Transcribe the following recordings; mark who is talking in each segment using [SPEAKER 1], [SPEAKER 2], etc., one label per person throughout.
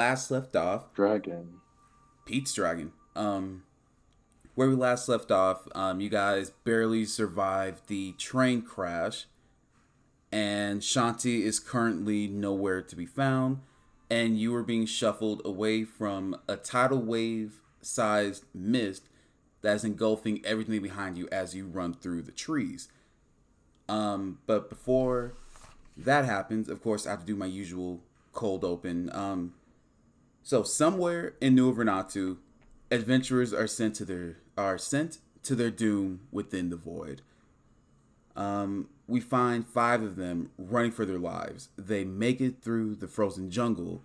[SPEAKER 1] Last left off,
[SPEAKER 2] Dragon.
[SPEAKER 1] Pete's Dragon. Where we last left off, you guys barely survived the train crash, and Shanti is currently nowhere to be found, and you are being shuffled away from a tidal wave sized mist that is engulfing everything behind you as you run through the trees. But before that happens, of course, I have to do my usual cold open. So somewhere in New Vernatu, adventurers are sent to their doom within the void. We find five of them running for their lives. They make it through the frozen jungle,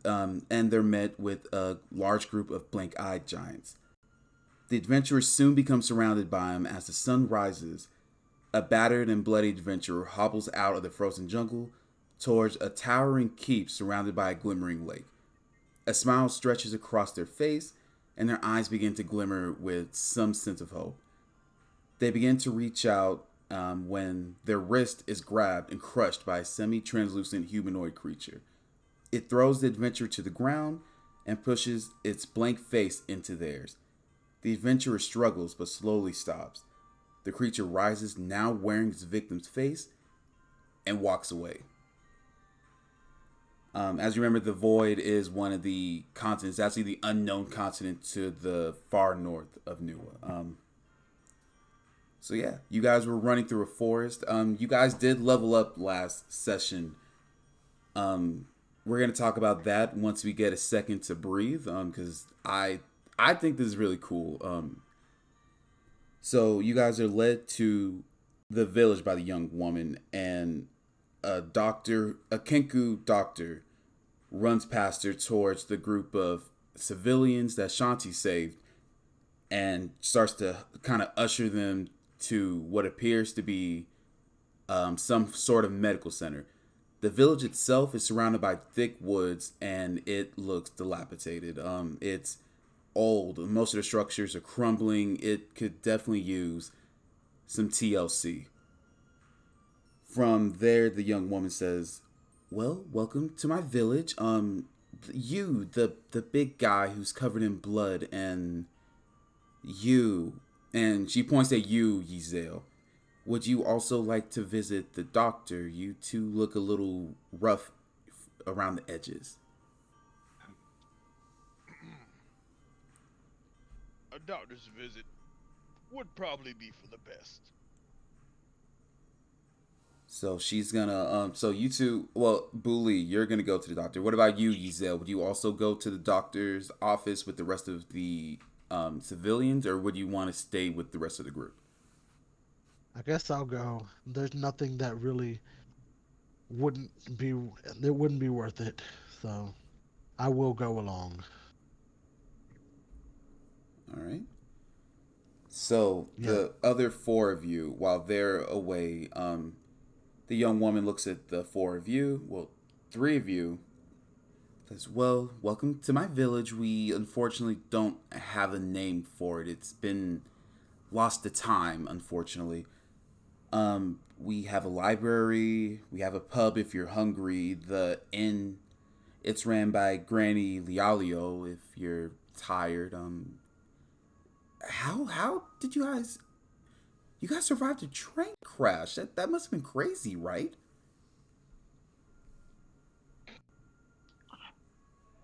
[SPEAKER 1] and they're met with a large group of blank-eyed giants. The adventurers soon become surrounded by them as the sun rises. A battered and bloody adventurer hobbles out of the frozen jungle towards a towering keep surrounded by a glimmering lake. A smile stretches across their face, and their eyes begin to glimmer with some sense of hope. They begin to reach out when their wrist is grabbed and crushed by a semi translucent humanoid creature. It throws the adventurer to the ground and pushes its blank face into theirs. The adventurer struggles but slowly stops. The creature rises, now wearing its victim's face, and walks away. As you remember, the void is one of the continents, actually the unknown continent to the far north of Nua. So yeah, you guys were running through a forest. You guys did level up last session. We're gonna talk about that once we get a second to breathe. Because I think this is really cool. So you guys are led to the village by the young woman, and a Kenku doctor, runs past her towards the group of civilians that Shanti saved and starts to kind of usher them to what appears to be some sort of medical center. The village itself is surrounded by thick woods and it looks dilapidated. It's old. Most of the structures are crumbling. It could definitely use some TLC. From there, the young woman says, "Well, welcome to my village. You, the big guy who's covered in blood, and you," and she points at you, Yizel. "Would you also like to visit the doctor? You two look a little rough around the edges."
[SPEAKER 3] A doctor's visit would probably be for the best.
[SPEAKER 1] So she's gonna so you two, well, Bully, you're gonna go to the doctor. What about you, Yizel? Would you also go to the doctor's office with the rest of the civilians, or would you want to stay with the rest of the group?
[SPEAKER 4] I guess I'll go. There's nothing that really wouldn't be it wouldn't be worth it. So I will go along.
[SPEAKER 1] All right. So
[SPEAKER 4] Yeah.
[SPEAKER 1] the other four of you, while they're away, the young woman looks at the four of you. Well, three of you. Says, "Well, welcome to my village. We unfortunately don't have a name for it. It's been lost to time, unfortunately. We have a library. We have a pub if you're hungry. The inn, it's ran by Granny Lialio if you're tired. How did you guys survived a train crash? That must have been crazy, right?"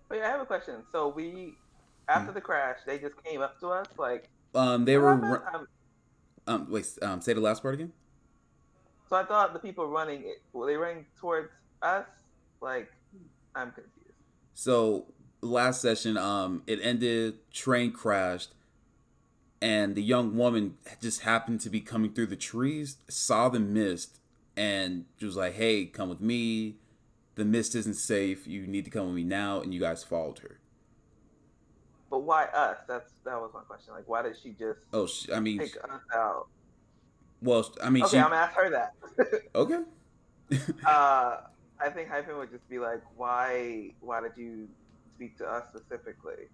[SPEAKER 5] But yeah, I have a question. So we, after the crash, they just came up to us like,
[SPEAKER 1] They
[SPEAKER 5] what
[SPEAKER 1] were.
[SPEAKER 5] happened?
[SPEAKER 1] Wait. Say the last part again.
[SPEAKER 5] So I thought the people running it, were they running towards us? Like, I'm confused.
[SPEAKER 1] So last session, it ended. Train crashed, and the young woman just happened to be coming through the trees, saw the mist, and she was like, "Hey, come with me. The mist isn't safe. You need to come with me now." And you guys followed her.
[SPEAKER 5] But why us? That was my question. Like, why did she just
[SPEAKER 1] Oh, I mean,
[SPEAKER 5] pick us out?
[SPEAKER 1] well, I mean,
[SPEAKER 5] Okay, I'm
[SPEAKER 1] she.
[SPEAKER 5] gonna ask her that.
[SPEAKER 1] Okay.
[SPEAKER 5] uh, I think Hyphen would just be like, why did you speak to us specifically?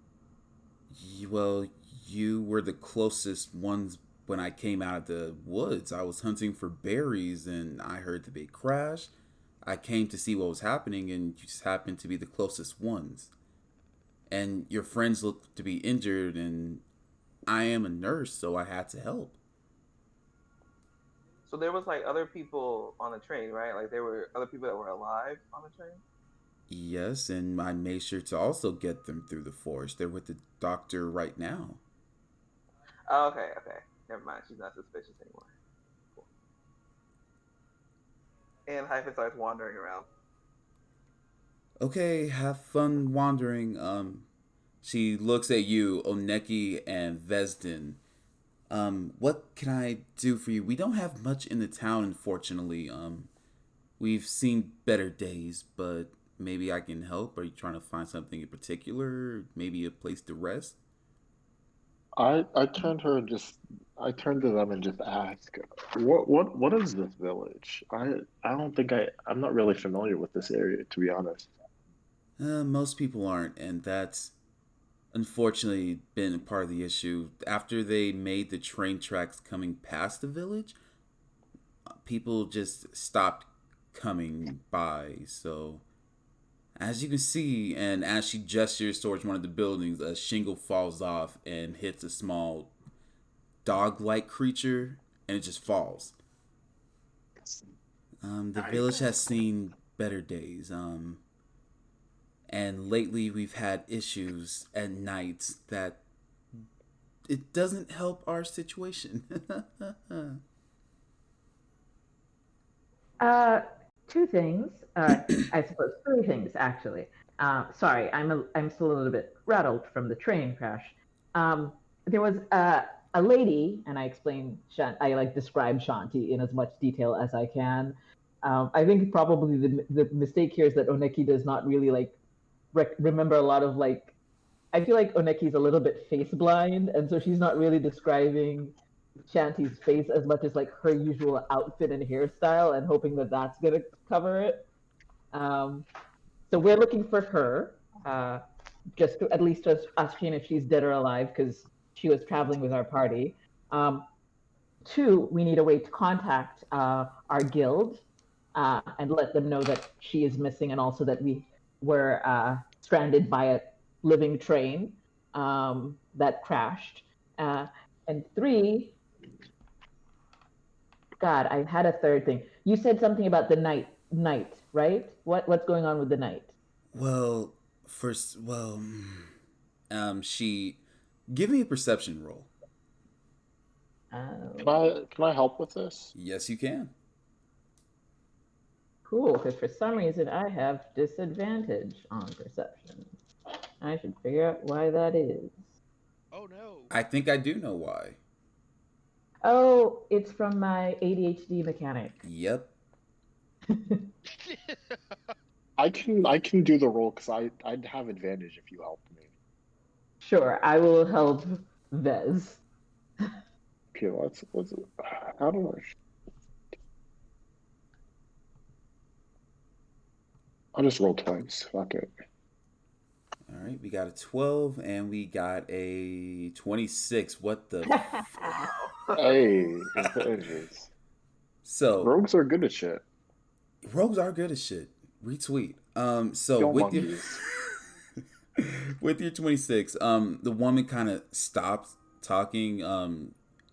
[SPEAKER 1] Well, you were the closest ones when I came out of the woods. I was hunting for berries and I heard the big crash. I came to see what was happening and you just happened to be the closest ones. and your friends look to be injured, and I am a nurse, so I had to help.
[SPEAKER 5] So there was like other people on the train, right? Like there were other people that were alive on the train.
[SPEAKER 1] Yes, and I made sure to also get them through the forest. They're with the doctor right now.
[SPEAKER 5] Oh, okay, okay. Never mind. She's not suspicious anymore. Cool. And Hyphen starts wandering around.
[SPEAKER 1] Okay, have fun wandering. She looks at you, Oneki and Vesden. What can I do for you? We don't have much in the town, unfortunately. We've seen better days, but maybe I can help. Are you trying to find something in particular? Maybe a place to rest?
[SPEAKER 2] I turned to them and just asked, what is this village? I don't think I'm not really familiar with this area, to be honest.
[SPEAKER 1] Most people aren't, and that's unfortunately been part of the issue. After they made the train tracks coming past the village, people just stopped coming by. So, as you can see, and as she gestures towards one of the buildings, a shingle falls off and hits a small dog like creature, and it just falls. The village has seen better days. And lately we've had issues at nights that it doesn't help our situation.
[SPEAKER 6] Uh, Two things. I suppose three things actually. Sorry, I'm still a little bit rattled from the train crash. Um, there was a lady, and I explained. I like describe Shanti in as much detail as I can. I think probably the mistake here is that Oneki does not really like remember a lot of like. I feel like Oneki's a little bit face blind, and so she's not really describing Shanti's face as much as like her usual outfit and hairstyle, and hoping that that's gonna cover it. Um, so we're looking for her, just to at least ascertain if she's dead or alive, because she was traveling with our party. Um, Two, we need a way to contact our guild and let them know that she is missing, and also that we were stranded by a living train that crashed. And three, God, I had a third thing. You said something about the night, right? What's going on with the night?
[SPEAKER 1] Well, first, she give me a perception roll.
[SPEAKER 2] Can I help with this?
[SPEAKER 1] Yes, you can.
[SPEAKER 6] Cool, because for some reason I have disadvantage on perception. I should figure out why that is.
[SPEAKER 3] Oh no.
[SPEAKER 1] I think I do know why.
[SPEAKER 6] Oh, it's from my ADHD mechanic.
[SPEAKER 1] Yep.
[SPEAKER 2] I can do the roll because I'd have advantage if you helped me.
[SPEAKER 6] Sure, I will help Vez.
[SPEAKER 2] Okay, let's how do I'll just roll twice. Fuck it.
[SPEAKER 1] All right, we got a 12 and we got a 26. What the?
[SPEAKER 2] Hey, advantages.
[SPEAKER 1] So
[SPEAKER 2] Rogues are good at shit.
[SPEAKER 1] rogues are good as shit. Retweet. So
[SPEAKER 2] Kill
[SPEAKER 1] with your
[SPEAKER 2] monkeys.
[SPEAKER 1] with your 26, the woman kind of stops talking,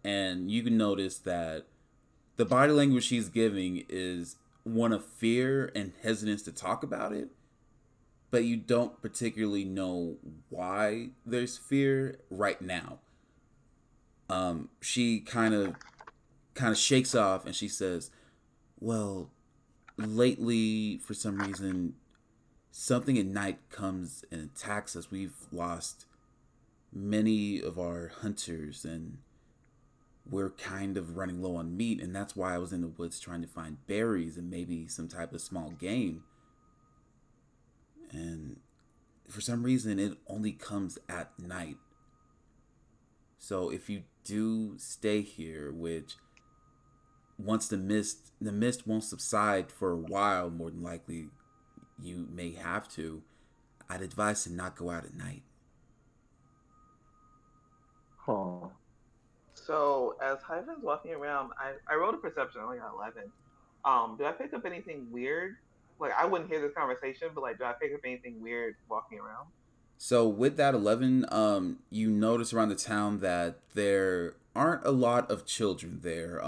[SPEAKER 1] and you can notice that the body language she's giving is one of fear and hesitance to talk about it, but you don't particularly know why there's fear right now. She kind of shakes off and she says, "Well, lately for some reason something at night comes and attacks us. We've lost many of our hunters and we're kind of running low on meat, and that's why I was in the woods trying to find berries and maybe some type of small game. And for some reason it only comes at night. So if you do stay here, which once the mist won't subside for a while, more than likely you may have to, I'd advise to not go out at night."
[SPEAKER 2] Huh.
[SPEAKER 5] So as Hyphen's walking around, I rolled a perception. I only got 11. Do I pick up anything weird? Like I wouldn't hear this conversation, but like, do I pick up anything weird walking around?
[SPEAKER 1] So with that 11, you notice around the town that there aren't a lot of children there,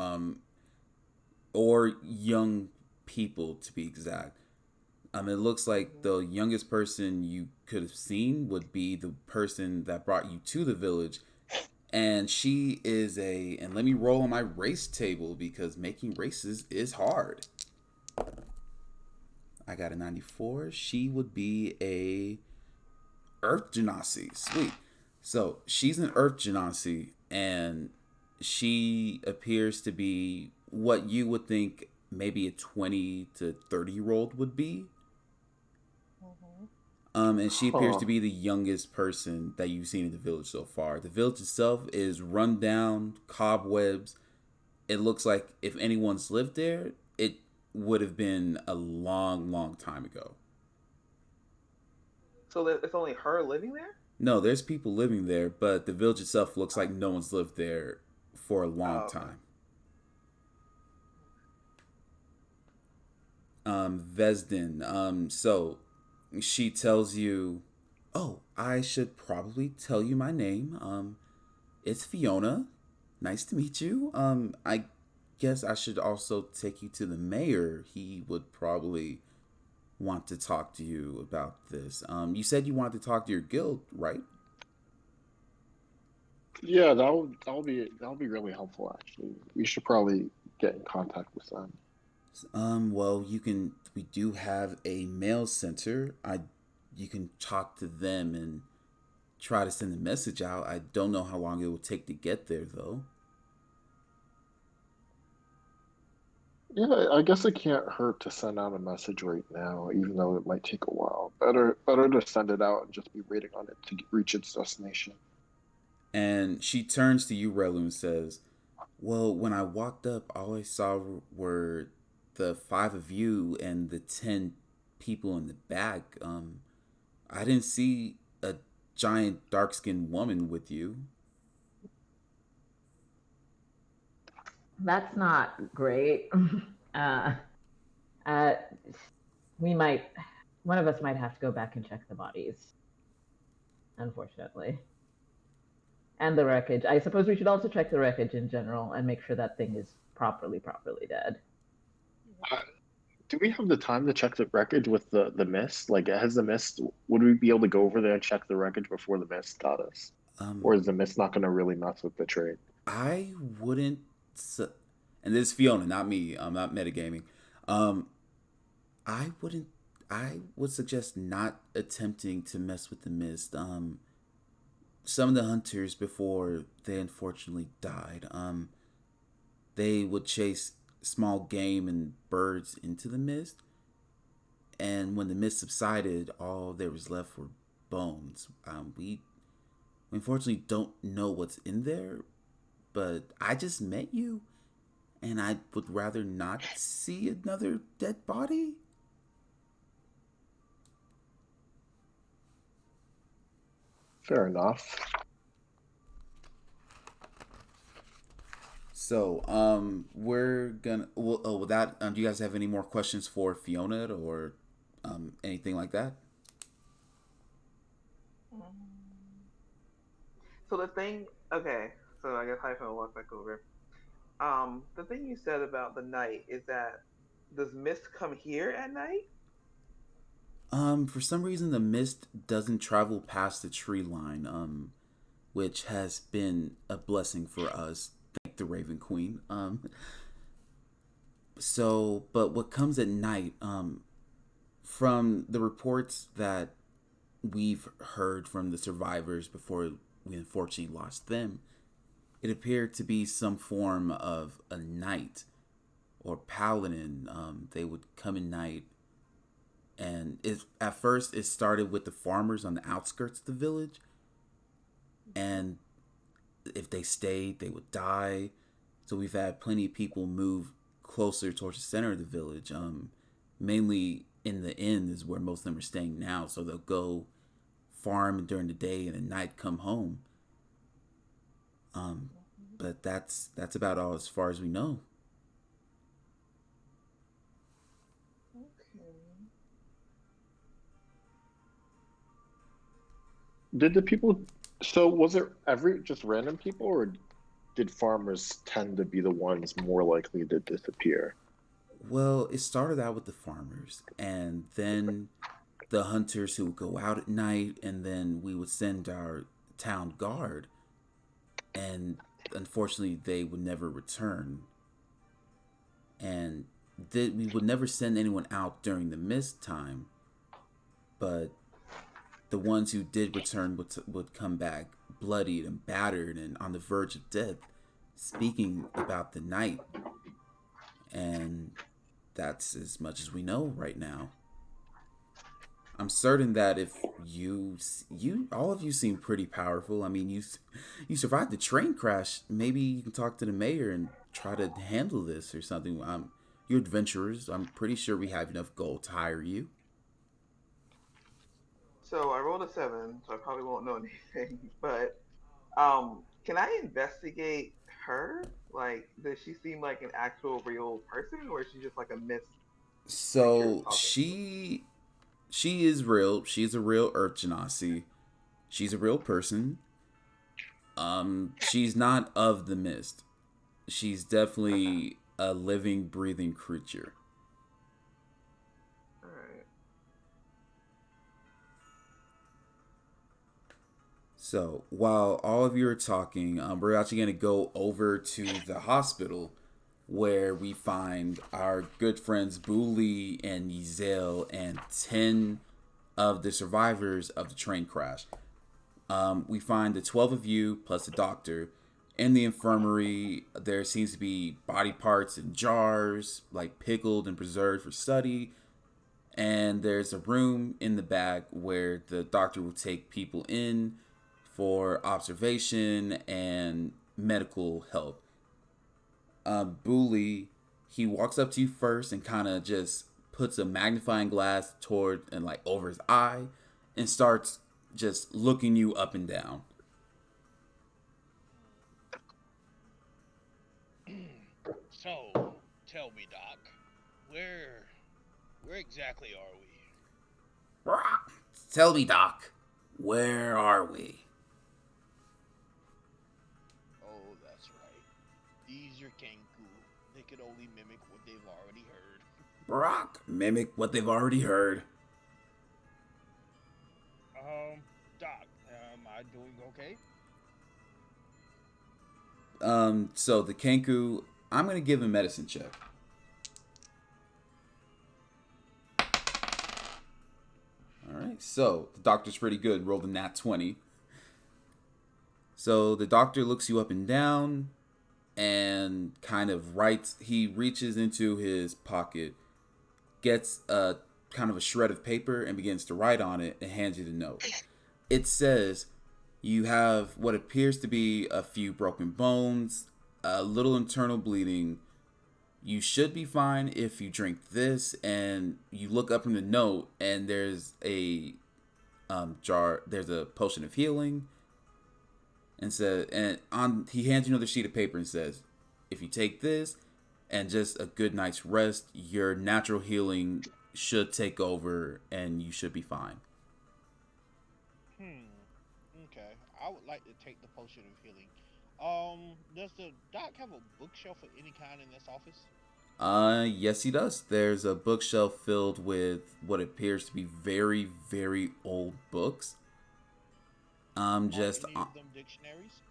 [SPEAKER 1] or young people to be exact. It looks like the youngest person you could have seen would be the person that brought you to the village, and she is and let me roll on my race table because making races is hard. I got a 94. She would be a Earth Genasi. Sweet. So she's an Earth Genasi, and she appears to be what you would think maybe a 20 to 30-year old would be. And she appears to be the youngest person that you've seen in the village so far. The village itself is run down, cobwebs. It looks like if anyone's lived there, it would have been a long, long time ago.
[SPEAKER 5] So it's only her living there?
[SPEAKER 1] No, there's people living there, but the village itself looks like no one's lived there for a long
[SPEAKER 5] okay.
[SPEAKER 1] time. Vesden, so she tells you, oh, I should probably tell you my name. It's Fiona. Nice to meet you. I guess I should also take you to the mayor. He would probably want to talk to you about this. You said you wanted to talk to your guild, right?
[SPEAKER 2] Yeah, that'll be really helpful. Actually, we should probably get in contact with them.
[SPEAKER 1] Well, you can. We do have a mail center. You can talk to them and try to send a message out. I don't know how long it will take to get there, though.
[SPEAKER 2] Yeah, I guess it can't hurt to send out a message right now, even though it might take a while. Better to send it out and just be waiting on it to reach its destination.
[SPEAKER 1] And she turns to you, Relu, and says, well, when I walked up, all I saw were the 5 of you and the 10 people in the back. I didn't see a giant dark-skinned woman with you.
[SPEAKER 6] That's not great. uh, uh, one of us might have to go back and check the bodies, unfortunately. And the wreckage. I suppose we should also check the wreckage in general and make sure that thing is properly dead.
[SPEAKER 2] Do we have the time to check the wreckage with the mist? Like, has the mist? Would we be able to go over there and check the wreckage before the mist got us? Or is the mist not going to really mess with the trade?
[SPEAKER 1] I wouldn't. And this is Fiona, not me. I'm not metagaming. I wouldn't. I would suggest not attempting to mess with the mist. Some of the hunters before they unfortunately died, they would chase small game and birds into the mist, and when the mist subsided, all there was left were bones. We unfortunately don't know what's in there, but I just met you, and I would rather not see another dead body.
[SPEAKER 2] Fair enough.
[SPEAKER 1] So, we're gonna. Well, with that, do you guys have any more questions for Fiona or anything like that?
[SPEAKER 5] So the thing, okay. So I guess Hyphen will walk back over. The thing you said about the night is that does mist come here at night?
[SPEAKER 1] For some reason, the mist doesn't travel past the tree line, which has been a blessing for us. Thank the Raven Queen. So, but what comes at night, from the reports that we've heard from the survivors before we unfortunately lost them, it appeared to be some form of a knight or paladin. They would come at night, and at first it started with the farmers on the outskirts of the village, and if they stayed, they would die. So we've had plenty of people move closer towards the center of the village. Mainly in the inn is where most of them are staying now. So they'll go farm during the day and at night come home. But that's about all as far as we know.
[SPEAKER 5] Okay.
[SPEAKER 2] Did the people? So was it every just random people, or did farmers tend to be the ones more likely to disappear?
[SPEAKER 1] Well, it started out with the farmers, and then the hunters who would go out at night, and then we would send our town guard, and unfortunately, they would never return. And we would never send anyone out during the mist time, but the ones who did return would come back bloodied and battered and on the verge of death, speaking about the night. And that's as much as we know right now. I'm certain that if you all of you seem pretty powerful. I mean, you survived the train crash. Maybe you can talk to the mayor and try to handle this or something. You're adventurers. I'm pretty sure we have enough gold to hire you.
[SPEAKER 5] So I rolled a 7, so I probably won't know anything. But can I investigate her? Like, does she seem like an actual real person, or is she just like a mist creature
[SPEAKER 1] So
[SPEAKER 5] talking?
[SPEAKER 1] she is real. She's a real Earth Genasi. She's a real person. She's not of the mist. She's definitely a living, breathing creature.
[SPEAKER 5] All right.
[SPEAKER 1] So while all of you are talking, we're actually going to go over to the hospital where we find our good friends Booley and Yizel and 10 of the survivors of the train crash. We find the 12 of you plus the doctor. In the infirmary, there seems to be body parts in jars, like pickled and preserved for study. And there's a room in the back where the doctor will take people in for observation and medical help. Booley, he walks up to you first and kind of just puts a magnifying glass toward and like over his eye and starts just looking you up and down.
[SPEAKER 3] So, tell me, Doc, where exactly are we?
[SPEAKER 1] Tell me, Doc, where are we?
[SPEAKER 3] Oh, that's right. These are Kenku. They could only mimic what they've already heard.
[SPEAKER 1] Brock, mimic what they've already heard.
[SPEAKER 3] Doc, am I doing okay?
[SPEAKER 1] So the Kenku, I'm gonna give him a medicine check. Alright, so the doctor's pretty good, rolled a nat 20. So the doctor looks you up and down and kind of he reaches into his pocket, gets a kind of a shred of paper and begins to write on it and hands you the note. It says you have what appears to be a few broken bones, a little internal bleeding. You should be fine if you drink this. And you look up from the note and there's a jar, there's a potion of healing. He hands you another sheet of paper and says, if you take this and just a good night's rest, your natural healing should take over and you should be fine.
[SPEAKER 3] Okay. I would like to take the potion of healing. Does the doc have a bookshelf of any kind in this office?
[SPEAKER 1] Yes, he does. There's a bookshelf filled with what appears to be very, very old books. Just
[SPEAKER 3] Are any of them dictionaries?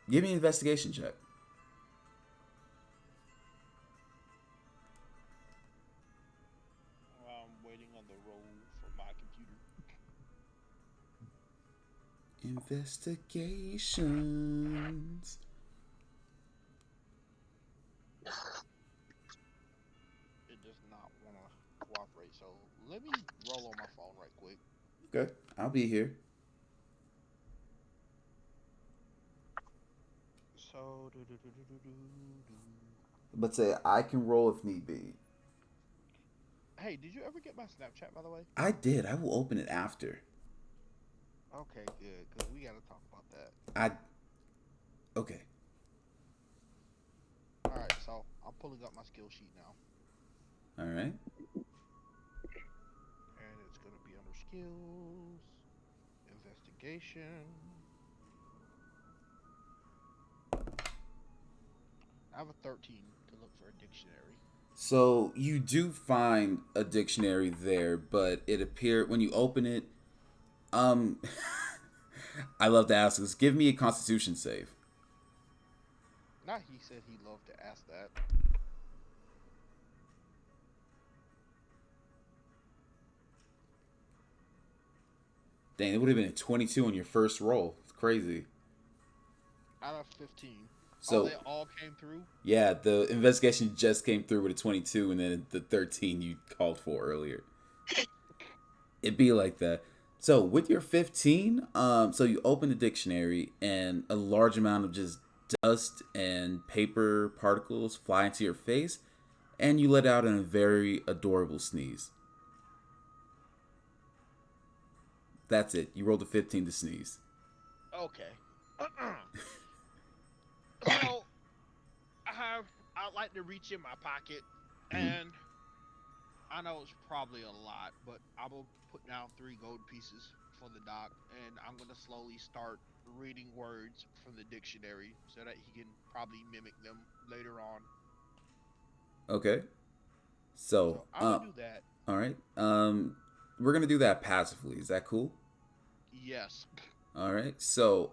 [SPEAKER 1] give me an investigation check.
[SPEAKER 3] I'm waiting on the roll for my computer.
[SPEAKER 1] Investigations.
[SPEAKER 3] It does not want to cooperate, so let me roll on my phone right quick.
[SPEAKER 1] Okay, I'll be here.
[SPEAKER 3] So,
[SPEAKER 1] But say I can roll if need be.
[SPEAKER 3] Hey, did you ever get my Snapchat, by the way?
[SPEAKER 1] I did. I will open it after.
[SPEAKER 3] Okay, good, because we got to talk about that.
[SPEAKER 1] Okay.
[SPEAKER 3] Alright, so I'm pulling up my skill sheet now.
[SPEAKER 1] All right.
[SPEAKER 3] And it's going to be under skills. Investigation. I have a 13 to look for a dictionary.
[SPEAKER 1] So you do find a dictionary there, but it appeared when you open it. Um, I love to ask this. Give me a Constitution save.
[SPEAKER 3] Now he said he loved to ask that.
[SPEAKER 1] Dang, it would have been a 22 on your first roll. It's crazy.
[SPEAKER 3] Out of 15.
[SPEAKER 1] So
[SPEAKER 3] they all came through?
[SPEAKER 1] yeah, the investigation just came through with a 22, and then the 13 you called for earlier. It'd be like that. So with your 15, so you open the dictionary, and a large amount of just dust and paper particles fly into your face, and you let out a very adorable sneeze. That's it. You rolled a 15 to sneeze.
[SPEAKER 3] Okay. So, I'd like to reach in my pocket, and I know it's probably a lot, but I will put down 3 gold pieces for the doc, and I'm going to slowly start reading words from the dictionary so that he can probably mimic them later on.
[SPEAKER 1] Okay. So
[SPEAKER 3] I'll do that.
[SPEAKER 1] All right. We're going to do that passively. Is that cool?
[SPEAKER 3] Yes.
[SPEAKER 1] All right. So,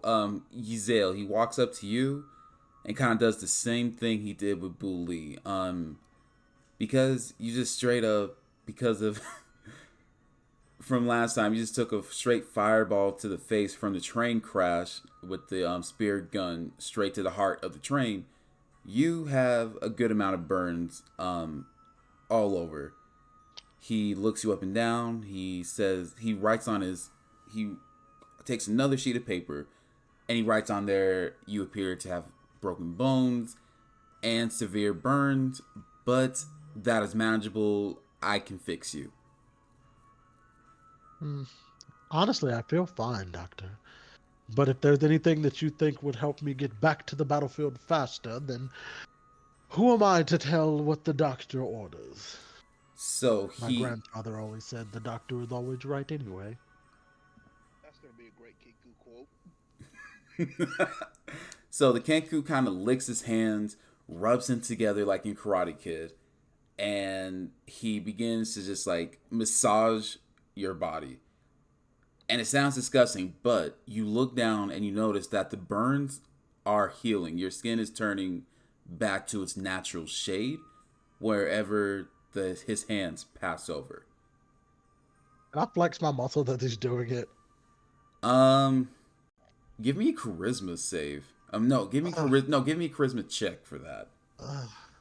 [SPEAKER 1] Yzel, he walks up to you and kind of does the same thing he did with Boo Lee. Because you just straight up, because of from last time, you just took a straight fireball to the face from the train crash with the spear gun straight to the heart of the train. You have a good amount of burns all over. He looks you up and down. He says, he takes another sheet of paper and he writes on there, you appear to have broken bones and severe burns, but that is manageable. I can fix you.
[SPEAKER 4] Honestly, I feel fine, Doctor. But if there's anything that you think would help me get back to the battlefield faster, then who am I to tell what the doctor orders?
[SPEAKER 1] So
[SPEAKER 4] My grandfather always said the doctor is always right anyway.
[SPEAKER 3] That's going to be a great Kenku quote.
[SPEAKER 1] So the Kenku kind of licks his hands, rubs them together like in Karate Kid, and he begins to just like massage your body. And it sounds disgusting, but you look down and you notice that the burns are healing. Your skin is turning back to its natural shade wherever his hands pass over.
[SPEAKER 4] Can I flex my muscle that he's doing it?
[SPEAKER 1] Give me a charisma save. Give me a charisma check for that.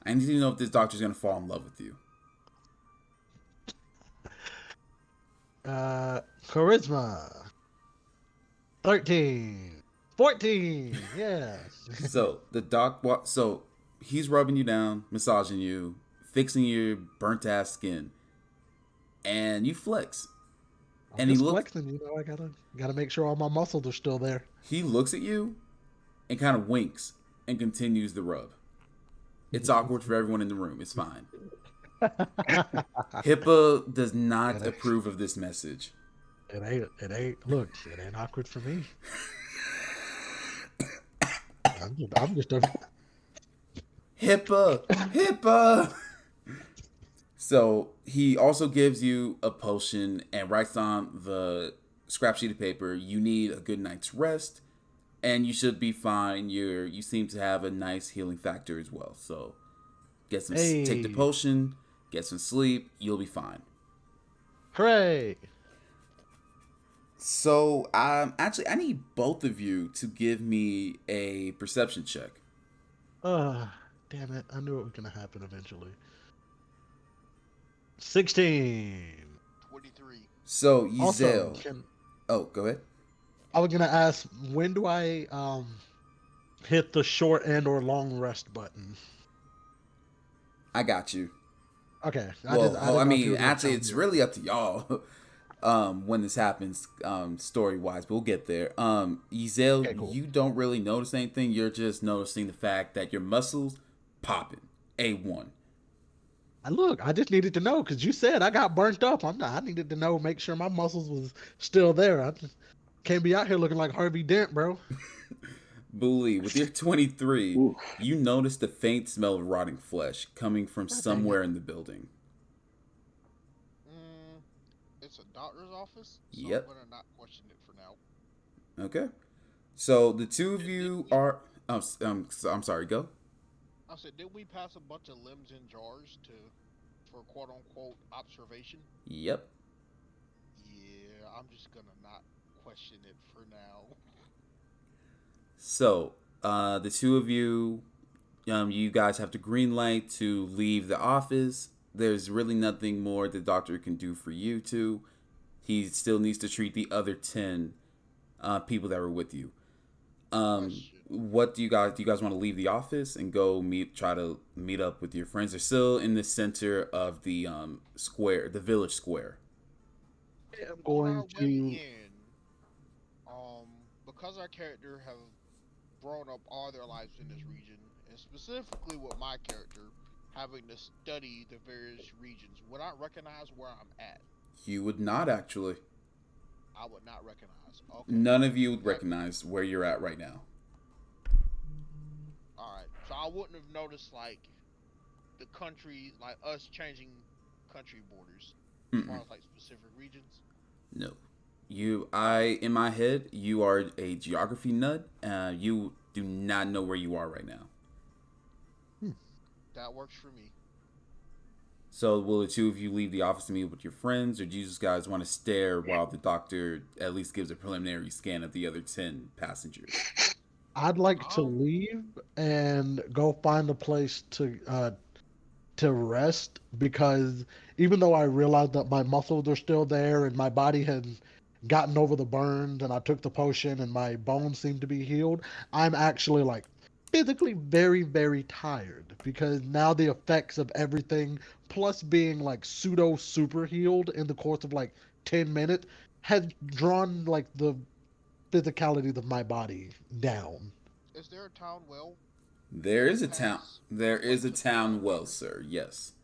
[SPEAKER 1] I need to know if this doctor's gonna fall in love with you.
[SPEAKER 4] Charisma. 13. 14. Yeah.
[SPEAKER 1] So the doc, so he's rubbing you down, massaging you, fixing your burnt ass skin, and you flex.
[SPEAKER 4] I'm just flexing, I gotta make sure all my muscles are still there.
[SPEAKER 1] He looks at you and kind of winks and continues the rub. It's awkward for everyone in the room. It's fine. HIPAA does not approve of this message.
[SPEAKER 4] It ain't. Look, it ain't awkward for me. I'm just a
[SPEAKER 1] HIPAA. So he also gives you a potion and writes on the scrap sheet of paper, you need a good night's rest and you should be fine. You seem to have a nice healing factor as well. So take the potion, get some sleep, you'll be fine.
[SPEAKER 4] Hooray!
[SPEAKER 1] So I need both of you to give me a perception check.
[SPEAKER 4] Damn it. I knew it was gonna happen eventually. 16.
[SPEAKER 3] 23.
[SPEAKER 1] So Yzel. Go ahead.
[SPEAKER 4] I was gonna ask, when do I hit the short and or long rest button?
[SPEAKER 1] I got you.
[SPEAKER 4] Okay.
[SPEAKER 1] Actually, it's really up to y'all when this happens, story wise. But we'll get there. Yzel, okay, cool. You don't really notice anything. You're just noticing the fact that your muscles popping. A1.
[SPEAKER 4] I just needed to know because you said I got burnt up. I needed to know, make sure my muscles was still there. can't be out here looking like Harvey Dent, bro.
[SPEAKER 1] Bully, with your 23,
[SPEAKER 2] Ooh.
[SPEAKER 1] you notice the faint smell of rotting flesh coming from
[SPEAKER 4] God dang it.
[SPEAKER 1] somewhere in the building.
[SPEAKER 3] Mm, it's a doctor's office, so I'm
[SPEAKER 1] Yep.
[SPEAKER 3] gonna not question it for now.
[SPEAKER 1] Okay. So the two of
[SPEAKER 3] Did
[SPEAKER 1] you
[SPEAKER 3] we?
[SPEAKER 1] are. I'm sorry. Go.
[SPEAKER 3] I said, did we pass a bunch of limbs in jars to for quote unquote observation?
[SPEAKER 1] Yep.
[SPEAKER 3] Yeah, I'm just gonna not question it for now.
[SPEAKER 1] So the two of you, you guys have the green light to leave the office. There's really nothing more the doctor can do for you two. He still needs to treat the other 10 people that were with you.
[SPEAKER 3] Question.
[SPEAKER 1] What do you guys want to leave the office and go try to meet up with your friends? They're still in the center of the square, the village square.
[SPEAKER 4] I'm
[SPEAKER 3] On our
[SPEAKER 4] going
[SPEAKER 3] way
[SPEAKER 4] to.
[SPEAKER 3] in, because our character have grown up all their lives in this region, and specifically with my character having to study the various regions, would I recognize where I'm at?
[SPEAKER 1] You would not actually.
[SPEAKER 3] I would not recognize. Okay.
[SPEAKER 1] None of you would
[SPEAKER 3] That
[SPEAKER 1] recognize where you're at right now.
[SPEAKER 3] all right. So I wouldn't have noticed like the country, like us changing country borders as far
[SPEAKER 1] Mm-mm.
[SPEAKER 3] as like specific regions.
[SPEAKER 1] No. In my head, you are a geography nut. You do not know where you are right now.
[SPEAKER 4] Hmm.
[SPEAKER 3] That works for me.
[SPEAKER 1] So, will the two of you leave the office to meet with your friends, or do you just guys want to stare while the doctor at least gives a preliminary scan of the other 10 passengers?
[SPEAKER 4] I'd like to
[SPEAKER 3] Um,
[SPEAKER 4] leave and go find a place to rest because even though I realized that my muscles are still there and my body had gotten over the burns and I took the potion and my bones seem to be healed, I'm actually like physically very, very tired because now the effects of everything, plus being like pseudo super healed in the course of like 10 minutes, has drawn like the physicality of my body down.
[SPEAKER 3] is there a town well
[SPEAKER 1] There
[SPEAKER 3] that
[SPEAKER 1] is
[SPEAKER 3] would
[SPEAKER 1] a town.
[SPEAKER 3] pass
[SPEAKER 1] There
[SPEAKER 3] the way
[SPEAKER 1] is a
[SPEAKER 3] to the
[SPEAKER 1] town well,
[SPEAKER 3] doctor?
[SPEAKER 1] sir. Yes.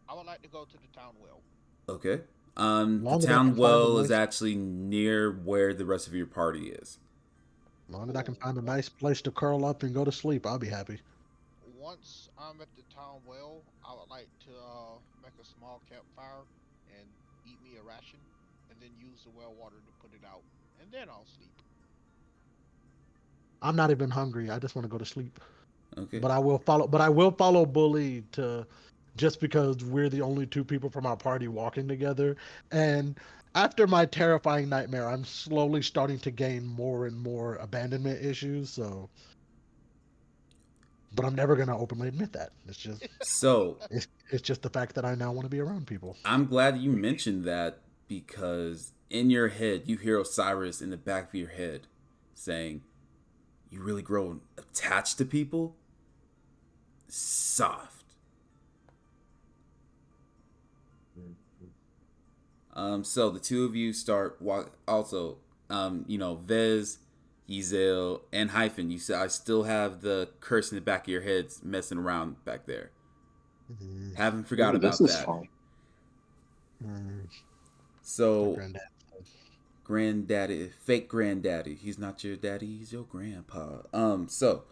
[SPEAKER 3] I would like to go to the town well.
[SPEAKER 1] Okay. The
[SPEAKER 4] Long as I can
[SPEAKER 1] town
[SPEAKER 4] find a
[SPEAKER 1] well is
[SPEAKER 4] nice
[SPEAKER 1] actually near where the rest of your party is.
[SPEAKER 4] Long as I can
[SPEAKER 3] Cool.
[SPEAKER 4] find a nice place to curl up and go to sleep, I'll be happy.
[SPEAKER 3] Once I'm at the town well, I would like to make a small campfire and eat me a ration, and then use the well water to put it out, and then I'll sleep.
[SPEAKER 4] I'm not even hungry. I just want to go to sleep.
[SPEAKER 1] Okay.
[SPEAKER 4] But I will follow. But I will follow Bully to, just because we're the only two people from our party walking together. And after my terrifying nightmare, I'm slowly starting to gain more and more abandonment issues. So, but I'm never gonna openly admit that.
[SPEAKER 1] So
[SPEAKER 4] It's just the fact that I now want to be around people.
[SPEAKER 1] I'm glad you mentioned that because in your head you hear Osiris in the back of your head saying, "You really grow attached to people? Soft." So the two of you start walk. Also, Vez, Yizel, and Hyphen. You said I still have the curse in the back of your heads messing around back there.
[SPEAKER 4] Mm,
[SPEAKER 1] Haven't forgot
[SPEAKER 2] Ooh, this
[SPEAKER 1] about
[SPEAKER 2] is
[SPEAKER 1] that.
[SPEAKER 2] fun.
[SPEAKER 4] mm, my
[SPEAKER 1] So,
[SPEAKER 4] granddad.
[SPEAKER 1] granddaddy, fake granddaddy. He's not your daddy. He's your grandpa. So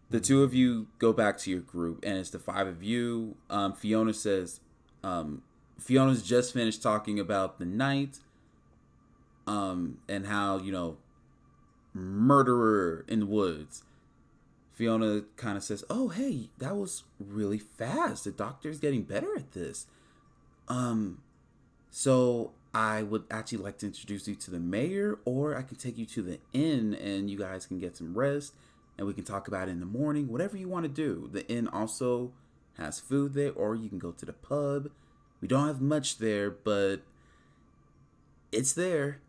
[SPEAKER 1] the two of
[SPEAKER 4] Mm.
[SPEAKER 1] you go back to your group, and it's the five of you. Fiona says, Fiona's just finished talking about the night, and how murderer in the woods. Fiona kind of says, "Oh, hey, that was really fast. The doctor's getting better at this. Um, so I would actually like to introduce you to the mayor, or I can take you to the inn and you guys can get some rest and we can talk about it in the morning. Whatever you want to do. The inn also has food there, or you can go to the pub. We don't have much there, but it's there."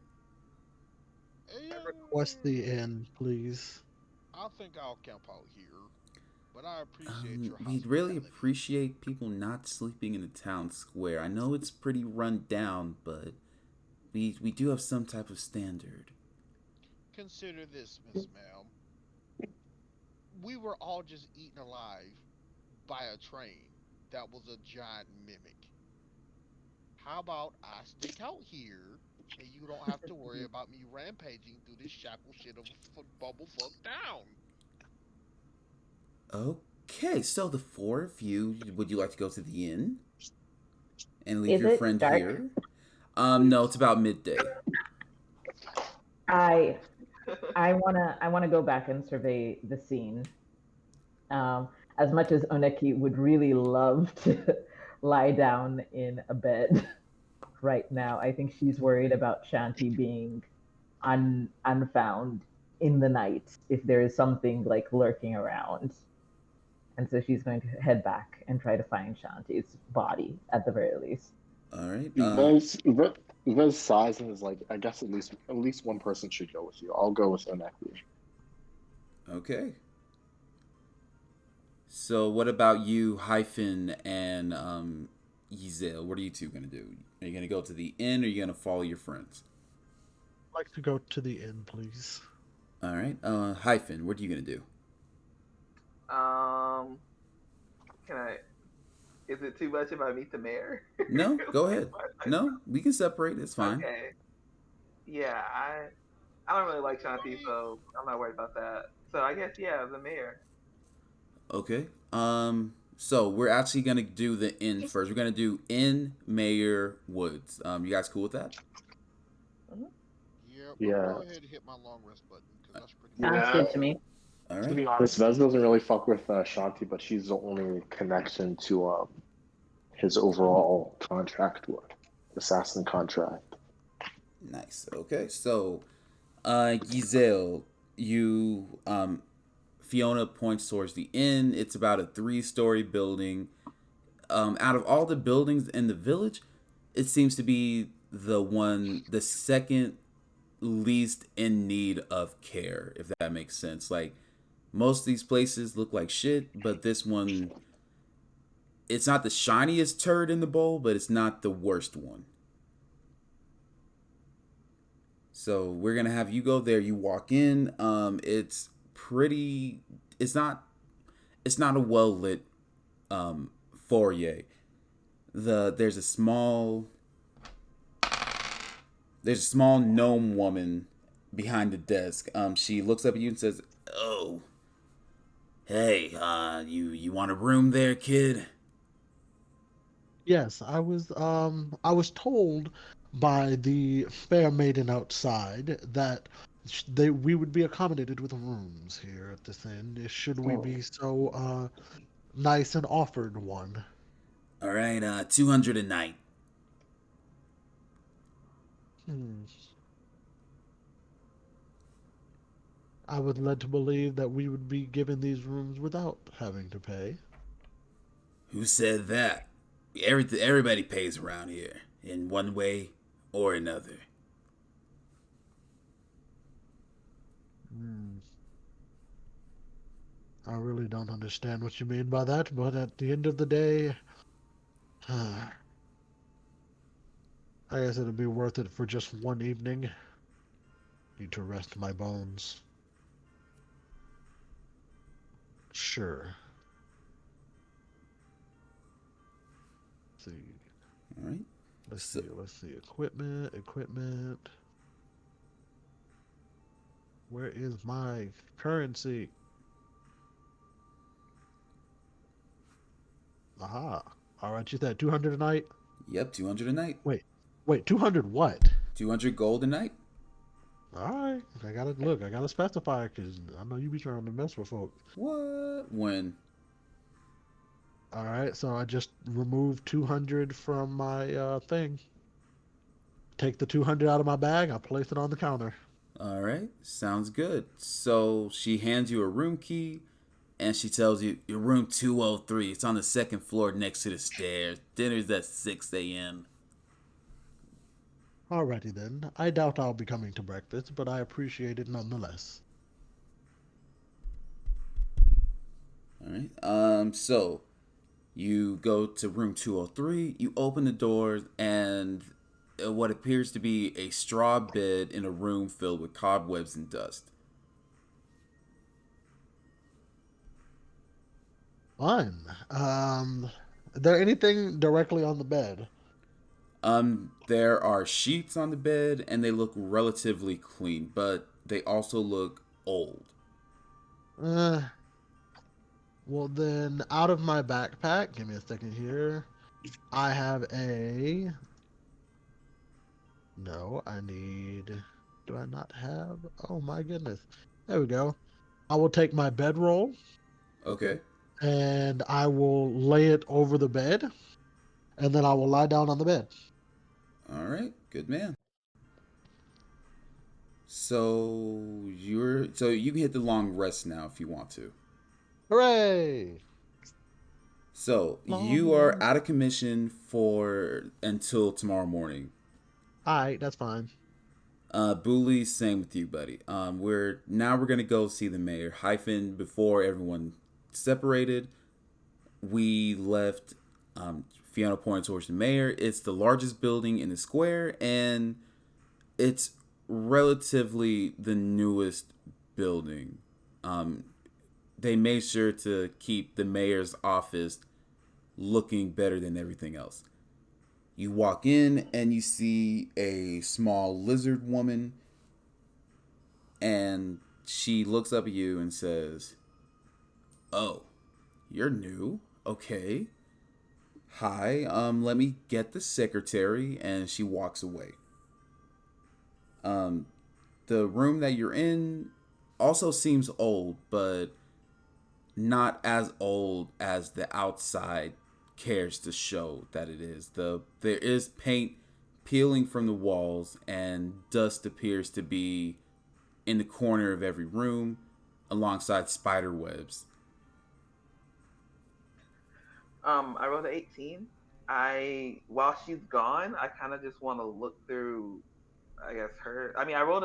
[SPEAKER 4] Request the end, please.
[SPEAKER 3] I think I'll camp out here, but I appreciate your
[SPEAKER 1] We'd really
[SPEAKER 3] hospitality.
[SPEAKER 1] appreciate people not sleeping in the town square. I know it's pretty run down, but we do have some type of standard.
[SPEAKER 3] Consider this, Miss Ma'am. We were all just eaten alive by a train that was a giant mimic. How about I stick out here And you don't have to worry about me rampaging through this shackle shit of bubble fuck down.
[SPEAKER 1] Okay, so the four of you, would you like to go to the inn and leave
[SPEAKER 6] Is
[SPEAKER 1] your
[SPEAKER 6] it
[SPEAKER 1] friend
[SPEAKER 6] dark?
[SPEAKER 1] here? No, it's about midday.
[SPEAKER 6] I I wanna go back and survey the scene. Um, as much as Oneki would really love to lie down in a bed right now, I think she's worried about Shanti being unfound in the night if there is something like lurking around. And so she's going to head back and try to find Shanti's body at the very least.
[SPEAKER 1] All right.
[SPEAKER 2] Vez size and is like, I guess at least one person should go with you. I'll go with Oneki.
[SPEAKER 1] Okay. So what about you, Hyphen and Yizel? What are you two gonna do? Are you gonna go to the inn, or are you gonna follow your friends?
[SPEAKER 4] I'd like to go to the inn, please.
[SPEAKER 1] All right. Hyphen, what are you gonna do?
[SPEAKER 5] Um, can I? Is it too much if I meet the mayor?
[SPEAKER 1] No, go
[SPEAKER 5] Like,
[SPEAKER 1] ahead.
[SPEAKER 5] what?
[SPEAKER 1] No, we can separate. It's fine.
[SPEAKER 5] Okay. Yeah, I don't really like Shanti, so I'm not worried about that. So I guess yeah, the mayor.
[SPEAKER 1] Okay. So we're actually gonna do the inn first. We're gonna do inn Mayor Woods. You guys cool with that?
[SPEAKER 6] Mhm.
[SPEAKER 3] Yep, I'm
[SPEAKER 2] Yeah.
[SPEAKER 3] gonna go ahead and hit my long rest button because that's pretty
[SPEAKER 6] Sounds
[SPEAKER 3] much
[SPEAKER 2] Yeah.
[SPEAKER 6] good to me.
[SPEAKER 1] All
[SPEAKER 2] To
[SPEAKER 1] right.
[SPEAKER 2] be honest, Vez doesn't really fuck with Shanti, but she's the only connection to his overall contract, assassin contract.
[SPEAKER 1] Nice. Okay. So, Giselle, you Fiona points towards the inn. It's about a 3-story building. Out of all the buildings in the village, it seems to be the second least in need of care, if that makes sense. Like, most of these places look like shit, but this one, it's not the shiniest turd in the bowl, but it's not the worst one. So we're gonna have you go there. You walk in. It's pretty. It's not. It's not a well lit foyer. There's a small gnome woman behind the desk. She looks up at you and says, "Oh, hey, you want a room there, kid?"
[SPEAKER 4] Yes, I was told by the fair maiden outside that we would be accommodated with rooms here at this inn, should we
[SPEAKER 2] Oh,
[SPEAKER 4] be so nice and offered one.
[SPEAKER 1] All right, 200 a night.
[SPEAKER 4] Hmm. I was led to believe that we would be given these rooms without having to pay.
[SPEAKER 1] Who said that? Everybody pays around here in one way or another.
[SPEAKER 4] Hmm. I really don't understand what you mean by that, but at the end of the day, I guess it'd be worth it for just one evening. Need to rest my bones. Sure. Let's see.
[SPEAKER 1] All right.
[SPEAKER 4] Let's
[SPEAKER 1] So,
[SPEAKER 4] see. Let's see. Equipment. Where is my currency? Aha. All right, you said 200 a night?
[SPEAKER 1] yep, 200 a night.
[SPEAKER 4] Wait, 200 what?
[SPEAKER 1] 200 gold a night.
[SPEAKER 4] All right. I gotta specify because I know you be trying to mess with folks.
[SPEAKER 1] What? When?
[SPEAKER 4] All right, so I just removed 200 from my thing. Take the 200 out of my bag, I place it on the counter.
[SPEAKER 1] All right, sounds good. So she hands you a room key, and she tells you your room 203. It's on the second floor next to the stairs. Dinner's at 6 a.m.
[SPEAKER 4] Alrighty then. I doubt I'll be coming to breakfast, but I appreciate it nonetheless.
[SPEAKER 1] All right. So you go to room 203. You open the doors, and what appears to be a straw bed in a room filled with cobwebs and dust.
[SPEAKER 4] Fun. Is there anything directly on the bed?
[SPEAKER 1] There are sheets on the bed, and they look relatively clean, but they also look old.
[SPEAKER 4] Uh, well then, out of my backpack, give me a second here. I have a. No, I need. Do I not have? Oh my goodness. There we go. I will take my bedroll
[SPEAKER 1] Okay.
[SPEAKER 4] and I will lay it over the bed, and then I will lie down on the bed.
[SPEAKER 1] All right. Good man. So you can hit the long rest now if you want to.
[SPEAKER 4] Hooray!
[SPEAKER 1] So you are
[SPEAKER 4] Long.
[SPEAKER 1] out of commission for until tomorrow morning.
[SPEAKER 4] Alright, that's fine.
[SPEAKER 1] Booley, same with you, buddy. We're gonna go see the mayor. Hyphen, before everyone separated, we left Fiona pointed towards the mayor. It's the largest building in the square, and it's relatively the newest building. Um, they made sure to keep the mayor's office looking better than everything else. You walk in and you see a small lizard woman, and she looks up at you and says, "Oh, you're new? Okay. Hi, let me get the secretary," and she walks away. Um, the room that you're in also seems old, but not as old as the outside cares to show that it is. There is paint peeling from the walls, and dust appears to be in the corner of every room alongside spider webs.
[SPEAKER 5] I rolled an 18. While she's gone, I kind of just want to look through. I guess her. I mean, I rolled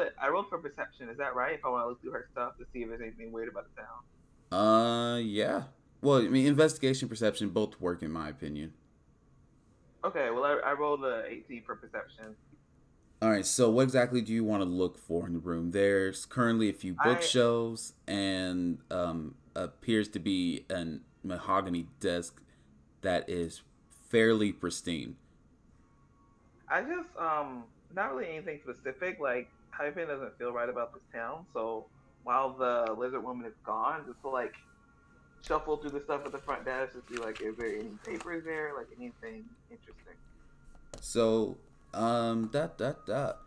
[SPEAKER 5] for perception. Is that right? If I want to look through her stuff to see if there's anything weird about the town.
[SPEAKER 1] Yeah. Well, I mean, investigation, perception both work in my opinion.
[SPEAKER 5] Okay, well, I rolled a 18 for perception.
[SPEAKER 1] All right, so what exactly do you want to look for in the room? There's currently a few
[SPEAKER 5] I
[SPEAKER 1] bookshelves and appears to be a mahogany desk that is fairly pristine.
[SPEAKER 5] I just not really anything specific. Like Hyphen doesn't feel right about this town, so while the lizard woman is gone, just to like shuffle through the stuff at the front desk to see like is there any papers there, like anything interesting.
[SPEAKER 1] So, dot.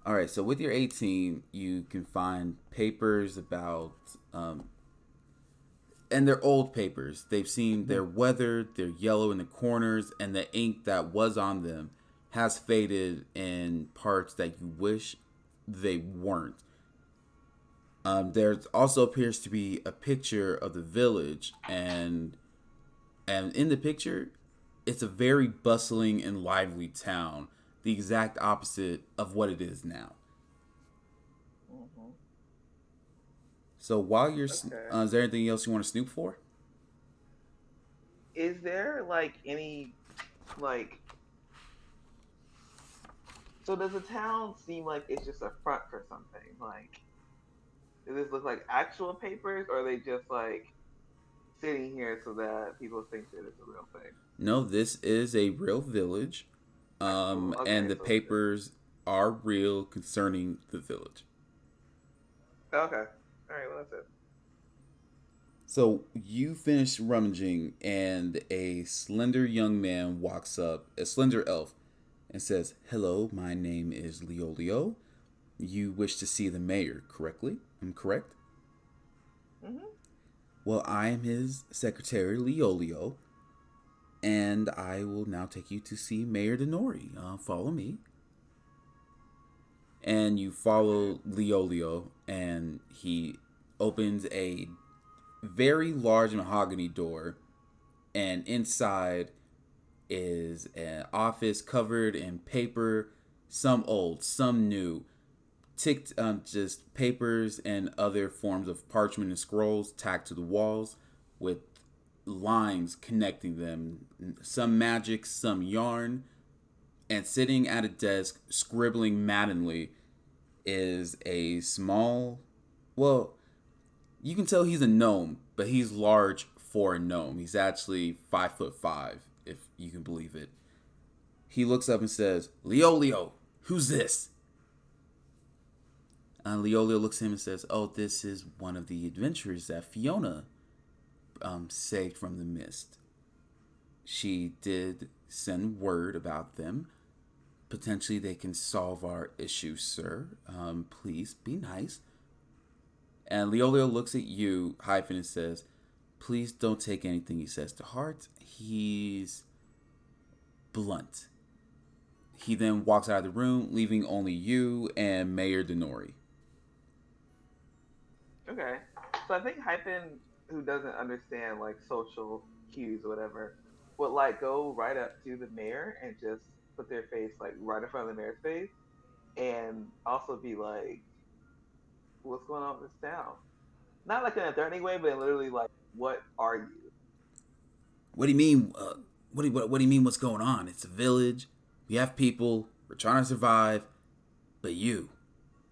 [SPEAKER 1] All right, so with your 18, you can find papers about, and they're old papers. They're weathered, they're yellow in the corners, and the ink that was on them has faded in parts that you wish they weren't. There also appears to be a picture of the village, and in the picture, it's a very bustling and lively town, the exact opposite of what it is now.
[SPEAKER 5] Mm-hmm.
[SPEAKER 1] So while you're,
[SPEAKER 5] Okay.
[SPEAKER 1] is there anything else you want to snoop for?
[SPEAKER 5] Is there like any like so does the town seem like it's just a front for something? Like does this look like actual papers or are they just like sitting here so that people think that it's a real thing?
[SPEAKER 1] No, this is a real village,
[SPEAKER 5] Cool.
[SPEAKER 1] and
[SPEAKER 5] Okay,
[SPEAKER 1] the
[SPEAKER 5] so it's good.
[SPEAKER 1] papers are real concerning the village.
[SPEAKER 5] Okay. All right, well that's it.
[SPEAKER 1] So you finish rummaging, and a slender young man walks up, a slender elf, and says, "Hello, my name is Leolio. You wish to see the mayor, correctly? I'm correct?
[SPEAKER 5] Mm-hmm.
[SPEAKER 1] Well, I am his secretary, Leolio, and I will now take you to see Mayor Denori. Follow me." And you follow Leolio, and he opens a very large mahogany door, and inside is an office covered in paper, some old, some new, ticked just papers and other forms of parchment and scrolls tacked to the walls with lines connecting them, some magic, some yarn. And sitting at a desk scribbling maddeningly is a small, well, you can tell he's a gnome, but he's large for a gnome. He's actually 5'5", if you can believe it. He looks up and says, Leolio, who's this? Leolio looks at him and says, oh, this is one of the adventurers that Fiona saved from the mist. She did send word about them. Potentially they can solve our issue, sir. Please be nice. And Leolio looks at you, Hyphen, and says, please don't take anything he says to heart. He's blunt. He then walks out of the room, leaving only you and Mayor Denori.
[SPEAKER 5] Okay. So I think Hyphen, who doesn't understand like social cues or whatever, would like go right up to the mayor and just put their face like right in front of the mayor's face and also be like, what's going on in this town? Not like in a threatening way, but literally like, what are you?
[SPEAKER 1] What do you mean? What do you mean? What's going on? It's a village. We have people. We're trying to survive. But you,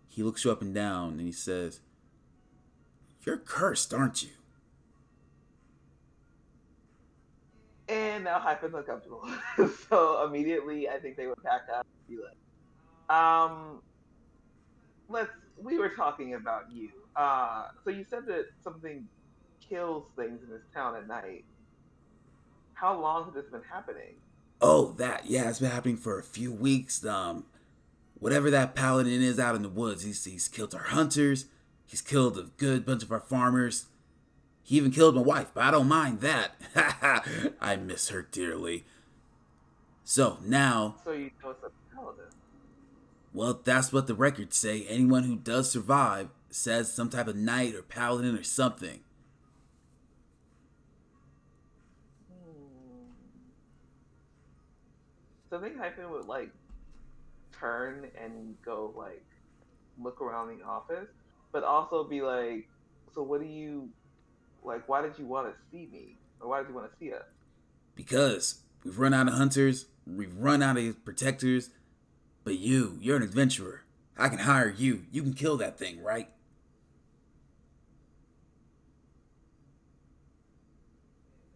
[SPEAKER 1] he looks you up and down and he says, "You're cursed, aren't you?"
[SPEAKER 5] And now Hyphen's uncomfortable. So immediately, I think they would pack up and be like, we were talking about you. So you said that something kills things in this town at night. How long has this been happening?
[SPEAKER 1] Oh, that. Yeah, it's been happening for a few weeks. Whatever that paladin is out in the woods, he's killed our hunters. He's killed a good bunch of our farmers. He even killed my wife, but I don't mind that. I miss her dearly. So now,
[SPEAKER 5] So you know it's a paladin.
[SPEAKER 1] well, that's what the records say. Anyone who does survive says some type of knight or paladin or something.
[SPEAKER 5] So I think Hyphen would like turn and go like look around the office, but also be like, so what do you like? Why did you want to see me, or why did you want to see us?
[SPEAKER 1] Because we've run out of hunters, we've run out of protectors, but you're an adventurer. I can hire you. You can kill that thing, right?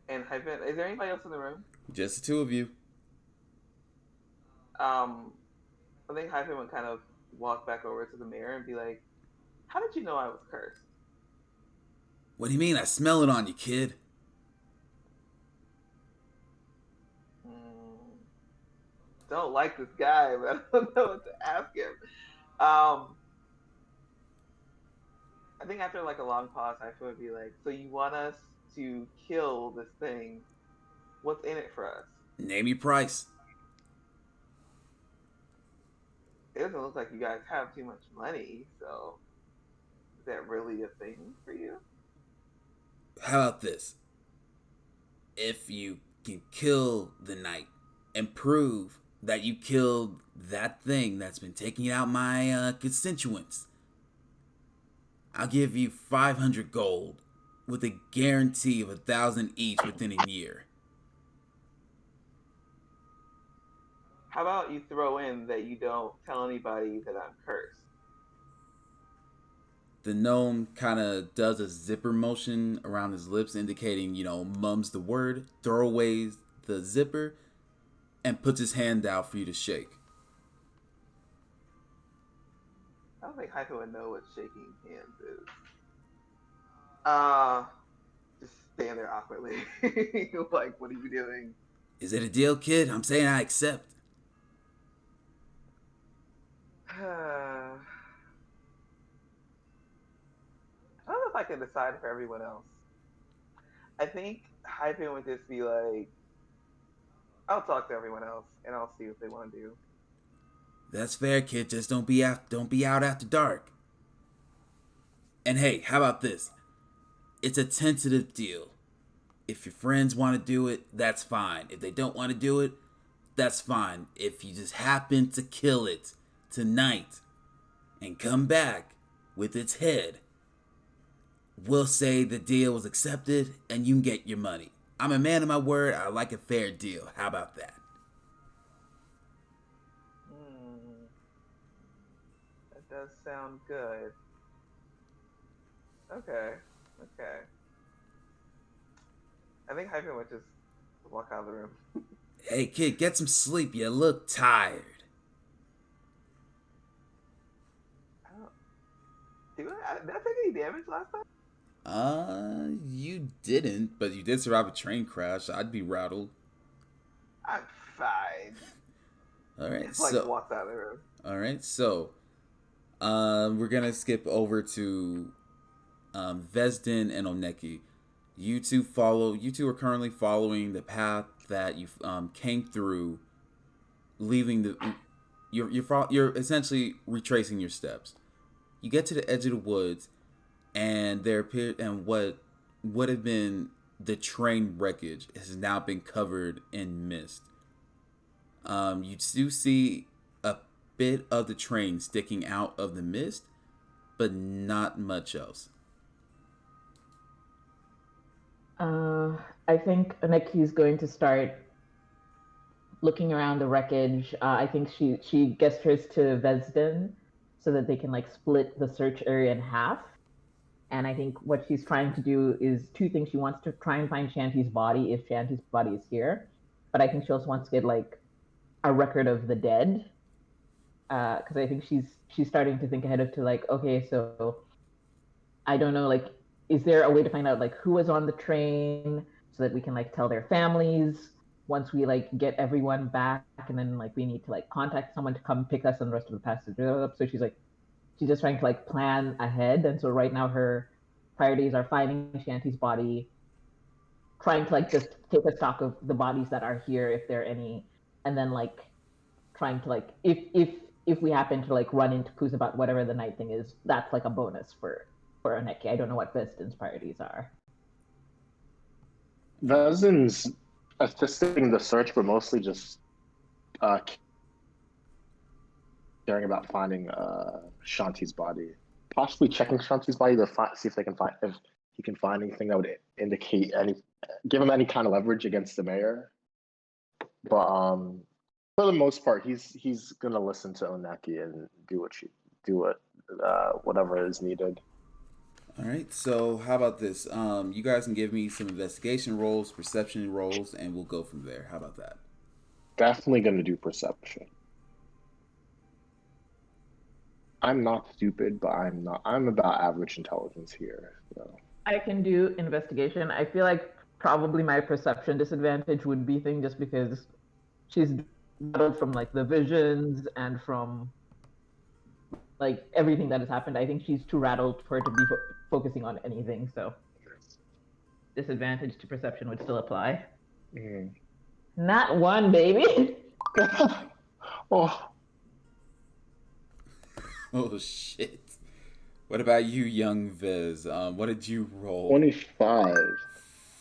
[SPEAKER 5] And Hyphen, is there anybody else in the room?
[SPEAKER 1] Just the two of you.
[SPEAKER 5] I think Hyphen would kind of walk back over to the mayor and be like, "How did you know I was cursed?"
[SPEAKER 1] What do you mean? I smell it on you, kid.
[SPEAKER 5] Don't like this guy, but I don't know what to ask him. Um, I think after like a long pause, Hyphen would be like, "So you want us to kill this thing? What's in it for us?"
[SPEAKER 1] Name your price.
[SPEAKER 5] It doesn't look like you guys have too much money, so is that really a thing for you?
[SPEAKER 1] How about this? If you can kill the knight and prove that you killed that thing that's been taking out my constituents, I'll give you 500 gold with a guarantee of 1,000 each within a year.
[SPEAKER 5] How about you throw in that you don't tell anybody that I'm cursed?
[SPEAKER 1] The gnome kind of does a zipper motion around his lips, indicating, mums the word, throwaways the zipper, and puts his hand out for you to shake.
[SPEAKER 5] I don't think Hyphen would know what shaking hands is. Just stand there awkwardly. Like, what are you doing?
[SPEAKER 1] Is it a deal, kid? I'm saying I accept.
[SPEAKER 5] I don't know if I can decide for everyone else. I think Hyphen would just be like, I'll talk to everyone else and I'll see what they want to do.
[SPEAKER 1] That's fair, kid. Just don't be out after dark. And hey, how about this? It's a tentative deal. If your friends want to do it, that's fine. If they don't want to do it, that's fine. If you just happen to kill it tonight and come back with its head, we'll say the deal was accepted and you can get your money. I'm a man of my word. I like a fair deal. How about that?
[SPEAKER 5] That does sound good. Okay. I think Hyphen would just walk out of the room.
[SPEAKER 1] Hey, kid, get some sleep. You look tired.
[SPEAKER 5] Oh, did I take any damage last time?
[SPEAKER 1] You didn't, but you did survive a train crash. I'd be rattled.
[SPEAKER 5] I'm fine.
[SPEAKER 1] All right,
[SPEAKER 5] It's like
[SPEAKER 1] so
[SPEAKER 5] walks out of the room.
[SPEAKER 1] all right, so we're gonna skip over to Vesden and Oneki. You two follow. You two are currently following the path that you came through, leaving the. You're essentially retracing your steps. You get to the edge of the woods, and there appeared and what would have been the train wreckage has now been covered in mist. You do see a bit of the train sticking out of the mist, but not much else.
[SPEAKER 6] I think Anaki's going to start looking around the wreckage. I think she gestures to Vesden so that they can like split the search area in half. And I think what she's trying to do is two things. She wants to try and find Shanti's body if Shanti's body is here, but I think she also wants to get like a record of the dead, because I think she's starting to think ahead of to like, okay, so I don't know, like, is there a way to find out like who was on the train so that we can like tell their families once we like get everyone back, and then like we need to like contact someone to come pick us and the rest of the passengers up. So she's like, she's just trying to like plan ahead, and so right now her priorities are finding Shanti's body, trying to like just take a stock of the bodies that are here if there are any, and then like trying to like if we happen to like run into clues about whatever the night thing is, that's like a bonus for Oneki. I don't know what Veston's priorities are.
[SPEAKER 2] Vezin's assisting the search, but mostly just uh, caring about finding Shanti's body. Possibly checking Shanti's body to see if they can find if he can find anything that would indicate give him any kind of leverage against the mayor. But for the most part, he's gonna listen to Oneki and do whatever is needed.
[SPEAKER 1] All right, so how about this? You guys can give me some investigation rolls, perception rolls, and we'll go from there. How about that?
[SPEAKER 2] Definitely gonna do perception. I'm not stupid, but I'm about average intelligence here. So.
[SPEAKER 6] I can do investigation. I feel like probably my perception disadvantage would be thing just because she's rattled from like the visions and from like everything that has happened. I think she's too rattled for her to be focusing on anything. So disadvantage to perception would still apply.
[SPEAKER 2] Mm.
[SPEAKER 6] Not one, baby.
[SPEAKER 2] Oh.
[SPEAKER 1] Oh shit! What about you, young Viz? What did you roll?
[SPEAKER 2] 25.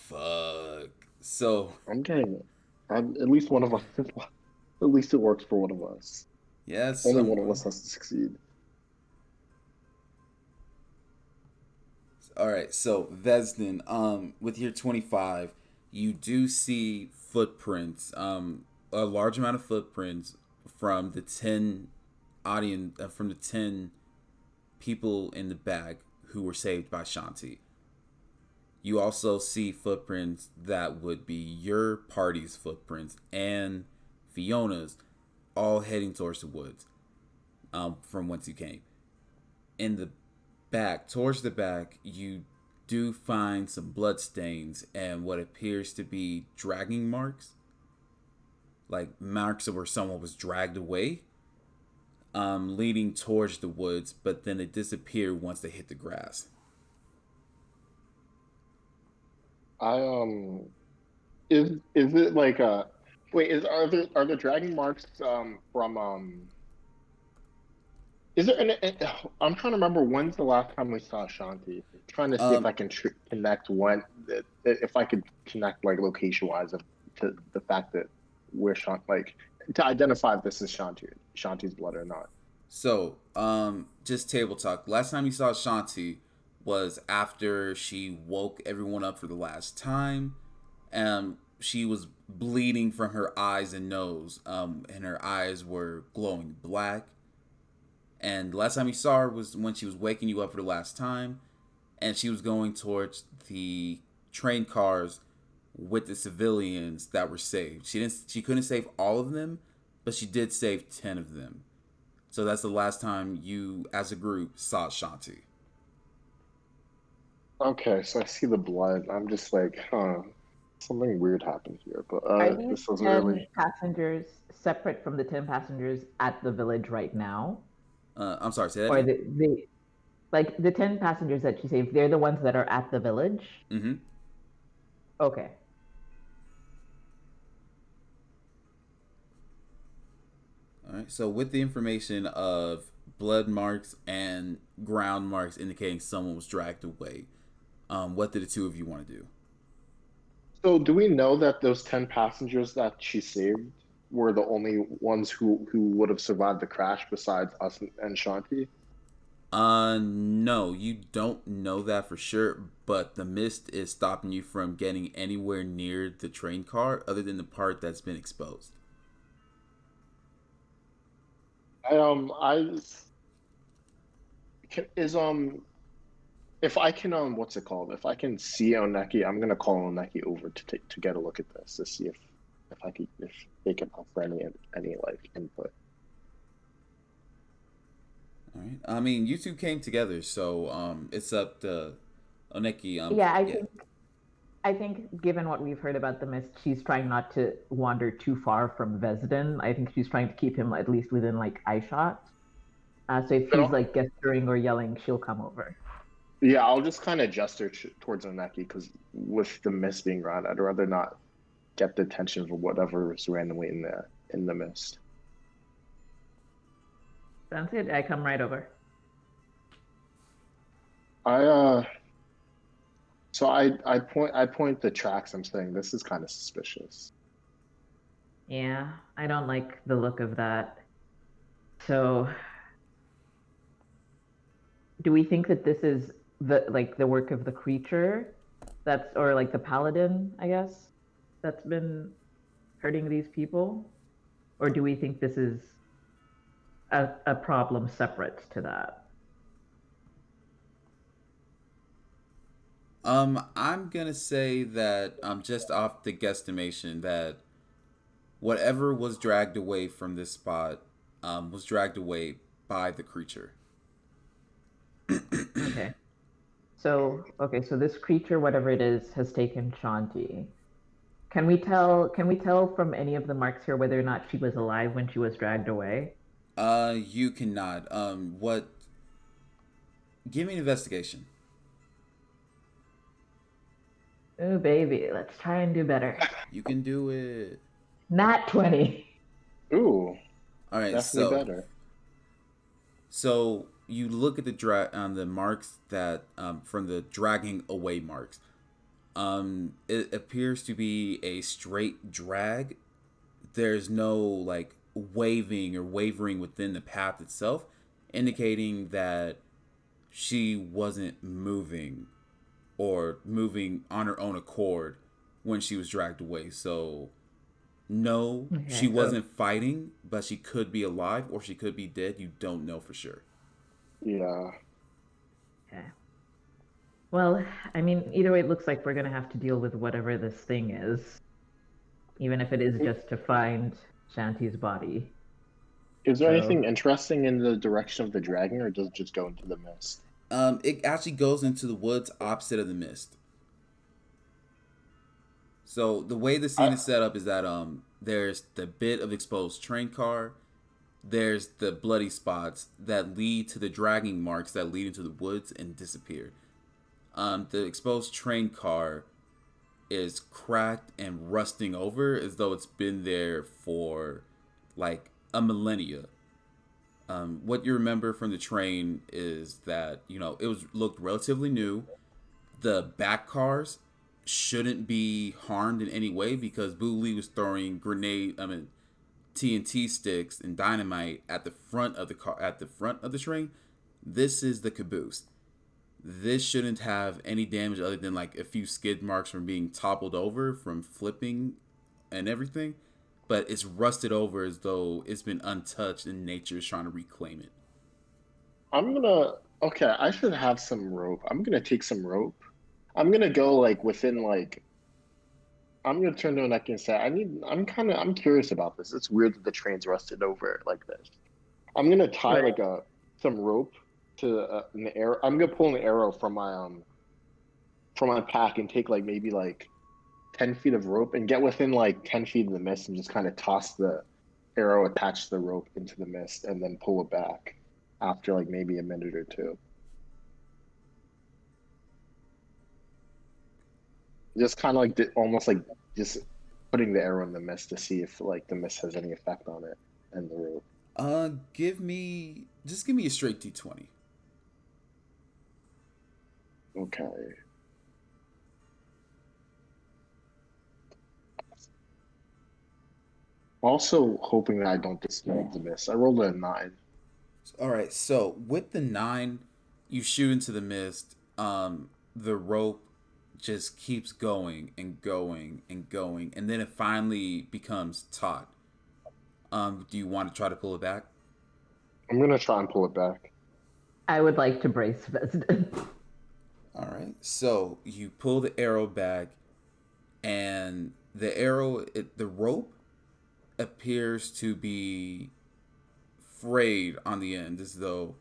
[SPEAKER 1] Fuck. So
[SPEAKER 2] I'm getting. At least one of us. At least it works for one of us.
[SPEAKER 1] yes,
[SPEAKER 2] Only one of us has to succeed.
[SPEAKER 1] All right, so Vesden, with your 25, you do see footprints, a large amount of footprints from the 10 from the 10 people in the bag who were saved by Shanti. You also see footprints that would be your party's footprints and Fiona's, all heading towards the woods, from whence you came. In the back, towards the back, you do find some blood stains and what appears to be dragging marks, like marks of where someone was dragged away, leading towards the woods, but then it disappeared once they hit the grass.
[SPEAKER 2] Is it like a wait? Are there dragging marks from Is there I'm trying to remember when's the last time we saw Shanti. Trying to see if I can connect if I could connect like location wise to the fact that we're Shanti, like to identify if this is Shanti's blood or not.
[SPEAKER 1] So, just table talk. Last time you saw Shanti was after she woke everyone up for the last time. She was bleeding from her eyes and nose, and her eyes were glowing black. And the last time you saw her was when she was waking you up for the last time, and she was going towards the train cars with the civilians that were saved. She couldn't save all of them, but she did save 10 of them. So that's the last time you, as a group, saw Shanti.
[SPEAKER 2] Okay, so I see the blood. I'm just like, huh, something weird happened here. But
[SPEAKER 6] Are these
[SPEAKER 2] this doesn't
[SPEAKER 6] 10
[SPEAKER 2] really.
[SPEAKER 6] passengers separate from the 10 passengers at the village right now?
[SPEAKER 1] I'm sorry, say that
[SPEAKER 6] Or
[SPEAKER 1] again?
[SPEAKER 6] like the 10 passengers that she saved, they're the ones that are at the village?
[SPEAKER 1] Mm-hmm.
[SPEAKER 6] Okay.
[SPEAKER 1] All right. So with the information of blood marks and ground marks indicating someone was dragged away, what did the two of you want to do?
[SPEAKER 2] So do we know that those 10 passengers that she saved were the only ones who would have survived the crash besides us and Shanti?
[SPEAKER 1] No, you don't know that for sure, but the mist is stopping you from getting anywhere near the train car other than the part that's been exposed.
[SPEAKER 2] I can, is if I can what's it called? If I can see Oneki, I'm gonna call Oneki over to get a look at this to see if they can offer any like input.
[SPEAKER 1] All right. I mean, you two came together, so it's up to Oneki.
[SPEAKER 6] Yeah,
[SPEAKER 1] Yeah.
[SPEAKER 6] I think given what we've heard about the mist, she's trying not to wander too far from Vesden. I think she's trying to keep him at least within like eye shot. So if he's like gesturing or yelling, she'll come over.
[SPEAKER 2] Yeah, I'll just kind of gesture towards Oneki because with the mist being around, I'd rather not get the attention of whatever is randomly in the mist.
[SPEAKER 6] Sounds good. I come right over.
[SPEAKER 2] So I point the tracks. I'm saying this is kind of suspicious.
[SPEAKER 6] Yeah, I don't like the look of that. So, do we think that this is the work of the creature that's, or like the paladin, I guess, that's been hurting these people? Or do we think this is a problem separate to that?
[SPEAKER 1] I'm gonna say that just off the guesstimation that whatever was dragged away from this spot was dragged away by the creature.
[SPEAKER 6] Okay. So this creature, whatever it is, has taken Shanti. Can we tell from any of the marks here whether or not she was alive when she was dragged away?
[SPEAKER 1] You cannot. What? Give me an investigation.
[SPEAKER 6] Oh baby, let's try and do better.
[SPEAKER 1] You can do it.
[SPEAKER 6] Nat 20.
[SPEAKER 2] Ooh.
[SPEAKER 1] All right,
[SPEAKER 2] definitely better.
[SPEAKER 1] So you look at the marks that from the dragging away marks. It appears to be a straight drag. There's no like waving or wavering within the path itself, indicating that she wasn't moving or moving on her own accord when she was dragged away. So no,
[SPEAKER 6] Okay,
[SPEAKER 1] she wasn't fighting, but she could be alive or she could be dead. You don't know for sure.
[SPEAKER 2] Yeah.
[SPEAKER 6] Okay. Well, I mean, either way, it looks like we're gonna have to deal with whatever this thing is, even if it is just to find Shanti's body.
[SPEAKER 2] Is there anything interesting in the direction of the dragon, or does it just go into the mist?
[SPEAKER 1] It actually goes into the woods opposite of the mist. So the way the scene is set up is that there's the bit of exposed train car, there's the bloody spots that lead to the dragging marks that lead into the woods and disappear. The exposed train car is cracked and rusting over as though it's been there for like a millennia. What you remember from the train is that it looked relatively new. The back cars shouldn't be harmed in any way because Boo Lee was throwing TNT sticks and dynamite at the front of the car, at the front of the train. This is the caboose. This shouldn't have any damage other than like a few skid marks from being toppled over from flipping and everything. But it's rusted over as though it's been untouched and nature is trying to reclaim it.
[SPEAKER 2] Okay, I should have some rope. I'm gonna take some rope. I'm gonna go like within like I'm gonna turn to Aneki and say, I'm curious about this. It's weird that the train's rusted over like this. I'm gonna tie
[SPEAKER 6] Right.
[SPEAKER 2] like some rope to an arrow. I'm gonna pull an arrow from my pack and take like maybe like 10 feet of rope and get within like 10 feet of the mist and just kind of toss the arrow attached to the rope into the mist and then pull it back after like maybe a minute or two. Just kind of like almost like just putting the arrow in the mist to see if like the mist has any effect on it and the rope.
[SPEAKER 1] Give me a straight D20.
[SPEAKER 2] Okay. Also hoping that I don't disturb the mist. I rolled a 9.
[SPEAKER 1] All right, so with the 9, you shoot into the mist. The rope just keeps going and going and going, and then it finally becomes taut. Do you want to try to pull it back?
[SPEAKER 2] I'm gonna try and pull it back.
[SPEAKER 6] I would like to brace Vesden.
[SPEAKER 1] All right, so you pull the arrow back, and the rope appears to be frayed on the end, as though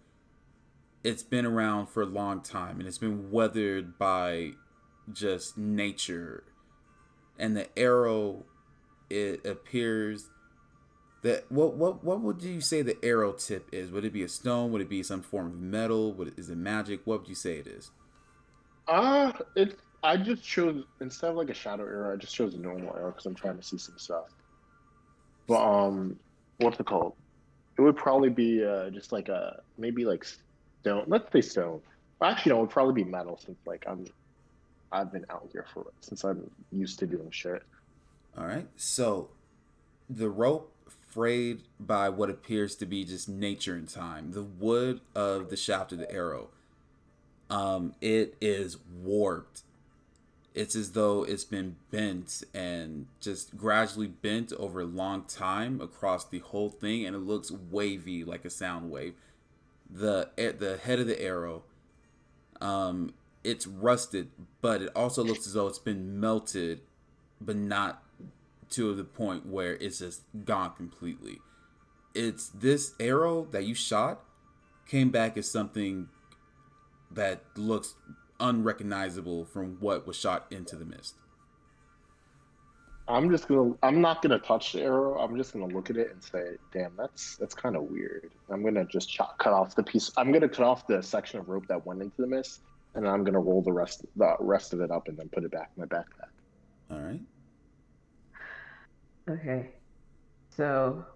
[SPEAKER 1] it's been around for a long time and it's been weathered by just nature. And the arrow, it appears that what would you say the arrow tip is? Would it be a stone? Would it be some form of metal? Is it magic? What would you say it is?
[SPEAKER 2] I just chose instead of like a shadow arrow, I just chose a normal arrow because I'm trying to see some stuff. But what's it called? It would probably be just like a maybe like stone. Let's say stone. Actually, no, it would probably be metal since like I've been out here for since I'm used to doing shit.
[SPEAKER 1] All right, so the rope frayed by what appears to be just nature and time. The wood of the shaft of the arrow, it is warped. It's as though it's been bent and just gradually bent over a long time across the whole thing, and it looks wavy like a sound wave. The head of the arrow, it's rusted, but it also looks as though it's been melted, but not to the point where it's just gone completely. It's this arrow that you shot came back as something that looks unrecognizable from what was shot into the mist.
[SPEAKER 2] I'm not gonna touch the arrow. I'm just gonna look at it and say, "Damn, that's kind of weird." I'm gonna just cut off the piece. I'm gonna cut off the section of rope that went into the mist, and I'm gonna roll the rest of it up and then put it back in my backpack.
[SPEAKER 1] All right.
[SPEAKER 6] Okay. So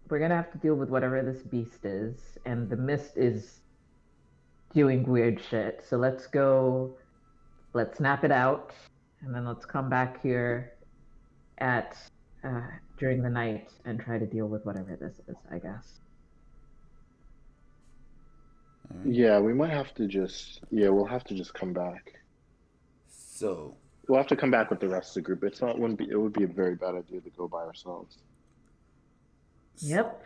[SPEAKER 6] we're gonna have to deal with whatever this beast is, and the mist is doing weird shit. So let's snap it out, and then let's come back here at during the night and try to deal with whatever this is, I guess.
[SPEAKER 1] All right.
[SPEAKER 2] Yeah, we might have to just. Yeah, we'll have to just come back.
[SPEAKER 1] So
[SPEAKER 2] We'll have to come back with the rest of the group. It's not. Wouldn't be. It would be a very bad idea to go by ourselves.
[SPEAKER 6] Yep.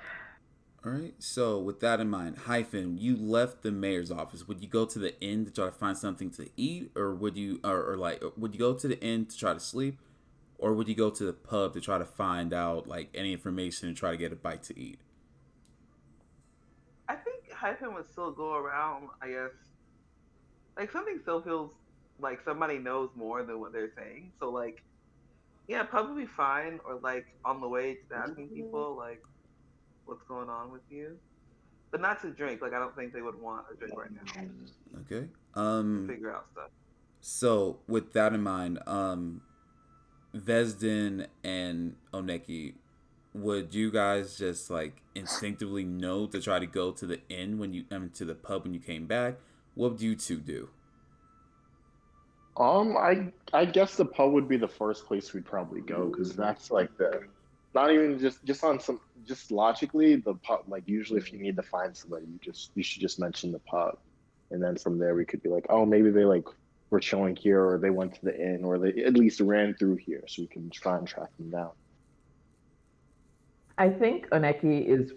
[SPEAKER 1] all right. So with that in mind, Hyphen, you left the mayor's office. Would you go to the inn to try to find something to eat, or would you, or like, would you go to the inn to try to sleep, or would you go to the pub to try to find out like any information and try to get a bite to eat?
[SPEAKER 5] I think Hyphen would still go around, I guess. Like, something still feels like somebody knows more than what they're saying. So, like, yeah, probably fine. Or, like, on the way, just asking people, like, what's going on with you? But not to drink. Like, I don't think they would want a drink right now
[SPEAKER 1] Okay.
[SPEAKER 5] to figure out stuff.
[SPEAKER 1] So with that in mind, Vesden and Oneki, would you guys just like instinctively know to try to go to the inn when you to the pub when you came back? What would you two do?
[SPEAKER 2] I guess the pub would be the first place we'd probably go because that's like the not even just on some just logically the pub like usually if you need to find somebody you should just mention the pub and then from there we could be like oh maybe they like were chilling here or they went to the inn or they at least ran through here so we can try and track them down.
[SPEAKER 6] I think Oneki is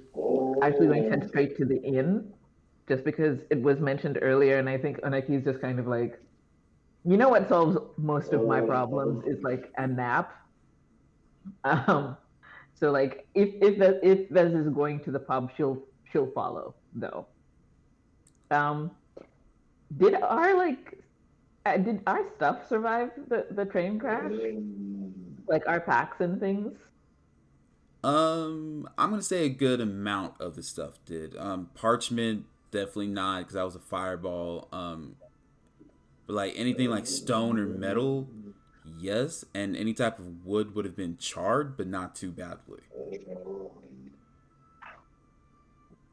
[SPEAKER 6] actually going to head straight to the inn, just because it was mentioned earlier, and I think Oneki is just kind of like, You know what solves most of my problems is like a nap. Um, so like if Vez is going to the pub, she'll follow though. Um, did our stuff survive the train crash? Like our packs and things?
[SPEAKER 1] I'm gonna say a good amount of the stuff did. Parchment definitely not because that was a fireball. But like anything like stone or metal, yes, and any type of wood would have been charred, but not too badly.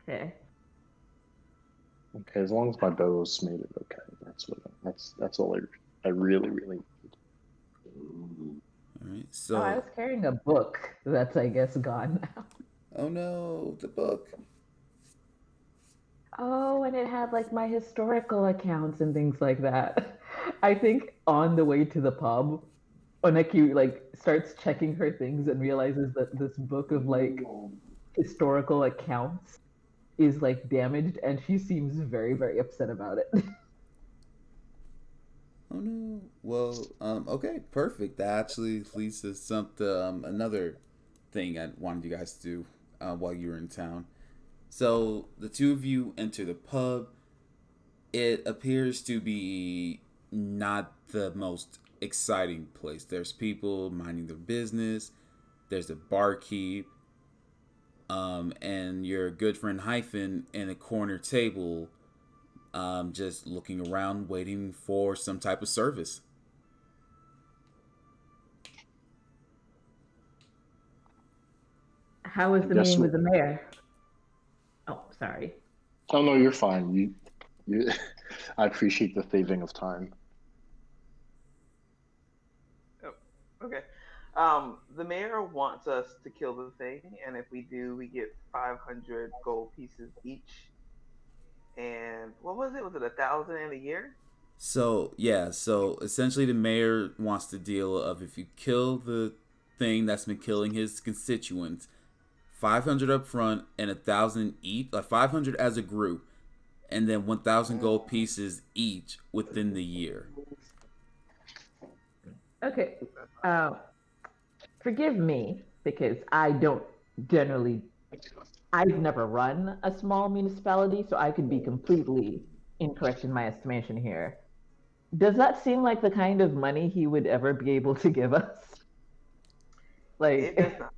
[SPEAKER 6] Okay.
[SPEAKER 2] Okay, as long as my bows made it okay, that's all I really
[SPEAKER 1] All right,
[SPEAKER 6] Oh, I
[SPEAKER 1] so
[SPEAKER 6] was carrying a book that's I guess gone now.
[SPEAKER 1] oh no, the book.
[SPEAKER 6] Oh, and it had like my historical accounts and things like that. I think on the way to the pub, Oneki like starts checking her things and realizes that this book of like historical accounts is like damaged, and she seems very, very upset about it.
[SPEAKER 1] Oh no. Well, okay, perfect. That actually leads to another thing I wanted you guys to do while you were in town. So the two of you enter the pub. It appears to be not the most exciting place. There's people minding their business. There's a barkeep, and your good friend Hyphen in a corner table, just looking around, waiting for some type of service.
[SPEAKER 6] How was
[SPEAKER 2] I
[SPEAKER 6] the
[SPEAKER 2] guess.
[SPEAKER 6] meeting with the mayor? Oh, sorry.
[SPEAKER 2] Oh no, you're fine. You. I appreciate the saving of time.
[SPEAKER 5] Oh, okay. The mayor wants us to kill the thing, and if we do, we get 500 gold pieces each. And what was it? Was it 1,000 in a year?
[SPEAKER 1] So yeah, so essentially the mayor wants the deal of if you kill the thing that's been killing his constituents, 500 up front and 1,000 each, like 500 as a group, and then 1,000 gold pieces each within the year.
[SPEAKER 6] Okay. Uh, Forgive me because I don't generally. I've never run a small municipality, so I could be completely incorrect in my estimation here. Does that seem like the kind of money he would ever be able to give us?
[SPEAKER 5] It does
[SPEAKER 6] Like,
[SPEAKER 5] not.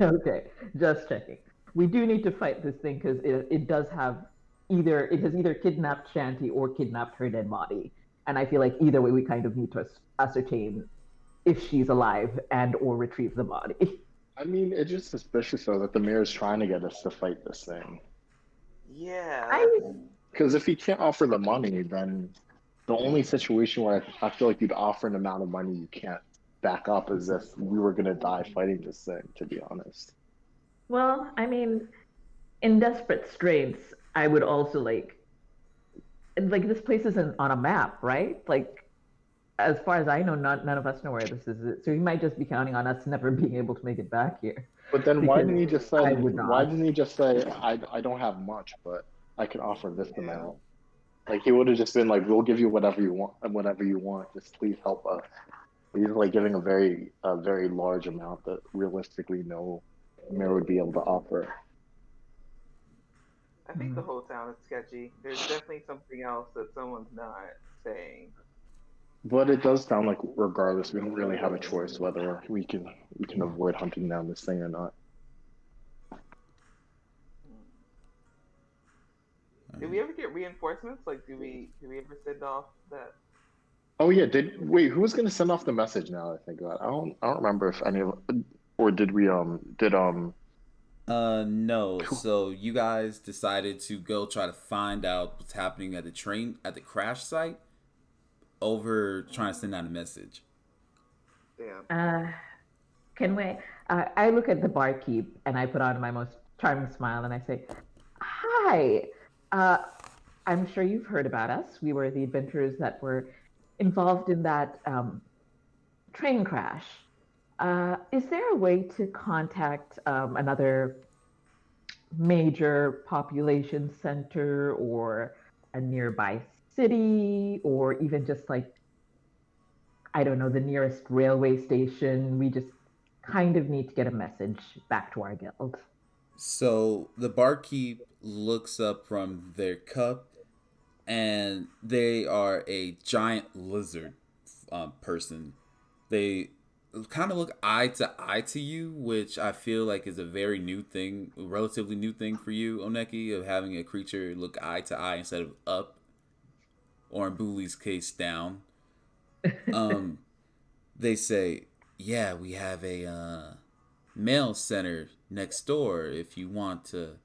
[SPEAKER 6] okay, just checking. We do need to fight this thing because it does have it has either kidnapped Shanty or kidnapped her dead body, and I feel like either way we kind of need to ascertain if she's alive and or retrieve the body.
[SPEAKER 2] I mean, it's just suspicious though that the mayor's trying to get us to fight this thing.
[SPEAKER 5] Yeah,
[SPEAKER 6] I
[SPEAKER 2] Because if he can't offer the money, then the only situation where I feel like you'd offer an amount of money you can't back up is if we were gonna die fighting this thing. To be honest.
[SPEAKER 6] well, I mean, in desperate straits, I would also like this place isn't on a map, right? Like as far as I know, none of us know where this is. So he might just be counting on us never being able to make it back here.
[SPEAKER 2] But then why
[SPEAKER 6] Because
[SPEAKER 2] didn't he just say?
[SPEAKER 6] I would
[SPEAKER 2] Why
[SPEAKER 6] not.
[SPEAKER 2] didn't he just say I don't have much, but I can offer this
[SPEAKER 5] yeah.
[SPEAKER 2] amount? Like he would have just been like, we'll give you whatever you want, whatever you want. Just please help us. He's like giving a very large amount that realistically no mayor would be able to offer.
[SPEAKER 5] I think the whole town is sketchy. There's definitely something else that someone's not saying.
[SPEAKER 2] But it does sound like regardless, we don't really have a choice whether we can avoid hunting down this thing or not.
[SPEAKER 5] Did we ever get reinforcements? Like, do we ever send off that?
[SPEAKER 2] Oh yeah, who was gonna send off the message now that I think about it? I don't remember if any of or did we did
[SPEAKER 1] No. So you guys decided to go try to find out what's happening at the crash site over trying to send out a message.
[SPEAKER 5] Damn.
[SPEAKER 6] Can we? I look at the barkeep and I put on my most charming smile and I say, "Hi, uh, I'm sure you've heard about us. We were the adventurers that were involved in that train crash. Is there a way to contact another major population center or a nearby city or even just like, I don't know, the nearest railway station. We just kind of need to get a message back to our guild.
[SPEAKER 1] So the barkeep looks up from their cup, and they are a giant lizard person. They kind of look eye to eye to you, which I feel like is a very new thing, a relatively new thing for you, Oneki, of having a creature look eye to eye instead of up, or in Boolie's case, down. Um, they say, "Yeah, we have a mail center next door. If you want to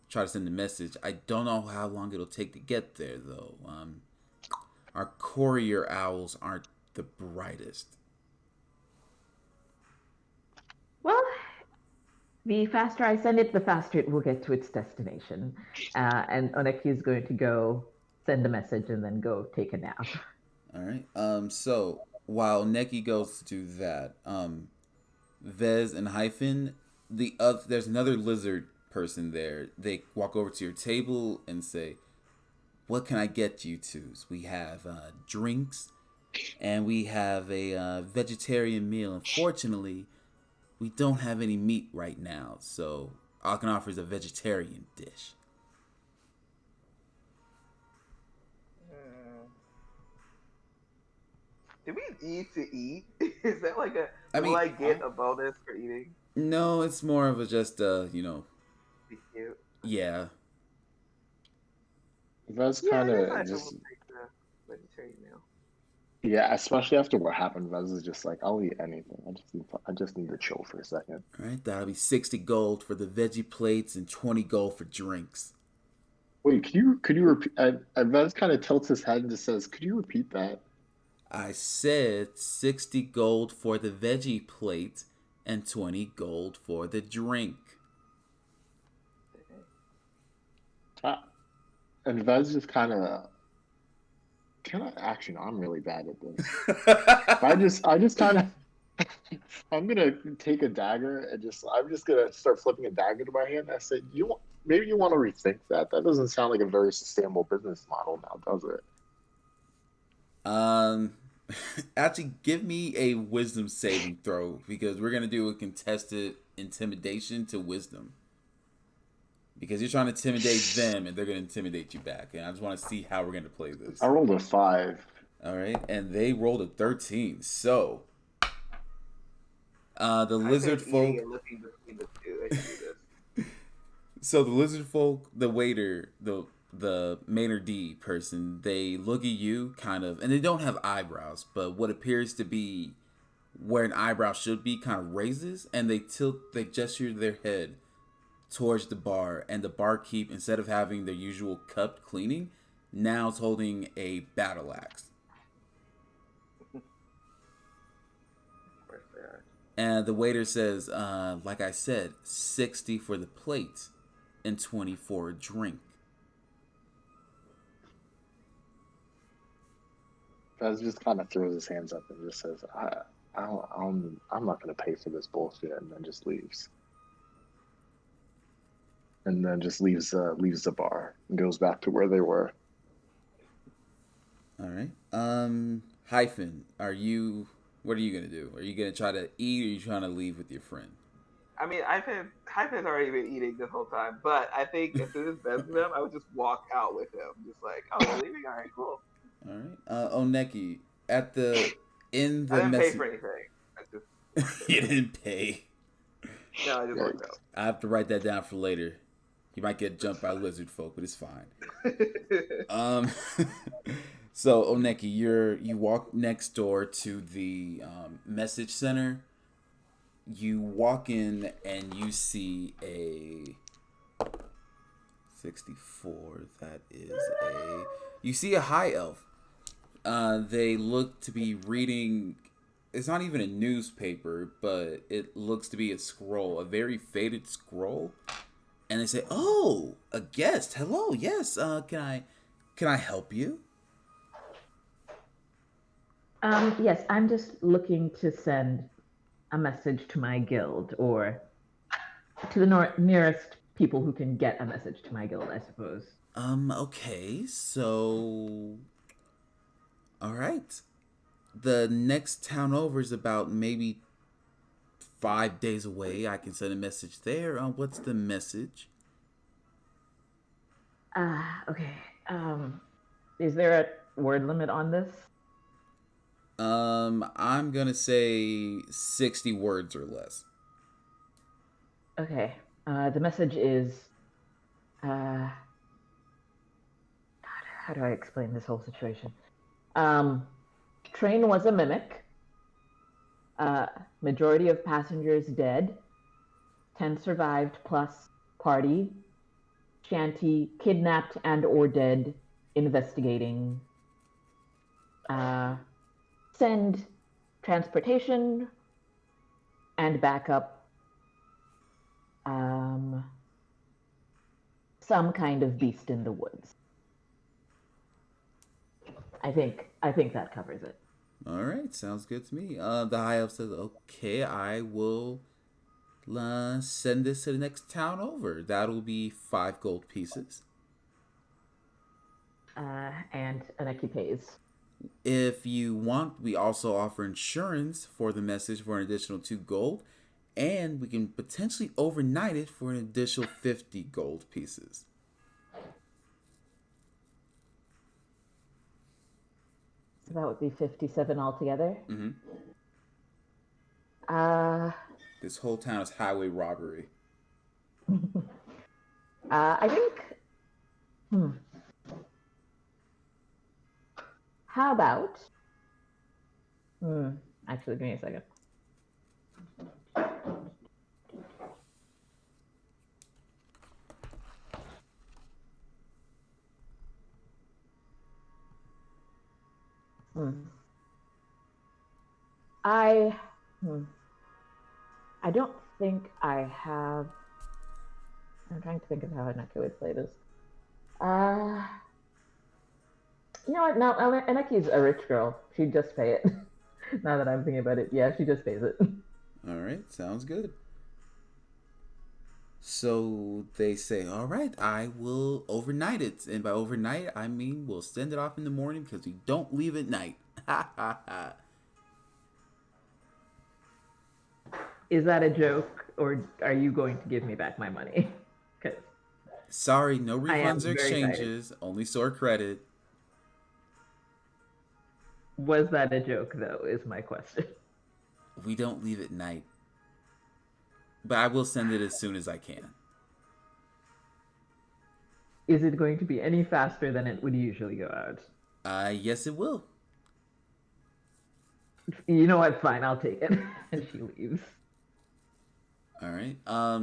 [SPEAKER 1] try to send a message, I don't know how long it'll take to get there, though. Our courier owls aren't the brightest."
[SPEAKER 6] Well, the faster I send it, the faster it will get to its destination. And Oneki is going to go send a message and then go take a nap.
[SPEAKER 1] All right. So while Neki goes to do that, Vez and Hyphen, there's another lizard person there. They walk over to your table and say, "What can I get you twos? We have drinks, and we have a vegetarian meal. Unfortunately, we don't have any meat right now, so all I can offer is a vegetarian dish."
[SPEAKER 5] Do we need to eat? Is that like a?
[SPEAKER 1] I
[SPEAKER 5] Will
[SPEAKER 1] mean,
[SPEAKER 5] I get a bonus for eating?
[SPEAKER 1] no, it's more of a just
[SPEAKER 5] Be cute.
[SPEAKER 1] yeah.
[SPEAKER 2] Vez
[SPEAKER 5] Yeah, I
[SPEAKER 2] kind
[SPEAKER 5] guess
[SPEAKER 2] of
[SPEAKER 5] I will
[SPEAKER 2] just
[SPEAKER 5] take the vegetarian meal.
[SPEAKER 2] yeah, especially after what happened. Vez is just like, I'll eat anything. I just need to chill for a second.
[SPEAKER 1] All right, that'll be 60 gold for the veggie plates and 20 gold for drinks.
[SPEAKER 2] Wait, could you repeat? Vez kind of tilts his head and just says, "Could you repeat that?"
[SPEAKER 1] I said 60 gold for the veggie plate and 20 gold for the drink.
[SPEAKER 2] And Vez just kind of actually, no, I'm really bad at this. I just kind of, I'm gonna take a dagger and I'm just gonna start flipping a dagger to my hand. I said, maybe you want to rethink that. That doesn't sound like a very sustainable business model now, does it?
[SPEAKER 1] Actually, give me a wisdom saving throw because we're gonna do a contested intimidation to wisdom. Because you're trying to intimidate them and they're going to intimidate you back. And I just want to see how we're going to play this.
[SPEAKER 2] I rolled a 5.
[SPEAKER 1] All right. And they rolled a 13. So, the lizard folk.
[SPEAKER 5] Looking between the two. I should do this.
[SPEAKER 1] So, the lizard folk, the waiter, the Maynard D person, they look at you kind of, and they don't have eyebrows, but what appears to be where an eyebrow should be kind of raises, and they gesture their head towards the bar, and the barkeep, instead of having their usual cup cleaning, now is holding a battle axe. And the waiter says, like I said, 60 for the plate and 20 for a drink.
[SPEAKER 2] Vez just kind of throws his hands up and just says, I'm not going to pay for this bullshit," and then just leaves. And then just leaves the bar and goes back to where they were.
[SPEAKER 1] All right. Hyphen, what are you gonna do? Are you gonna try to eat, or are you trying to leave with your friend?
[SPEAKER 5] I mean, Hyphen's already been eating this whole time, but I think as soon as Ben's them, I would just walk out with him, just like, "Oh, we're leaving. All right, cool."
[SPEAKER 1] All right. Oneki, in the
[SPEAKER 5] I didn't pay
[SPEAKER 1] message.
[SPEAKER 5] for anything. I just
[SPEAKER 1] You didn't pay.
[SPEAKER 5] no, I just walked out.
[SPEAKER 1] I have to write that down for later. You might get jumped by lizard folk, but it's fine. So Oneki, you walk next door to the message center. You walk in and you see a 64. That is you see a high elf. They look to be reading. It's not even a newspaper, but it looks to be a scroll, a very faded scroll. And they say, "Oh, a guest. Hello. Yes. Can I help you?"
[SPEAKER 6] Yes, I'm just looking to send a message to my guild or to the nearest people who can get a message to my guild, I suppose.
[SPEAKER 1] Okay. So right. The next town over is about maybe 5 days away. I can send a message there. What's the message?
[SPEAKER 6] Okay. Is there a word limit on this?
[SPEAKER 1] I'm gonna say 60 words or less.
[SPEAKER 6] Okay. The message is, God, how do I explain this whole situation? Train was a mimic. Majority of passengers dead. 10 survived plus party. Shanty kidnapped and or dead. Investigating. Send transportation and backup. Some kind of beast in the woods. I think that covers it.
[SPEAKER 1] All right, sounds good to me. The high elf says, "Okay, I will send this to the next town over. That'll be 5 gold pieces.
[SPEAKER 6] And Aneki pays.
[SPEAKER 1] If you want, we also offer insurance for the message for an additional 2 gold, and we can potentially overnight it for an additional 50 gold pieces."
[SPEAKER 6] So that would be 57 altogether.
[SPEAKER 1] Mm-hmm.
[SPEAKER 6] Uh,
[SPEAKER 1] This whole town is highway robbery.
[SPEAKER 6] I think. How about? Actually, give me a second. I don't think I have. I'm trying to think of how Aneki would play this. You know what? No, Aneki's a rich girl. She'd just pay it. Now that I'm thinking about it, yeah, she just pays it.
[SPEAKER 1] All right, sounds good. So they say, "All right, I will overnight it." And by overnight, I mean we'll send it off in the morning because we don't leave at night. Ha ha ha.
[SPEAKER 6] Is that a joke, or are you going to give me back my money? Because
[SPEAKER 1] Sorry, no
[SPEAKER 6] I am
[SPEAKER 1] refunds or
[SPEAKER 6] very
[SPEAKER 1] exchanges, only store credit.
[SPEAKER 6] was that a joke, though, is my question.
[SPEAKER 1] We don't leave at night. But I will send it as soon as I can.
[SPEAKER 6] Is it going to be any faster than it would usually go out?
[SPEAKER 1] Yes, it will.
[SPEAKER 6] You know what? Fine, I'll take it. And she leaves.
[SPEAKER 1] All right.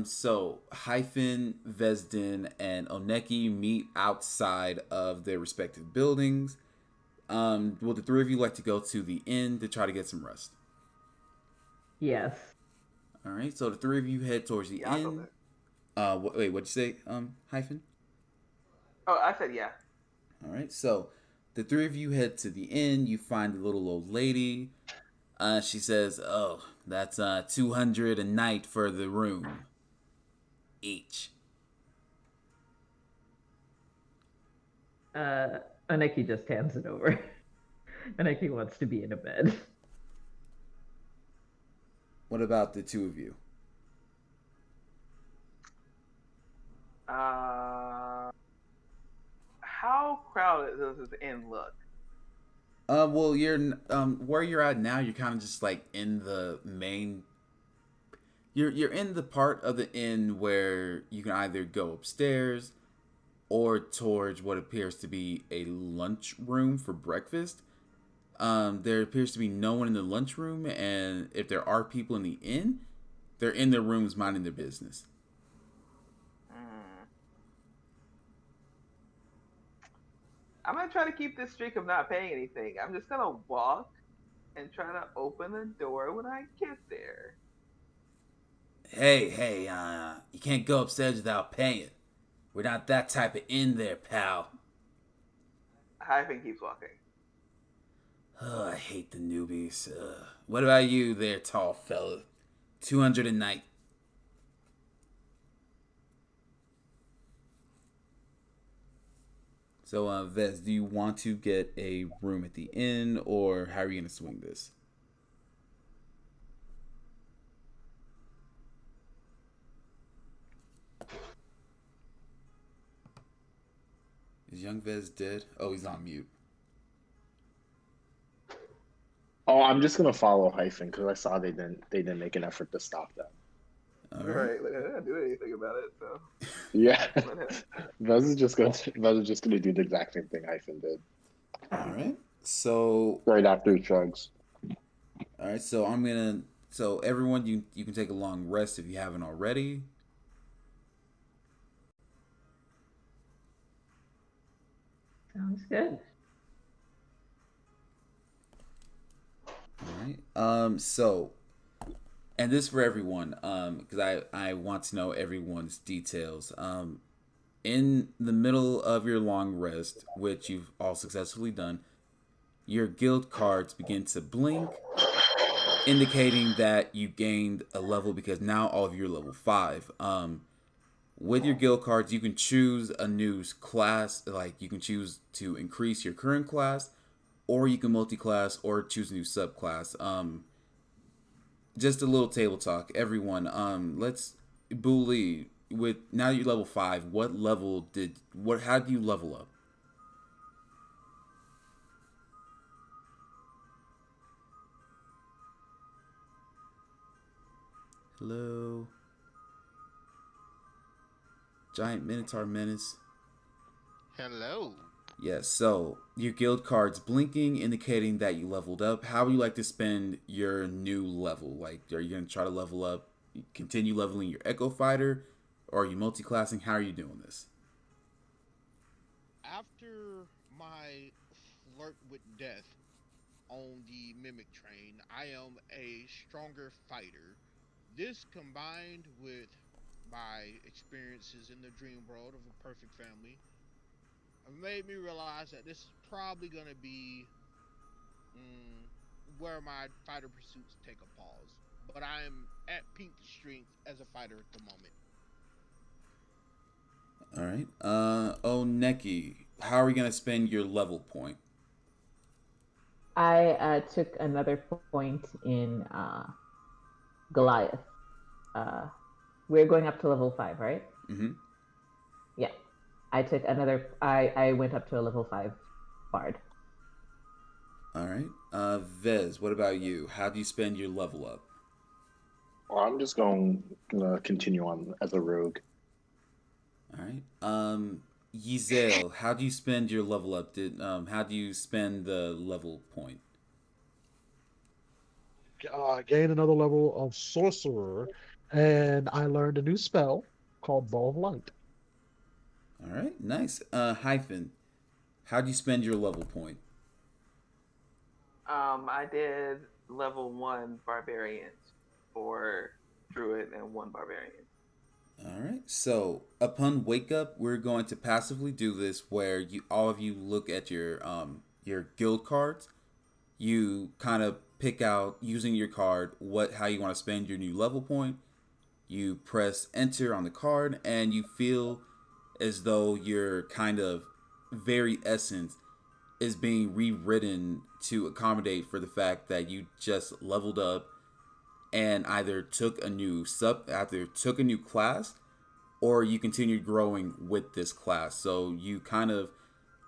[SPEAKER 1] So Hyphen, Vesden, and Oneki meet outside of their respective buildings. Will the 3 of you like to go to the inn to try to get some rest?
[SPEAKER 6] Yes.
[SPEAKER 1] All right. So the 3 of you head towards the
[SPEAKER 5] Yeah, I'll go
[SPEAKER 1] inn.
[SPEAKER 5] there.
[SPEAKER 1] Wait, what'd you say? Hyphen.
[SPEAKER 5] Oh, I said yeah.
[SPEAKER 1] All right. So the 3 of you head to the inn. You find a little old lady. She says, "Oh, that's 200 a night for the room each."
[SPEAKER 6] Aneki just hands it over. Aneki wants to be in a bed.
[SPEAKER 1] What about the 2 of you?
[SPEAKER 5] How crowded does this inn look?
[SPEAKER 1] Well, you're where you're at now. You're kind of just like in the main. You're in the part of the inn where you can either go upstairs or towards what appears to be a lunch room for breakfast. There appears to be no one in the lunchroom, and if there are people in the inn, they're in their rooms minding their business.
[SPEAKER 5] I'm gonna try to keep this streak of not paying anything. I'm just gonna walk and try to open the door when I get there.
[SPEAKER 1] Hey, you can't go upstairs without paying. We're not that type of inn there, pal.
[SPEAKER 5] Hyphen keeps walking.
[SPEAKER 1] Oh, I hate the newbies. What about you there, tall fella? 200 a night. So, Vez, do you want to get a room at the inn, or how are you going to swing this? Is young Vez dead? Oh, he's on mute.
[SPEAKER 2] Oh, I'm just gonna follow Hyphen because I saw they didn't make an effort to stop them.
[SPEAKER 1] All right.
[SPEAKER 5] Right, like, I didn't do anything about it, so
[SPEAKER 2] Yeah,
[SPEAKER 5] let him.
[SPEAKER 2] Vez is just gonna do the exact same thing Hyphen did
[SPEAKER 1] All right. So,
[SPEAKER 2] right after he shrugs.
[SPEAKER 1] all right. So I'm gonna. So everyone, you can take a long rest if you haven't already.
[SPEAKER 6] Sounds good.
[SPEAKER 1] All right. So, and this for everyone, because I want to know everyone's details. In the middle of your long rest, which you've all successfully done, your guild cards begin to blink, indicating that you gained a level because now all of you are level 5. With your guild cards, you can choose a new class, like you can choose to increase your current class, or you can multi-class or choose a new subclass. Just a little table talk, everyone. Let's Bully with now you're level 5. What level did what? How did you level up? Hello, Giant Minotaur Menace.
[SPEAKER 3] Hello.
[SPEAKER 1] Yes, so your guild card's blinking, indicating that you leveled up. How would you like to spend your new level? Like, are you going to try to level up, continue leveling your Echo Fighter, or are you multi-classing? How are you doing this?
[SPEAKER 3] After my flirt with death on the mimic train, I am a stronger fighter. This combined with my experiences in the dream world of a perfect family have made me realize that this is probably going to be mm, where my fighter pursuits take a pause. But I'm at peak strength as a fighter at the moment.
[SPEAKER 1] All right. Oh, Neki, how are you going to spend your level point?
[SPEAKER 6] I took another point in Goliath. Uh, we're going up to level 5, right?
[SPEAKER 1] Mm-hmm.
[SPEAKER 6] Yeah. I took another. I went up to a level 5 bard.
[SPEAKER 1] All right. Vez, what about you? How do you spend your level up?
[SPEAKER 2] Well, I'm just gonna continue on as a rogue.
[SPEAKER 1] All right. Yizel, how do you spend your level up? How do you spend the level point?
[SPEAKER 4] Gain another level of sorcerer, and I learned a new spell called Ball of Light.
[SPEAKER 1] All right, nice. Hyphen, how do you spend your level point?
[SPEAKER 5] I did level 1 barbarian for druid and 1 barbarian.
[SPEAKER 1] All right. So upon wake up, we're going to passively do this, where you all of you look at your guild cards. You kind of pick out using your card what how you want to spend your new level point. You press enter on the card, and you feel as though your kind of very essence is being rewritten to accommodate for the fact that you just leveled up and either took a new class, or you continued growing with this class. So you kind of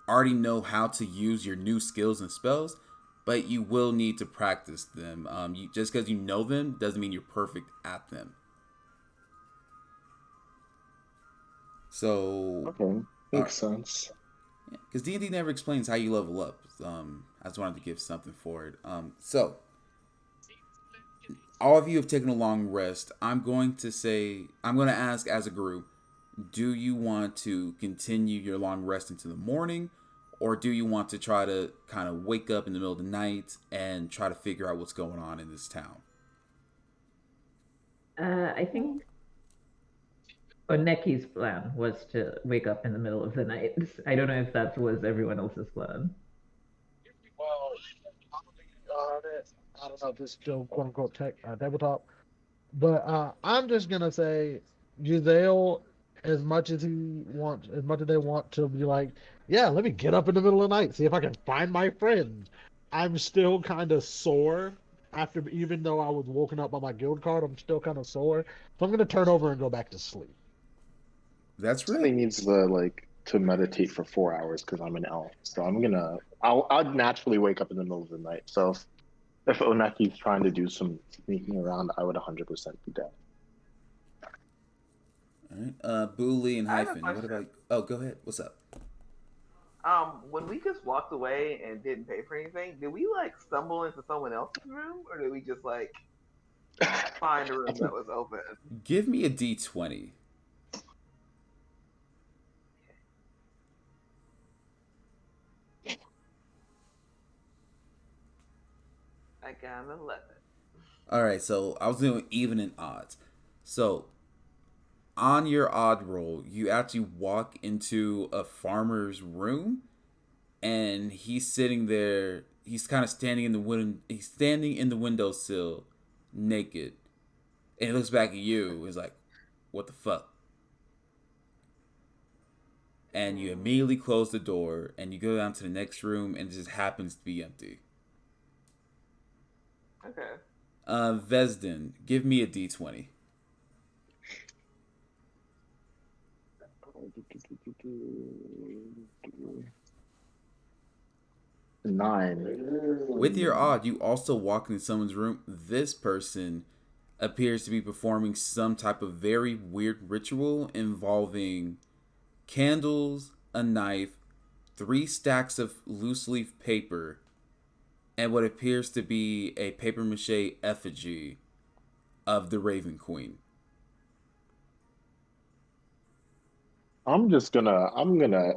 [SPEAKER 1] already know how to use your new skills and spells, but you will need to practice them. Just because you know them doesn't mean you're perfect at them. So,
[SPEAKER 2] Okay, makes sense.
[SPEAKER 1] because D&D never explains how you level up. I just wanted to give something for it. So all of you have taken a long rest. I'm going to ask as a group, do you want to continue your long rest into the morning, or do you want to try to kind of wake up in the middle of the night and try to figure out what's going on in this town?
[SPEAKER 6] I think Oneki's plan was to wake up in the middle of the night. I don't know if that was everyone else's plan.
[SPEAKER 4] Well, I don't know if it's still quote unquote tabletop, but I'm just gonna say Uzale, as much as they want to be like, Yeah, let me get up in the middle of the night, see if I can find my friend. I'm still kind of sore after, even though I was woken up by my guild card, I'm still kind of sore. So I'm gonna turn over and go back to sleep.
[SPEAKER 1] That's
[SPEAKER 2] Somebody
[SPEAKER 1] real.
[SPEAKER 2] needs to meditate for 4 hours because I'm an elf. So I'll naturally wake up in the middle of the night. So if Onaki's trying to do some sneaking around, I would 100% be dead.
[SPEAKER 1] All right. Booley and
[SPEAKER 5] I have a
[SPEAKER 1] Hyphen. What
[SPEAKER 5] question.
[SPEAKER 1] about? Oh, go ahead. What's up?
[SPEAKER 5] When we just walked away and didn't pay for anything, did we like stumble into someone else's room, or did we just like find a
[SPEAKER 2] I
[SPEAKER 5] room that
[SPEAKER 2] think
[SPEAKER 5] was open?
[SPEAKER 1] Give me a D20.
[SPEAKER 5] I got an 11.
[SPEAKER 1] All right. So I was doing even and odds. So on your odd roll, you actually walk into a farmer's room, and he's sitting there. He's kind of standing in the window. He's standing in the windowsill, naked, and he looks back at you. He's like, "What the fuck?" And you
[SPEAKER 5] Hmm.
[SPEAKER 1] immediately close the door, and you go down to the next room, and it just happens to be empty.
[SPEAKER 5] Okay.
[SPEAKER 1] Vesden, give me a D20.
[SPEAKER 2] 9.
[SPEAKER 1] With your odd, you also walk into someone's room. This person appears to be performing some type of very weird ritual involving candles, a knife, 3 stacks of loose leaf paper, and what appears to be a paper mache effigy of the Raven Queen.
[SPEAKER 2] I'm gonna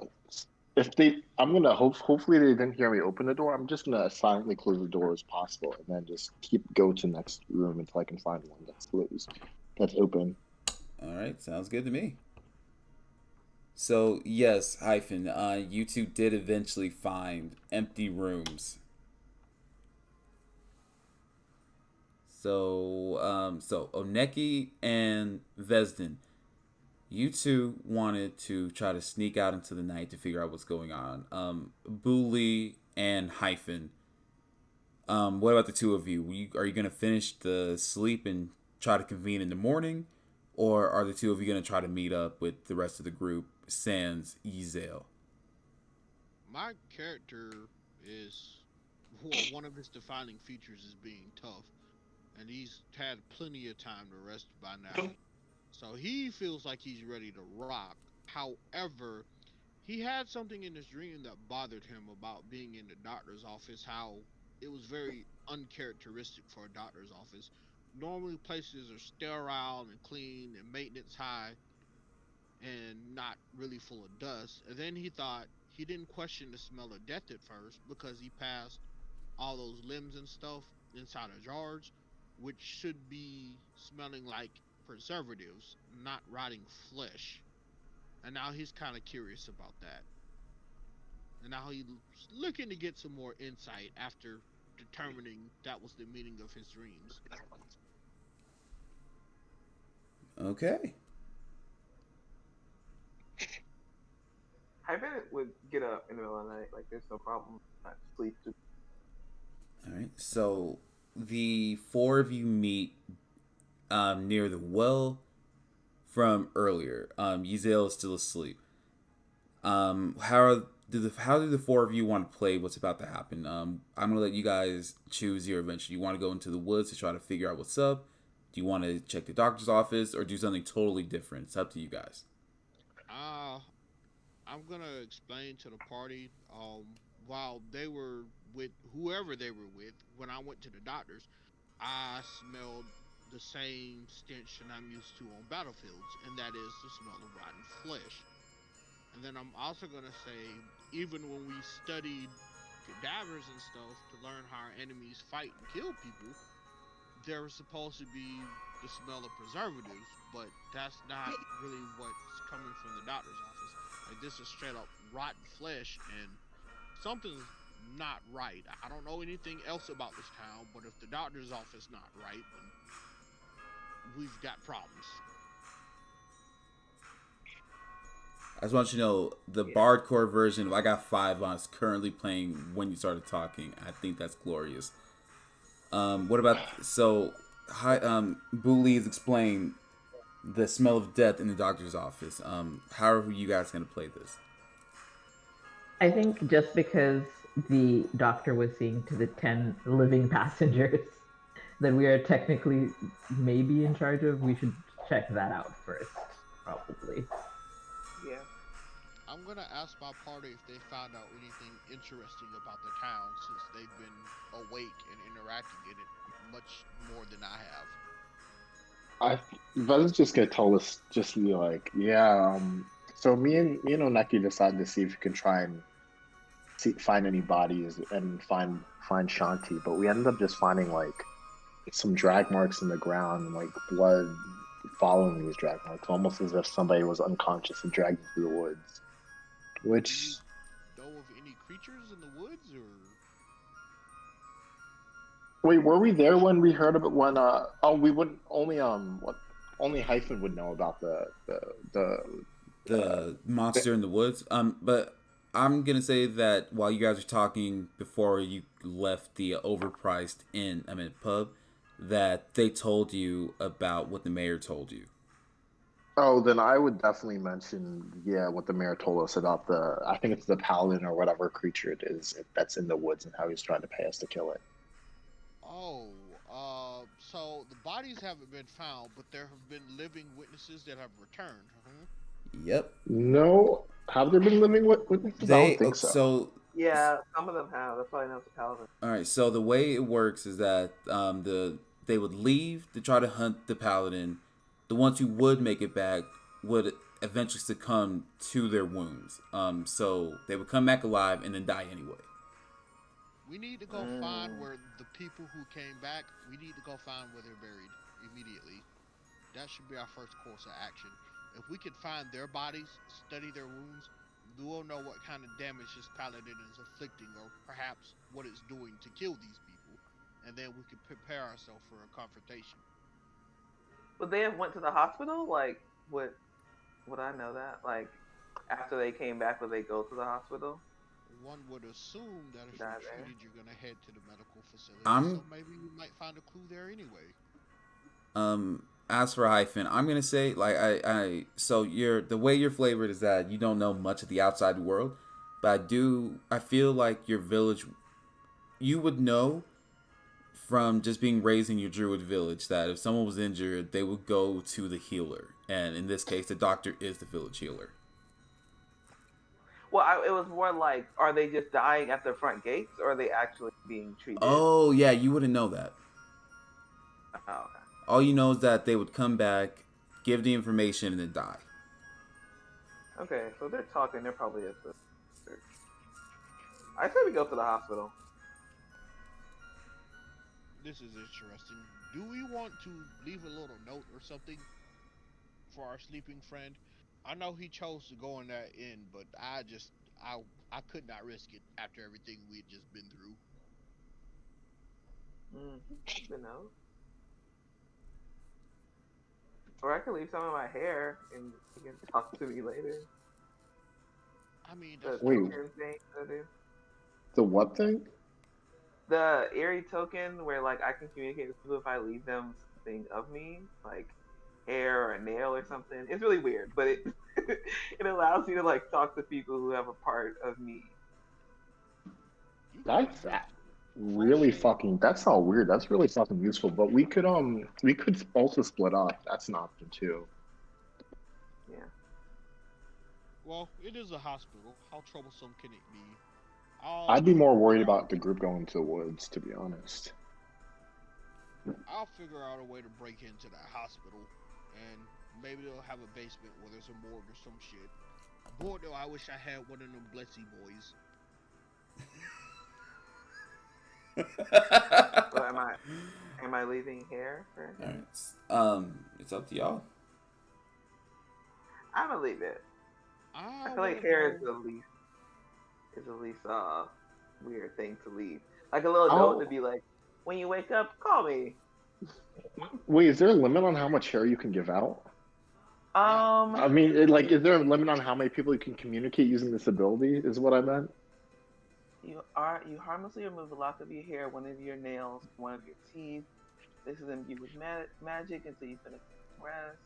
[SPEAKER 2] if they I'm gonna hopefully they didn't hear me open the door. I'm just gonna silently close the door as possible and then just go to next room until I can find one that's closed, that's open.
[SPEAKER 1] All right, sounds good to me. So yes, hyphen. You two did eventually find empty rooms. So Oneki and Vesden, you two wanted to try to sneak out into the night to figure out what's going on. Booley and Hyphen. What about the two of you? Are you gonna finish the sleep and try to convene in the morning, or are the two of you gonna try to meet up with the rest of the group? Sans Ezel.
[SPEAKER 3] My character is, well, one of his defining features is being tough, and he's had plenty of time to rest by now. So he feels like he's ready to rock. However, he had something in his dream that bothered him about being in the doctor's office, how it was very uncharacteristic for a doctor's office. Normally, places are sterile and clean and maintenance high and not really full of dust. And then he thought he didn't question the smell of death at first because he passed all those limbs and stuff inside of jars, which should be smelling like preservatives, not rotting flesh. And now he's kind of curious about that. And now he's looking to get some more insight after determining that was the meaning of his dreams.
[SPEAKER 1] Okay.
[SPEAKER 5] I bet it would get up in the middle of the night. Like, there's no problem. Not sleep.
[SPEAKER 1] All right. So the four of you meet near the well from earlier. Yizel is still asleep. How do the four of you want to play what's about to happen? I'm gonna let you guys choose your adventure. You want to go into the woods to try to figure out what's up? Do you want to check the doctor's office or do something totally different? It's up to you guys.
[SPEAKER 3] Uh, I'm gonna explain to the party. While they were with whoever they were with, when I went to the doctors, I smelled the same stench that I'm used to on battlefields, and that is the smell of rotten flesh. And then I'm also gonna say, even when we studied cadavers and stuff to learn how our enemies fight and kill people, there was supposed to be the smell of preservatives, but that's not really what's coming from the doctor's office. Like, this is straight up rotten flesh, and something's not right. I don't know anything else about this town, but if the doctor's office not right, then we've got problems.
[SPEAKER 1] I just want you to know the Bardcore version. I got 5 on. It's currently playing when you started talking. I think that's glorious. What about so? Hi, Booley's explained the smell of death in the doctor's office. How are you guys gonna play this?
[SPEAKER 6] I think just because the doctor was seeing to the 10 living passengers that we are technically maybe in charge of, we should check that out first, probably.
[SPEAKER 5] Yeah.
[SPEAKER 3] I'm gonna ask my party if they found out anything interesting about the town since they've been awake and interacting in it much more than I have.
[SPEAKER 2] Veza's just gonna tell us, just be like, yeah. So me and Oneki decided to see if we can try and find any bodies and find Shanti, but we ended up just finding like some drag marks in the ground and like blood following these drag marks, almost as if somebody was unconscious and dragged them through the woods. Which
[SPEAKER 3] Do you know of any creatures in the woods or?
[SPEAKER 2] wait, were we there when we heard about when we wouldn't only what only Hyphen would know about
[SPEAKER 1] The monster in the woods. But I'm gonna say that while you guys were talking before you left the overpriced pub, that they told you about what the mayor told you.
[SPEAKER 2] oh, then I would definitely mention, yeah, what the mayor told us about I think it's the paladin or whatever creature it is that's in the woods and how he's trying to pay us to kill it.
[SPEAKER 3] Oh, so the bodies haven't been found, but there have been living witnesses that have returned.
[SPEAKER 1] Yep.
[SPEAKER 2] No, have there been living witnesses? I don't think so.
[SPEAKER 5] Yeah, some of them have. That's why I know it's a paladin.
[SPEAKER 1] All right. So the way it works is that they would leave to try to hunt the paladin. The ones who would make it back would eventually succumb to their wounds. So they would come back alive and then die anyway.
[SPEAKER 3] We need to go find where the people who came back. We need to go find where they're buried immediately. That should be our first course of action. If we can find their bodies, study their wounds, we'll know what kind of damage this paladin is inflicting, or perhaps what it's doing to kill these people, and then we can prepare ourselves for a confrontation.
[SPEAKER 5] Would they have went to the hospital? Like, would I know that? Like, after they came back, would they go to the hospital?
[SPEAKER 3] One would assume that if
[SPEAKER 5] Die
[SPEAKER 3] you're
[SPEAKER 5] there.
[SPEAKER 3] treated, you're gonna head to the medical facility.
[SPEAKER 1] I'm-
[SPEAKER 3] So maybe you might find a clue there anyway.
[SPEAKER 1] As for Hyphen, I'm gonna say like so the way you're flavored is that you don't know much of the outside world, but I feel like your village, you would know from just being raised in your druid village that if someone was injured, they would go to the healer, and in this case, the doctor is the village healer.
[SPEAKER 5] Well, it was more like, are they just dying at the front gates, or are they actually being treated?
[SPEAKER 1] Oh yeah, you wouldn't know that.
[SPEAKER 5] Oh, okay.
[SPEAKER 1] All you know is that they would come back, give the information, and then die.
[SPEAKER 5] Okay, so they're talking. They're probably at the church. I say we go to the hospital.
[SPEAKER 3] This is interesting. Do we want to leave a little note or something for our sleeping friend? I know he chose to go in that inn, but I could not risk it after everything we had just been through.
[SPEAKER 5] You know. Or I could leave some of my hair and you can talk to me later.
[SPEAKER 3] I mean,
[SPEAKER 5] The
[SPEAKER 3] that's
[SPEAKER 2] Wait.
[SPEAKER 5] token thing I do.
[SPEAKER 2] The what thing?
[SPEAKER 5] The eerie token where like I can communicate with people if I leave them something of me, like hair or a nail or something. It's really weird, but it it allows you to like talk to people who have a part of me.
[SPEAKER 2] That's really fucking. That's all weird. That's really fucking useful. But we could also split up. That's an option too.
[SPEAKER 5] Yeah.
[SPEAKER 3] Well, it is a hospital. How troublesome can it be?
[SPEAKER 2] I'd be more worried about the group going to the woods, to be honest.
[SPEAKER 3] I'll figure out a way to break into that hospital, and maybe they'll have a basement where there's a morgue or some shit. Boy, though, I wish I had one of them Blessy boys.
[SPEAKER 5] So am I leaving hair for anything?
[SPEAKER 1] Alright. It's up to y'all.
[SPEAKER 5] I'm gonna leave it. I feel like hair is the least weird thing to leave. Like a little note to be like, when you wake up, call me.
[SPEAKER 2] Wait, is there a limit on how much hair you can give out? I mean, is there a limit on how many people you can communicate using this ability? Is what I meant.
[SPEAKER 5] You harmlessly remove the lock of your hair, one of your nails, one of your teeth. This is imbued with magic until you finish the rest.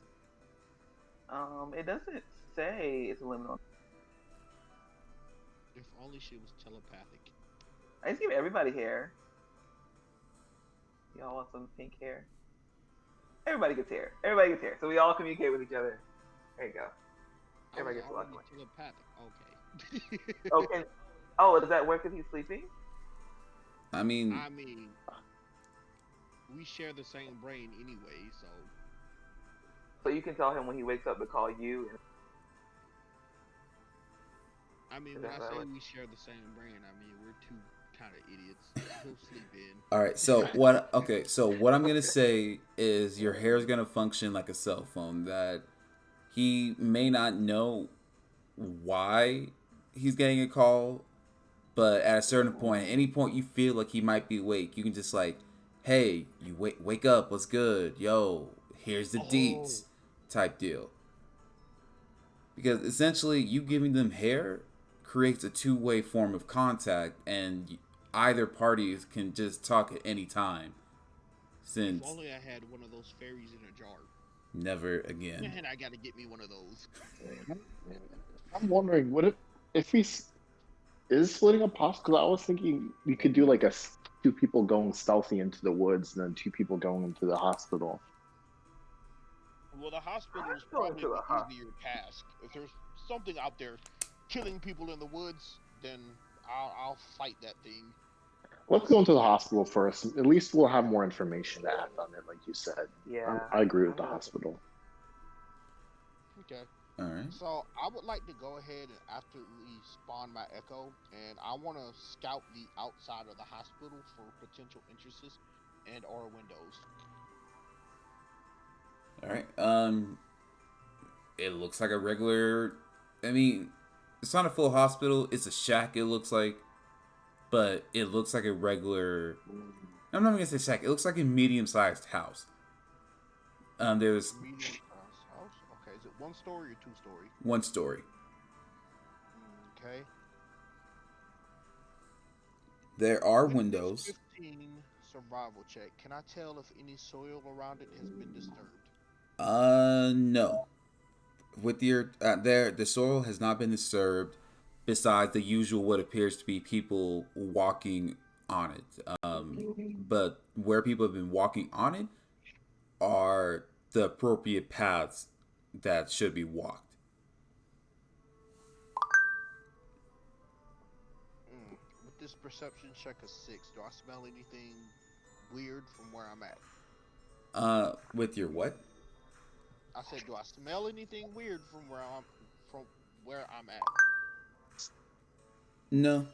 [SPEAKER 5] It doesn't say it's a limit on.
[SPEAKER 3] If only she was telepathic.
[SPEAKER 5] I just give everybody hair. Y'all want some pink hair? Everybody gets hair. Everybody gets hair. So we all communicate with each other. There you go. Everybody gets a lot more.
[SPEAKER 3] Telepathic. Okay.
[SPEAKER 5] Okay. Oh, does that work if he's sleeping?
[SPEAKER 1] I mean,
[SPEAKER 3] we share the same brain anyway, so.
[SPEAKER 5] So you can tell him when he wakes up to call you.
[SPEAKER 3] I mean, when I say we share the same brain, I mean we're two kind of idiots. He'll sleep in.
[SPEAKER 1] All right. So what? Okay. So what I'm gonna say is your hair is gonna function like a cell phone. That he may not know why he's getting a call, but at a certain point, at any point you feel like he might be awake, you can just like, hey, you wake up. What's good? Yo, here's the deets, type deal. Because essentially, you giving them hair creates a two-way form of contact, and either parties can just talk at any time. Since
[SPEAKER 3] if only I had one of those fairies in a jar.
[SPEAKER 1] Never again.
[SPEAKER 3] Man, I gotta get me one of those.
[SPEAKER 2] I'm wondering, what if he is splitting up possible? Because I was thinking we could do like two people going stealthy into the woods, and then two people going into the hospital.
[SPEAKER 3] Well, the hospital is probably the easier task. If there's something out there killing people in the woods, then I'll fight that thing.
[SPEAKER 2] Let's go into the hospital first. At least we'll have more information to act on it, like you said.
[SPEAKER 5] Yeah.
[SPEAKER 2] I agree with the hospital.
[SPEAKER 3] Okay.
[SPEAKER 1] All right.
[SPEAKER 3] So I would like to go ahead and after we spawn my Echo, and I want to scout the outside of the hospital for potential entrances and or windows.
[SPEAKER 1] All right. It looks like a regular. I mean, it's not a full hospital. It's a shack. It looks like, but it looks like a regular. I'm not gonna say shack. It looks like a medium-sized house. There's
[SPEAKER 3] medium-sized house. Okay, is it 1 story or 2 story?
[SPEAKER 1] 1 story.
[SPEAKER 3] Okay.
[SPEAKER 1] There are windows.
[SPEAKER 3] 15 survival check. Can I tell if any soil around it has been disturbed?
[SPEAKER 1] No. With your the soil has not been disturbed, besides the usual what appears to be people walking on it. But where people have been walking on it are the appropriate paths that should be walked.
[SPEAKER 3] With this perception check of 6, do I smell anything weird from where I'm at?
[SPEAKER 1] With your what?
[SPEAKER 3] I said, do I smell anything weird from where I'm at?
[SPEAKER 1] No.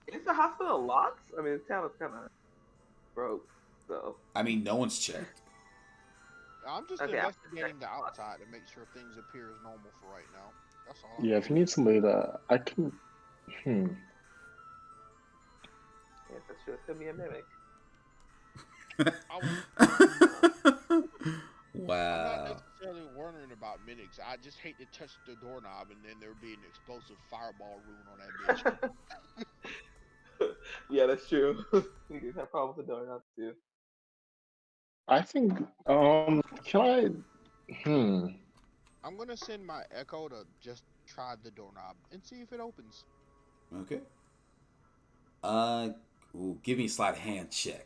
[SPEAKER 5] Is the hospital locked? I mean, the town is kind of broke, so.
[SPEAKER 1] I mean, no one's checked.
[SPEAKER 3] I'm just investigating the outside to make sure things appear as normal for right now. That's all.
[SPEAKER 2] Yeah, if you need somebody I can.
[SPEAKER 5] Yes, that's true. It's gonna be a mimic.
[SPEAKER 1] Wow.
[SPEAKER 3] I'm not necessarily wondering about mimics. I just hate to touch the doorknob and then there be an explosive fireball rune on that bitch.
[SPEAKER 5] Yeah, that's true. We do have problems with doorknobs too.
[SPEAKER 2] I think. Can I?
[SPEAKER 3] I'm gonna send my Echo to just try the doorknob and see if it opens.
[SPEAKER 1] Okay. Give me a sleight of hand check.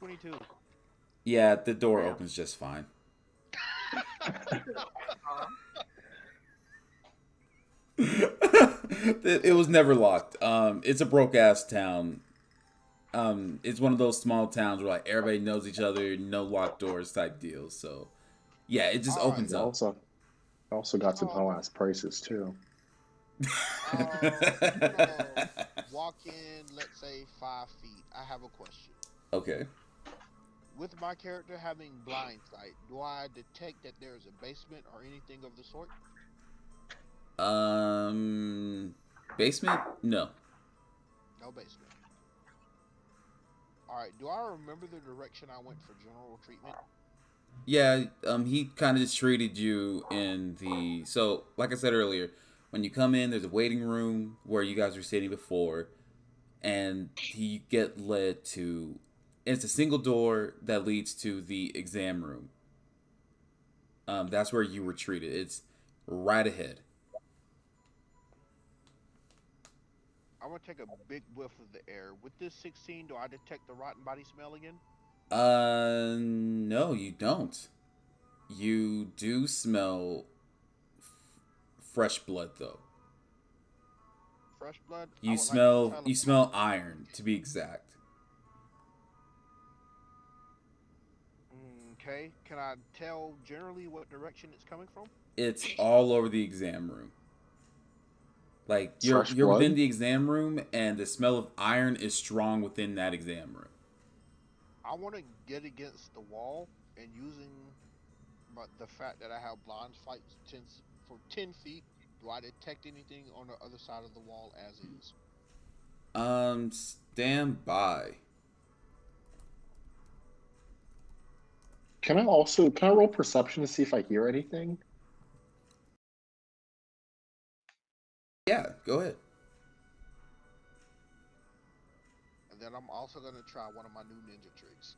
[SPEAKER 3] 22.
[SPEAKER 1] Yeah, the door opens just fine. It was never locked. It's a broke ass town. It's one of those small towns where like everybody knows each other, no locked doors type deals. So yeah, it just opens up.
[SPEAKER 2] Also got some low ass prices too.
[SPEAKER 3] Walk in, let's say 5 feet. I have a question.
[SPEAKER 1] Okay.
[SPEAKER 3] With my character having blind sight, do I detect that there is a basement or anything of the sort?
[SPEAKER 1] Basement? No.
[SPEAKER 3] No basement. All right. Do I remember the direction I went for general treatment?
[SPEAKER 1] Yeah, he kind of just treated you in the. So, like I said earlier, when you come in, there's a waiting room where you guys were sitting before, and you get led to. It's a single door that leads to the exam room. That's where you were treated. It's right ahead.
[SPEAKER 3] I'm gonna take a big whiff of the air. With this 16, do I detect the rotten body smell again?
[SPEAKER 1] No, you don't. You do smell fresh blood, though.
[SPEAKER 3] Fresh blood. I
[SPEAKER 1] You
[SPEAKER 3] would like to
[SPEAKER 1] smell you
[SPEAKER 3] teleport.
[SPEAKER 1] smell iron, to be exact.
[SPEAKER 3] Okay. Can I tell generally what direction it's coming from?
[SPEAKER 1] It's all over the exam room. Like
[SPEAKER 2] Fresh
[SPEAKER 1] you're within
[SPEAKER 2] blood?
[SPEAKER 1] the exam room, and the smell of iron is strong within that exam room.
[SPEAKER 3] I want to get against the wall and using the fact that I have blind sight for 10 feet. Do I detect anything on the other side of the wall as is?
[SPEAKER 1] Stand by.
[SPEAKER 2] Can I roll perception to see if I hear anything?
[SPEAKER 1] Yeah, go ahead.
[SPEAKER 3] And then I'm also gonna try one of my new ninja tricks.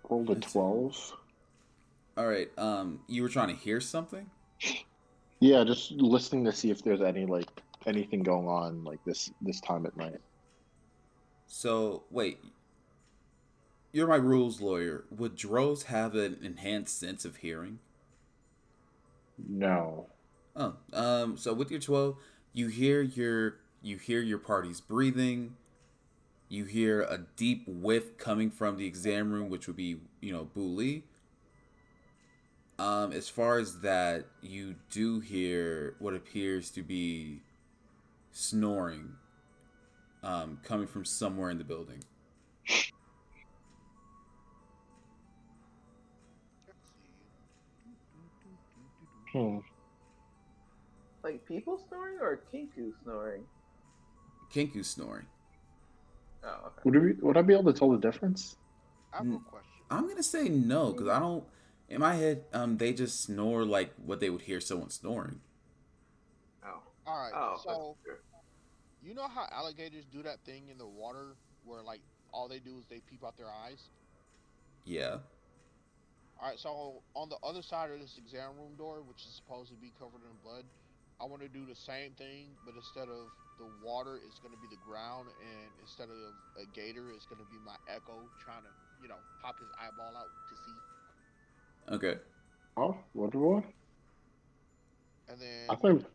[SPEAKER 2] Rolled a 12.
[SPEAKER 1] All right. You were trying to hear something.
[SPEAKER 2] Yeah, just listening to see if there's anything going on like this time at night.
[SPEAKER 1] So wait, you're my rules lawyer. Would drones have an enhanced sense of hearing?
[SPEAKER 2] No.
[SPEAKER 1] Oh, so with your 12, you hear your party's breathing. You hear a deep whiff coming from the exam room, which would be, Buli. As far as that, you do hear what appears to be snoring, coming from somewhere in the building.
[SPEAKER 3] Let's see.
[SPEAKER 2] Hmm.
[SPEAKER 5] Like people snoring or Kinku snoring?
[SPEAKER 1] Kinku snoring.
[SPEAKER 5] Oh, okay.
[SPEAKER 2] Would I be able to tell the difference?
[SPEAKER 3] I have a question.
[SPEAKER 1] I'm gonna say no, because I don't. In my head, they just snore like what they would hear someone snoring.
[SPEAKER 5] Oh.
[SPEAKER 3] All right,
[SPEAKER 5] Oh, that's
[SPEAKER 3] so
[SPEAKER 5] true.
[SPEAKER 3] you know how alligators do that thing in the water where like all they do is they peep out their eyes?
[SPEAKER 1] Yeah.
[SPEAKER 3] All right, so on the other side of this exam room door, which is supposed to be covered in blood, I want to do the same thing, but instead of the water, it's going to be the ground, and instead of a gator, it's going to be my echo trying to, pop his eyeball out to see.
[SPEAKER 1] Okay.
[SPEAKER 2] Oh, what?
[SPEAKER 3] And
[SPEAKER 2] I
[SPEAKER 3] then
[SPEAKER 2] think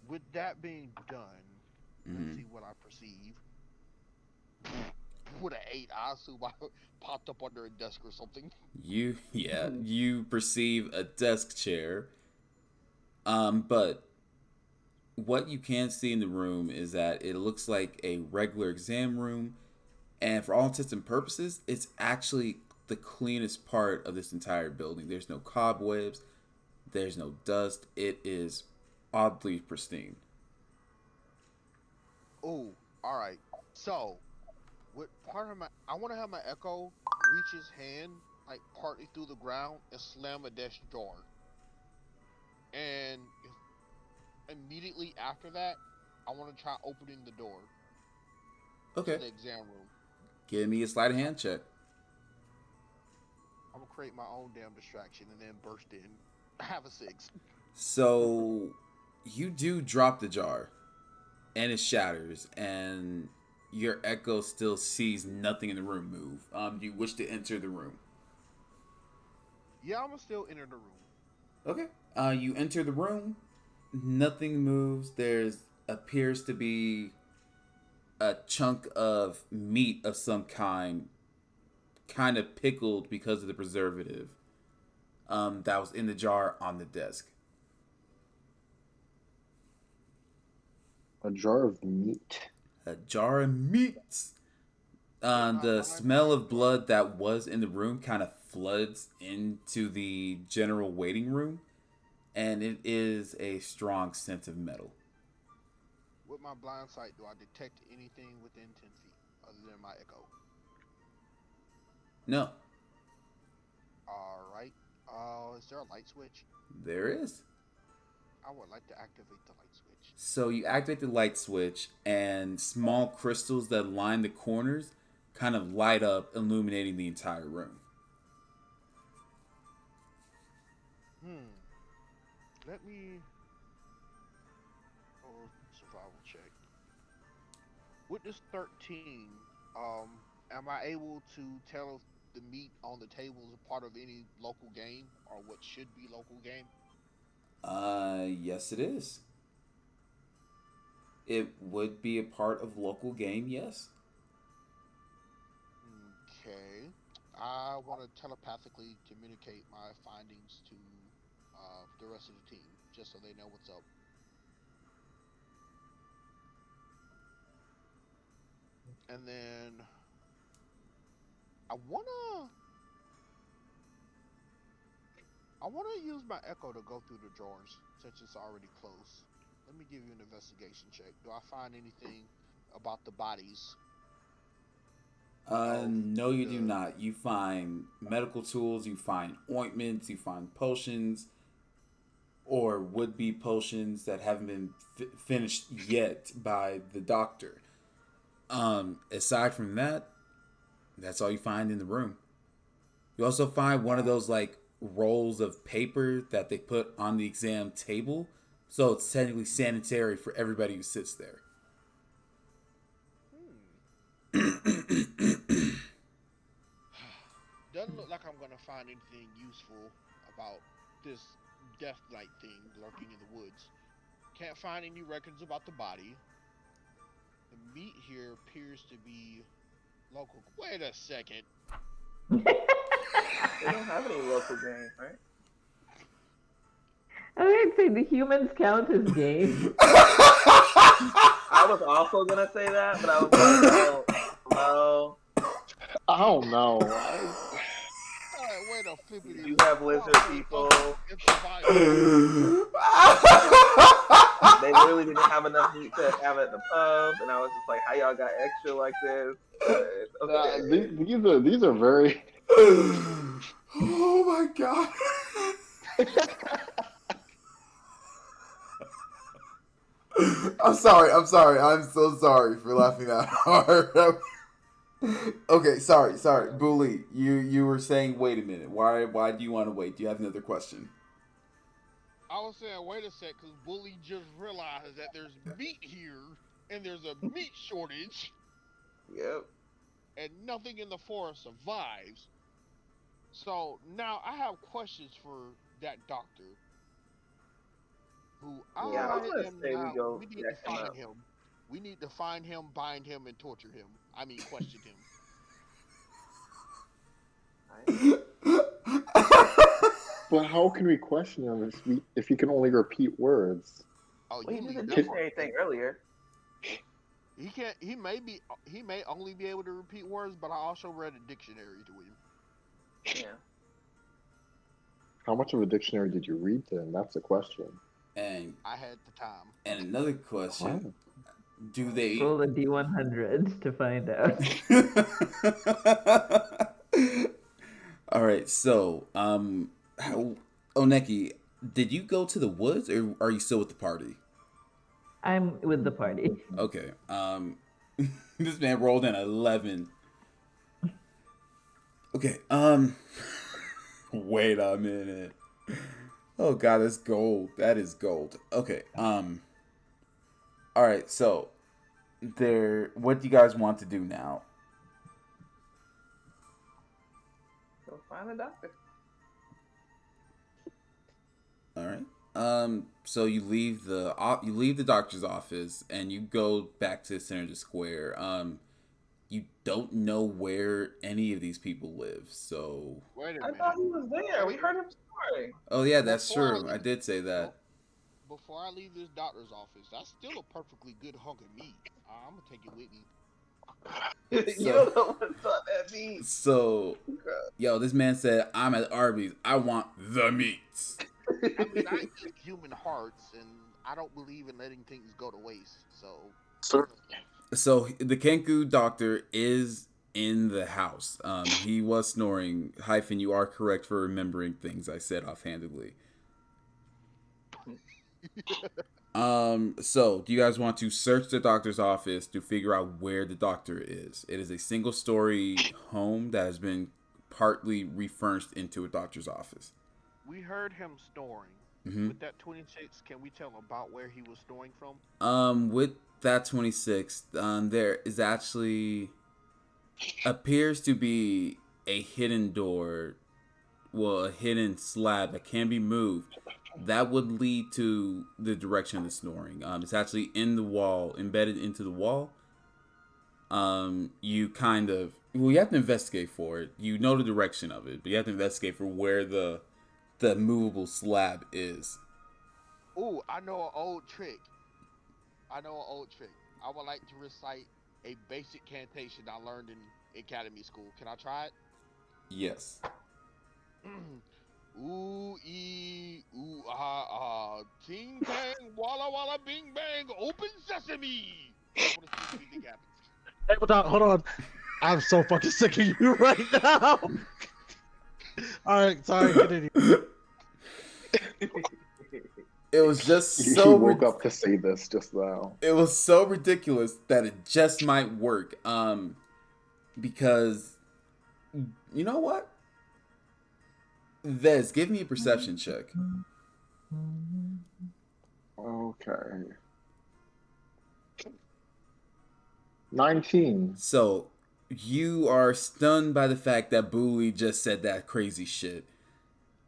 [SPEAKER 3] with that being done, let's
[SPEAKER 1] Mm-hmm.
[SPEAKER 3] see what I perceive. With an 8, I assume I popped up under a desk or something.
[SPEAKER 1] You perceive a desk chair. But what you can see in the room is that it looks like a regular exam room, and for all intents and purposes, it's actually the cleanest part of this entire building. There's no cobwebs, there's no dust. It is oddly pristine.
[SPEAKER 3] Oh, all right. So, with part of I want to have my echo reach his hand like partly through the ground and slam a desk door. And immediately after that, I want to try opening the door to
[SPEAKER 1] Okay.
[SPEAKER 3] the exam room.
[SPEAKER 1] Give me a sleight of hand check.
[SPEAKER 3] I'm gonna create my own damn distraction and then burst in. I have a 6.
[SPEAKER 1] So you do drop the jar, and it shatters, and your echo still sees nothing in the room move. You wish to enter the room.
[SPEAKER 3] Yeah, I'm gonna still enter the room.
[SPEAKER 1] Okay. You enter the room. Nothing moves. There's appears to be a chunk of meat of some kind of pickled because of the preservative. That was in the jar on the desk.
[SPEAKER 2] a jar of meat.
[SPEAKER 1] A jar of meat.
[SPEAKER 3] You're not
[SPEAKER 1] The
[SPEAKER 3] lying by
[SPEAKER 1] smell
[SPEAKER 3] a
[SPEAKER 1] of
[SPEAKER 3] jar.
[SPEAKER 1] blood that was in the room kind of floods into the general waiting room, and it is a strong scent of metal.
[SPEAKER 3] With my blind sight, do I detect anything within 10 feet other than my echo?
[SPEAKER 1] No,
[SPEAKER 3] All right. Is there a light switch?
[SPEAKER 1] there is.
[SPEAKER 3] I would like to activate the light switch.
[SPEAKER 1] So you activate the light switch, and small crystals that line the corners kind of light up, illuminating the entire room.
[SPEAKER 3] Let me. Oh, survival check. With this 13, am I able to tell if the meat on the table is a part of any local game or what should be local game?
[SPEAKER 1] Yes, it is. It would be a part of local game, yes.
[SPEAKER 3] Okay. I want to telepathically communicate my findings to the rest of the team, just so they know what's up. And then I wanna use my echo to go through the drawers since it's already close. Let me give you an investigation check. Do I find anything about the bodies?
[SPEAKER 1] No, you do not. You find medical tools, you find ointments, you find potions, or would-be potions that haven't been finished yet by the doctor. Aside from that, that's all you find in the room. You also find one of those like rolls of paper that they put on the exam table, so it's technically sanitary for everybody who sits there.
[SPEAKER 3] Doesn't look like I'm gonna find anything useful about this death knight thing lurking in the woods. Can't find any records about the body. The meat here appears to be local. Wait a second.
[SPEAKER 5] They don't have any local game, right?
[SPEAKER 6] I would say the humans count as game.
[SPEAKER 5] I was also gonna say that, but I was like, oh,
[SPEAKER 2] I don't know.
[SPEAKER 3] Alright, wait a flippity.
[SPEAKER 5] you have lizard people.
[SPEAKER 3] It's survival.
[SPEAKER 5] They literally didn't have enough meat to have at the pub, and I was just like, how y'all got extra like this? Okay.
[SPEAKER 2] These are very.
[SPEAKER 1] Oh my god. I'm sorry. I'm so sorry for laughing that hard. Okay, sorry. Bully, you were saying wait a minute. Why do you want to wait? Do you have another question?
[SPEAKER 3] I was saying, wait a sec, because Bully just realized that there's meat here, and there's a meat shortage,
[SPEAKER 5] Yep.
[SPEAKER 3] and nothing in the forest survives. So now I have questions for that doctor. Who
[SPEAKER 5] Yeah, I was gonna
[SPEAKER 3] am
[SPEAKER 5] say
[SPEAKER 3] now.
[SPEAKER 5] we
[SPEAKER 3] We need to
[SPEAKER 5] check him
[SPEAKER 3] find
[SPEAKER 5] out.
[SPEAKER 3] him. We need to find him, bind him, and torture him. I mean, question him.
[SPEAKER 2] But how can we question him if he can only repeat words?
[SPEAKER 3] Oh,
[SPEAKER 5] Well,
[SPEAKER 3] you
[SPEAKER 5] he did the
[SPEAKER 3] leave that
[SPEAKER 5] dictionary
[SPEAKER 3] part.
[SPEAKER 5] thing earlier.
[SPEAKER 3] He can't. He may only be able to repeat words, but I also read a dictionary to him.
[SPEAKER 5] Yeah.
[SPEAKER 2] How much of a dictionary did you read to him? That's the question.
[SPEAKER 1] And
[SPEAKER 3] I had the time.
[SPEAKER 1] and another question: do they?
[SPEAKER 6] Roll a d100 to find out.
[SPEAKER 1] All right. So, Oneki, did you go to the woods, or are you still with the party?
[SPEAKER 6] I'm with the party.
[SPEAKER 1] Okay. This man rolled an 11. Okay. Wait a minute. Oh god, that's gold. That is gold. Okay. All right. So, what do you guys want to do now?
[SPEAKER 5] Go find the doctor.
[SPEAKER 1] All right. So you leave the doctor's office and you go back to the center of the square. You don't know where any of these people live. So.
[SPEAKER 3] Wait a
[SPEAKER 5] I
[SPEAKER 3] minute.
[SPEAKER 5] thought he was there. We heard him snoring.
[SPEAKER 1] Oh yeah, that's
[SPEAKER 3] Before
[SPEAKER 1] true. I did say that.
[SPEAKER 3] Before I leave this doctor's office, that's still a perfectly good hunk of meat. I'm gonna take it with me.
[SPEAKER 5] You don't know what that means.
[SPEAKER 1] So, yo, this man said, "I'm at Arby's. I want the meats."
[SPEAKER 3] I mean, I eat human hearts, and I don't believe in letting things go to waste. So
[SPEAKER 2] Certainly.
[SPEAKER 1] So the Kenku doctor is in the house. He was snoring. Hyphen, you are correct for remembering things I said offhandedly. So do you guys want to search the doctor's office to figure out where the doctor is? It is a single story home that has been partly refurnished into a doctor's office.
[SPEAKER 3] we heard him snoring.
[SPEAKER 1] Mm-hmm.
[SPEAKER 3] With that 26, can we tell about where he was snoring from?
[SPEAKER 1] With that 26, there is actually appears to be a hidden door, well, a hidden slab that can be moved. That would lead to the direction of the snoring. It's actually in the wall, embedded into the wall. You kind of, well, you have to investigate for it. You know the direction of it, but you have to investigate for where the movable slab is.
[SPEAKER 3] Ooh, I know an old trick. I know an old trick. I would like to recite a basic cantation I learned in academy school. Can I try it?
[SPEAKER 1] Yes.
[SPEAKER 3] Ooh ooh ah, ting tang, walla walla, bing bang, open sesame. I want to see anything happens.
[SPEAKER 4] Hey, hold on. I'm so fucking sick of you right now. All right, sorry, continue.
[SPEAKER 1] It was just
[SPEAKER 2] You
[SPEAKER 1] so
[SPEAKER 2] woke up to say this just now.
[SPEAKER 1] it was so ridiculous that it just might work. Because you know what? Vez, give me a perception check.
[SPEAKER 2] Okay. 19.
[SPEAKER 1] So you are stunned by the fact that Booley just said that crazy shit.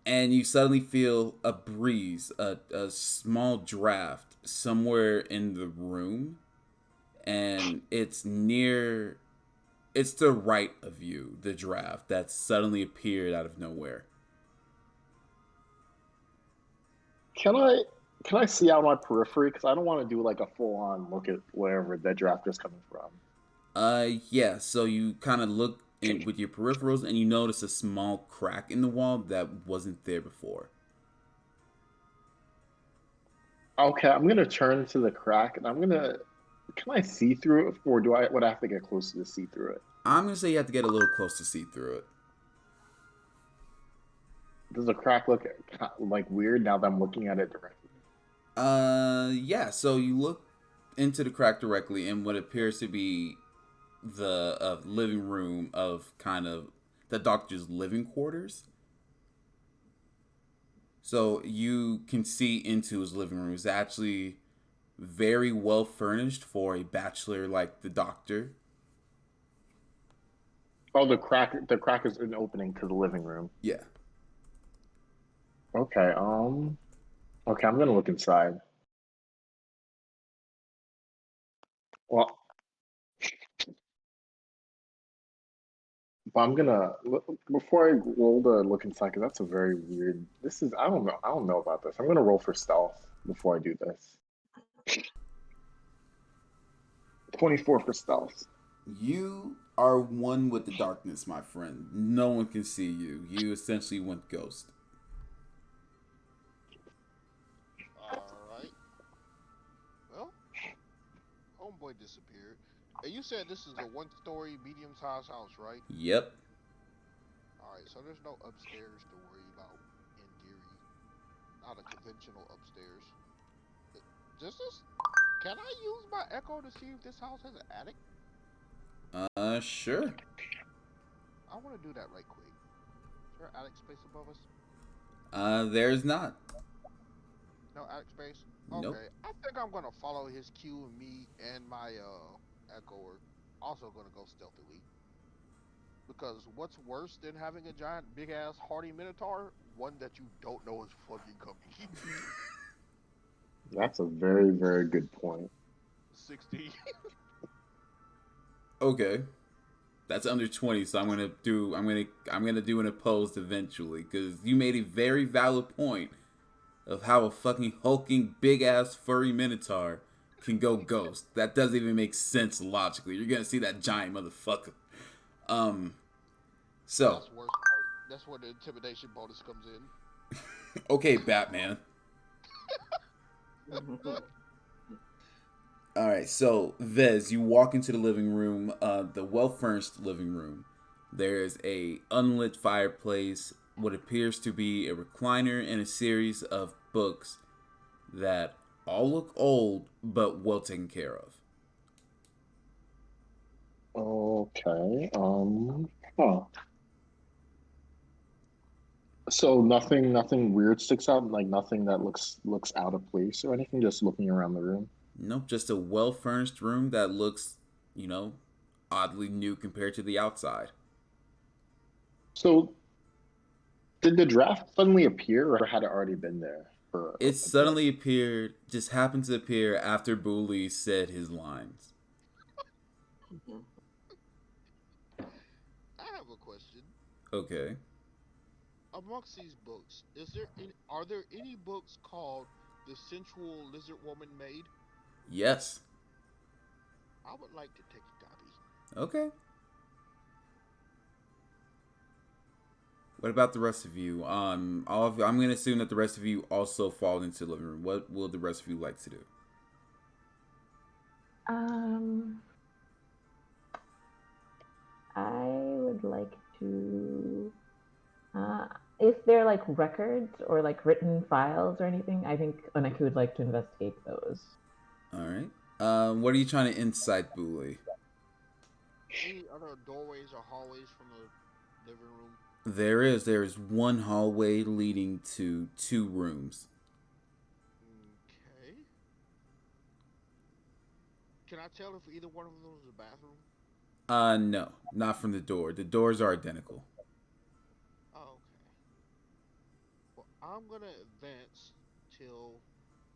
[SPEAKER 1] And you suddenly feel a breeze, a small draft somewhere in the room. And it's to the right of you, the draft that suddenly appeared out of nowhere.
[SPEAKER 2] Can I see out my periphery? Because I don't want to do like a full on look at wherever that draft is coming from.
[SPEAKER 1] Yeah. So you kind of look in with your peripherals, and you notice a small crack in the wall that wasn't there before.
[SPEAKER 2] Okay, I'm gonna turn to the crack, and I'm gonna. Can I see through it, or would I have to get closer to see through it?
[SPEAKER 1] I'm gonna say you have to get a little close to see through it.
[SPEAKER 2] Does the crack look like weird now that I'm looking at it directly?
[SPEAKER 1] Yeah. So you look into the crack directly, and what appears to be the living room of kind of the doctor's living quarters. So you can see into his living room. It's actually very well furnished for a bachelor like the doctor.
[SPEAKER 2] Oh, the crack is an opening to the living room.
[SPEAKER 1] Yeah.
[SPEAKER 2] Okay, okay, I'm gonna look inside. Well, but I'm gonna before I roll the look inside, because that's a very weird. This is I don't know about this. I'm gonna roll for stealth before I do this. 24 for stealth.
[SPEAKER 1] You are one with the darkness, my friend. No one can see you. You essentially went ghost.
[SPEAKER 3] Alright. Well, homeboy disappeared. And you said this is a one-story, medium-sized house, right?
[SPEAKER 1] Yep.
[SPEAKER 3] Alright, so there's no upstairs to worry about, in theory. Not a conventional upstairs. Just this? Can I use my echo to see if this house has an attic?
[SPEAKER 1] Sure.
[SPEAKER 3] I want to do that right quick. Is there attic space above us?
[SPEAKER 1] There's not.
[SPEAKER 3] No attic space?
[SPEAKER 1] Nope.
[SPEAKER 3] Okay. I think I'm gonna follow his cue, and me and my echo are also gonna go stealthily. Because what's worse than having a giant big ass hardy minotaur? One that you don't know is fucking coming.
[SPEAKER 2] That's a very, very good point.
[SPEAKER 3] 60.
[SPEAKER 1] Okay. That's under 20, so I'm gonna do an opposed eventually, because you made a very valid point of how a fucking hulking big ass furry minotaur can go ghost. That doesn't even make sense logically. You're gonna see that giant motherfucker. So
[SPEAKER 3] That's worse part. That's where the intimidation bonus comes in.
[SPEAKER 1] okay, Batman. All right, so Vez, you walk into the living room, the well-furnished living room. There's a unlit fireplace, what appears to be a recliner, and a series of books that all look old but well taken care of.
[SPEAKER 2] Okay. Huh. So nothing weird sticks out, like nothing that looks out of place or anything. Just looking around the room.
[SPEAKER 1] Nope, just a well-furnished room that looks, you know, oddly new compared to the outside.
[SPEAKER 2] So did the draft suddenly appear, or had it already been there for
[SPEAKER 1] It
[SPEAKER 2] a bit?
[SPEAKER 1] suddenly appeared, just happened to appear after Booley said his lines.
[SPEAKER 3] I have a question.
[SPEAKER 1] Okay.
[SPEAKER 3] Amongst these books, are there any books called The Sensual Lizard Woman Maid?
[SPEAKER 1] Yes.
[SPEAKER 3] I would like to take a copy.
[SPEAKER 1] Okay. What about the rest of you? I'm gonna assume that the rest of you also fall into the living room. What will the rest of you like to do?
[SPEAKER 6] Um, I would like to. If there like records or like written files or anything, I think Oneki would like to investigate those.
[SPEAKER 1] All right. What are you trying to insight, Booley?
[SPEAKER 3] Any other doorways or hallways from the living room?
[SPEAKER 1] There is one hallway leading to two rooms.
[SPEAKER 3] Okay. Can I tell if either one of them is a bathroom?
[SPEAKER 1] No, not from the door. The doors are identical.
[SPEAKER 3] Oh, okay. Well, I'm gonna advance till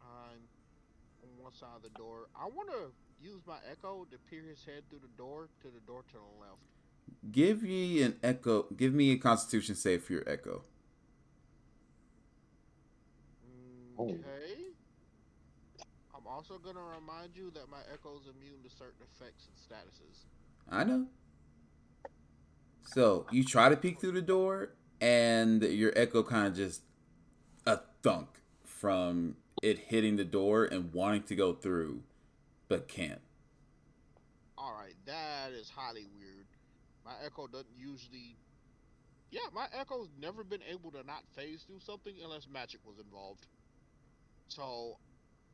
[SPEAKER 3] I'm on one side of the door. I want to use my echo to peer his head through the door to the left.
[SPEAKER 1] Give ye an echo. Give me a Constitution save for your echo.
[SPEAKER 2] Oh,
[SPEAKER 3] Okay. I'm also gonna remind you that my echo is immune to certain effects and statuses.
[SPEAKER 1] I know. So you try to peek through the door, and your echo kind of just a thunk from it hitting the door and wanting to go through, but can't.
[SPEAKER 3] All right, that is highly weird. My echo doesn't usually. Yeah, my echo's never been able to not phase through something unless magic was involved. So,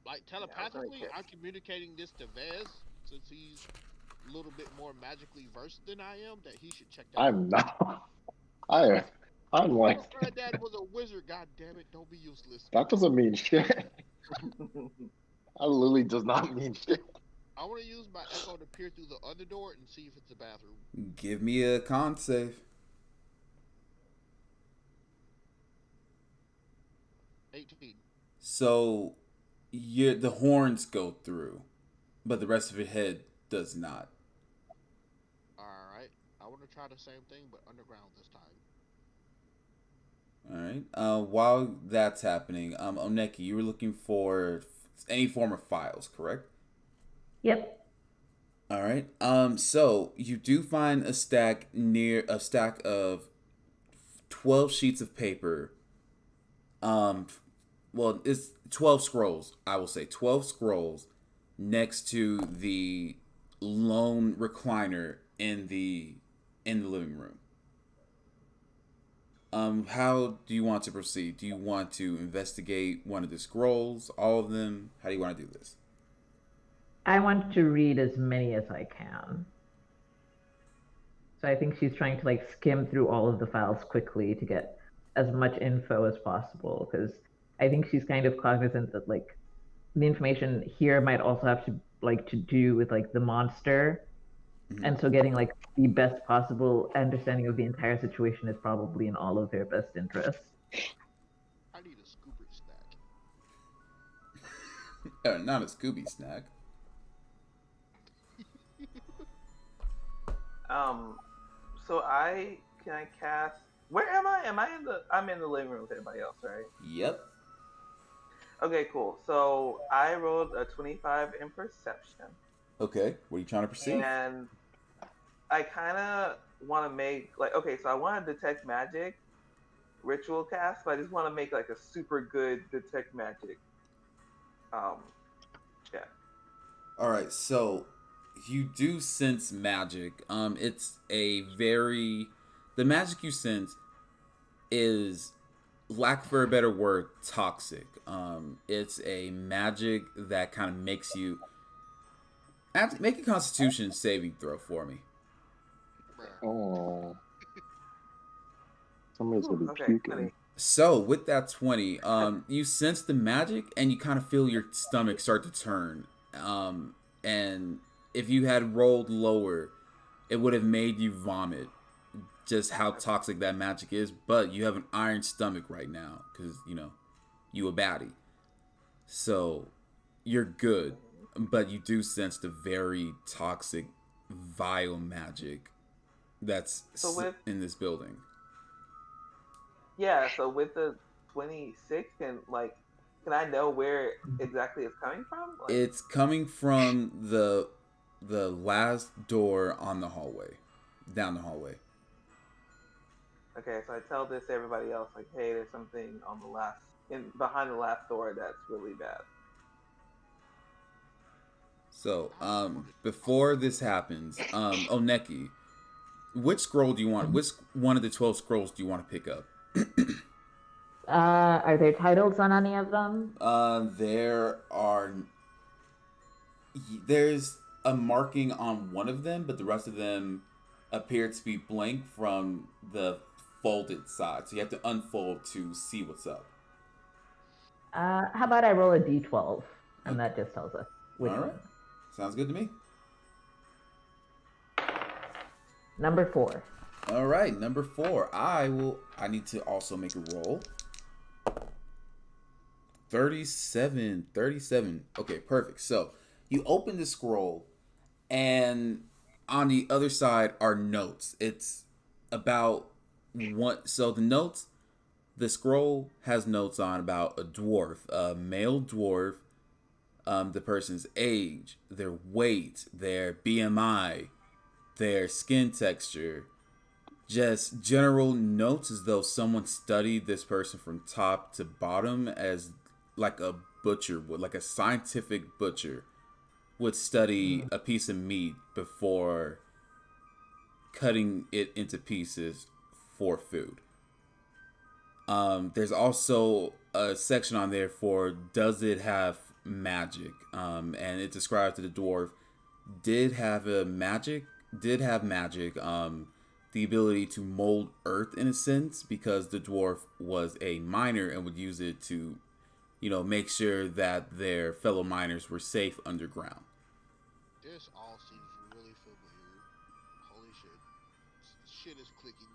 [SPEAKER 3] like
[SPEAKER 5] Yeah, I was gonna
[SPEAKER 3] telepathically,
[SPEAKER 5] guess.
[SPEAKER 3] I'm communicating this to Vez since he's a little bit more magically versed than I am. That he should check that out.
[SPEAKER 2] I'm not. I I'm
[SPEAKER 3] Your
[SPEAKER 2] like
[SPEAKER 3] granddad was a wizard. God damn it! Don't be useless.
[SPEAKER 2] that doesn't mean shit. That literally does not mean shit.
[SPEAKER 3] I want to use my echo to peer through the other door and see if it's a bathroom.
[SPEAKER 1] Give me a con save.
[SPEAKER 3] 18.
[SPEAKER 1] So, the horns go through, but the rest of your head does not.
[SPEAKER 3] All right. I want to try the same thing, but underground this time.
[SPEAKER 1] All right. While that's happening, Oneki, you were looking for any form of files, correct?
[SPEAKER 6] Yep.
[SPEAKER 1] All right. So you do find a stack of 12 sheets of paper. Um, well, it's 12 scrolls. I will say 12 scrolls next to the lone recliner in the living room. How do you want to proceed? Do you want to investigate one of the scrolls, all of them? How do you want to do this?
[SPEAKER 6] I want to read as many as I can. So I think she's trying to like skim through all of the files quickly to get as much info as possible because I think she's kind of cognizant that like the information here might also have to do with like the monster,
[SPEAKER 1] Mm-hmm.
[SPEAKER 6] and so getting like the best possible understanding of the entire situation is probably in all of their best interests.
[SPEAKER 3] I need a scooper snack.
[SPEAKER 1] Not a Scooby snack.
[SPEAKER 5] Um, so can I cast? Where am I? Am I in the? I'm in the living room with everybody else, right?
[SPEAKER 1] Yep.
[SPEAKER 5] Okay, cool. So I rolled a 25 in perception,
[SPEAKER 1] Okay. What are you trying to perceive?
[SPEAKER 5] and I kind of want to make like okay. So I want to detect magic ritual cast, but I just want to make like a super good detect magic Um, yeah.
[SPEAKER 1] All right, so you do sense magic. It's a very the magic you sense is, lack for a better word, toxic. It's a magic that kind of makes you make a Constitution saving throw for me.
[SPEAKER 3] Bruh.
[SPEAKER 2] Oh, somebody's
[SPEAKER 5] Ooh,
[SPEAKER 2] gonna be
[SPEAKER 5] okay,
[SPEAKER 2] puking.
[SPEAKER 5] funny.
[SPEAKER 1] So with that 20, you sense the magic and you kind of feel your stomach start to turn. And if you had rolled lower, it would have made you vomit. Just how toxic that magic is. But you have an iron stomach right now because you a baddie. So you're good, but you do sense the very toxic, vile magic
[SPEAKER 5] So with
[SPEAKER 1] in this building.
[SPEAKER 5] yeah, so with the 26, can I know where exactly it's coming from? Like,
[SPEAKER 1] It's coming from the last door on the hallway, down the hallway.
[SPEAKER 5] okay, so I tell this to everybody else, like, hey, there's something on the last in behind the last door that's really bad.
[SPEAKER 1] So,
[SPEAKER 3] How the fuck is
[SPEAKER 1] before this happens, Oneki, which scroll do you want? Which one of the 12 scrolls do you want to pick up?
[SPEAKER 6] Are there titles on any of them?
[SPEAKER 1] There are. There's a marking on one of them, but the rest of them appear to be blank from the folded side. So you have to unfold to see what's up.
[SPEAKER 6] How about I roll a d12, and
[SPEAKER 1] Okay.
[SPEAKER 6] that just tells us which
[SPEAKER 1] All right.
[SPEAKER 6] one.
[SPEAKER 1] Sounds good to me.
[SPEAKER 6] Number 4.
[SPEAKER 1] All right, number 4. I need to also make a roll. 37. Okay, perfect. So you open the scroll, and on the other side are notes. It's about what. So the scroll has notes on about a dwarf, a male dwarf, the person's age, their weight, their BMI, their skin texture, just general notes as though someone studied this person from top to bottom as like a butcher would, like a scientific butcher would study a piece of meat before cutting it into pieces for food. There's also a section on there for does it have magic, and it describes that the dwarf did have magic, the ability to mold earth in a sense because the dwarf was a miner and would use it to make sure that their fellow miners were safe underground.
[SPEAKER 3] this? All seems really familiar. Holy shit. Shit is clicking.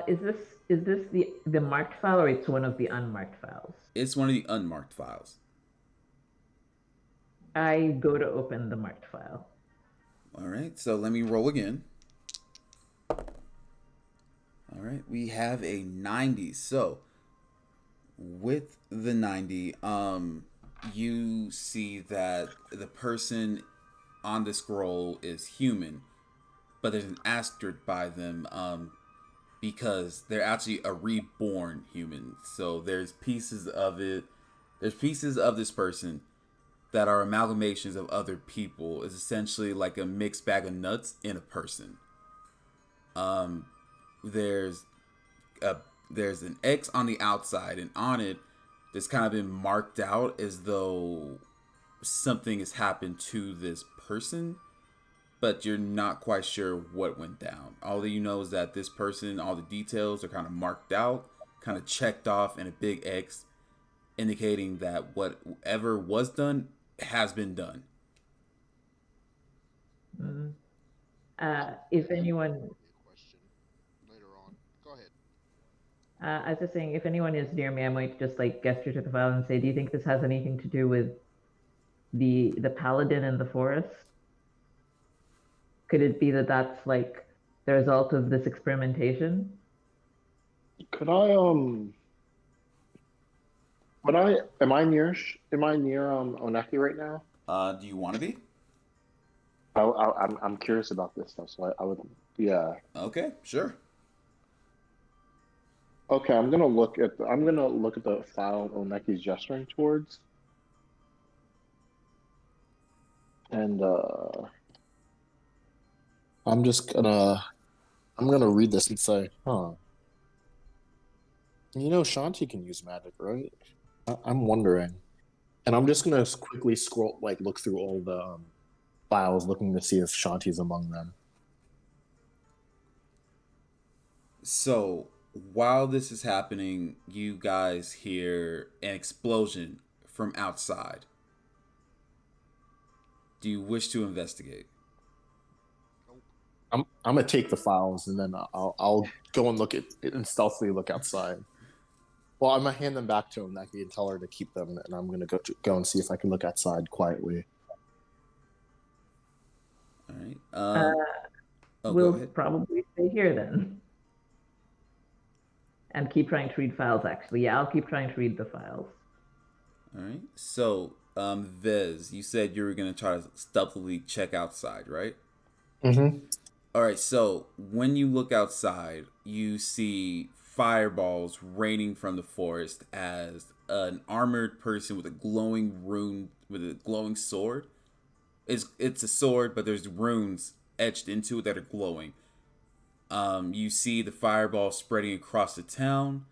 [SPEAKER 6] Is this the marked file, or it's one of the unmarked files?
[SPEAKER 1] It's one of the unmarked files.
[SPEAKER 6] I go to open the marked file.
[SPEAKER 1] All right, so let me roll again. All right, we have a 90. So with the 90, you see that the person on the scroll is human, but there's an asterisk by them, because they're actually a reborn human. So there's pieces of it. There's pieces of this person that are amalgamations of other people. It's essentially like a mixed bag of nuts in a person. There's a there's an X on the outside, and on it, it's kind of been marked out as though something has happened to this person, but you're not quite sure what went down. All that you know is that this person, all the details are kind of marked out, kind of checked off in a big X, indicating that whatever was done has been done.
[SPEAKER 6] Mm. If anyone,
[SPEAKER 3] A question later on. Go ahead.
[SPEAKER 6] I was just saying, if anyone is near me, I might just like gesture to the file and say, "Do you think this has anything to do with the paladin in the forest? Could it be that that's like the result of this experimentation?"
[SPEAKER 2] Could I am I near Oneki right now?
[SPEAKER 1] Do you want to be?
[SPEAKER 2] I'm curious about this stuff, so I would, yeah.
[SPEAKER 1] Okay, sure.
[SPEAKER 2] Okay, I'm gonna look at the file Oneki's gesturing towards, and I'm just gonna read this and say, huh. Shanti can use magic, right? I'm wondering, and I'm just gonna quickly scroll, like, look through all the files, looking to see if Shanti's among them.
[SPEAKER 1] So while this is happening, you guys hear an explosion from outside. Do you wish to investigate?
[SPEAKER 2] I'm gonna take the files and then I'll go and look at it and stealthily look outside. Well, I'm gonna hand them back to Oneki and tell her to keep them, and I'm gonna go and see if I can look outside quietly.
[SPEAKER 1] All right.
[SPEAKER 6] We'll probably stay here then. And keep trying to read files, actually. Yeah, I'll keep trying to read the files.
[SPEAKER 1] All right. So, Vez, you said you were going to try to stealthily check outside, right?
[SPEAKER 2] Mm-hmm.
[SPEAKER 1] All right. So, when you look outside, you see fireballs raining from the forest as an armored person with a glowing sword. It's a sword, but there's runes etched into it that are glowing. You see the fireball spreading across the town,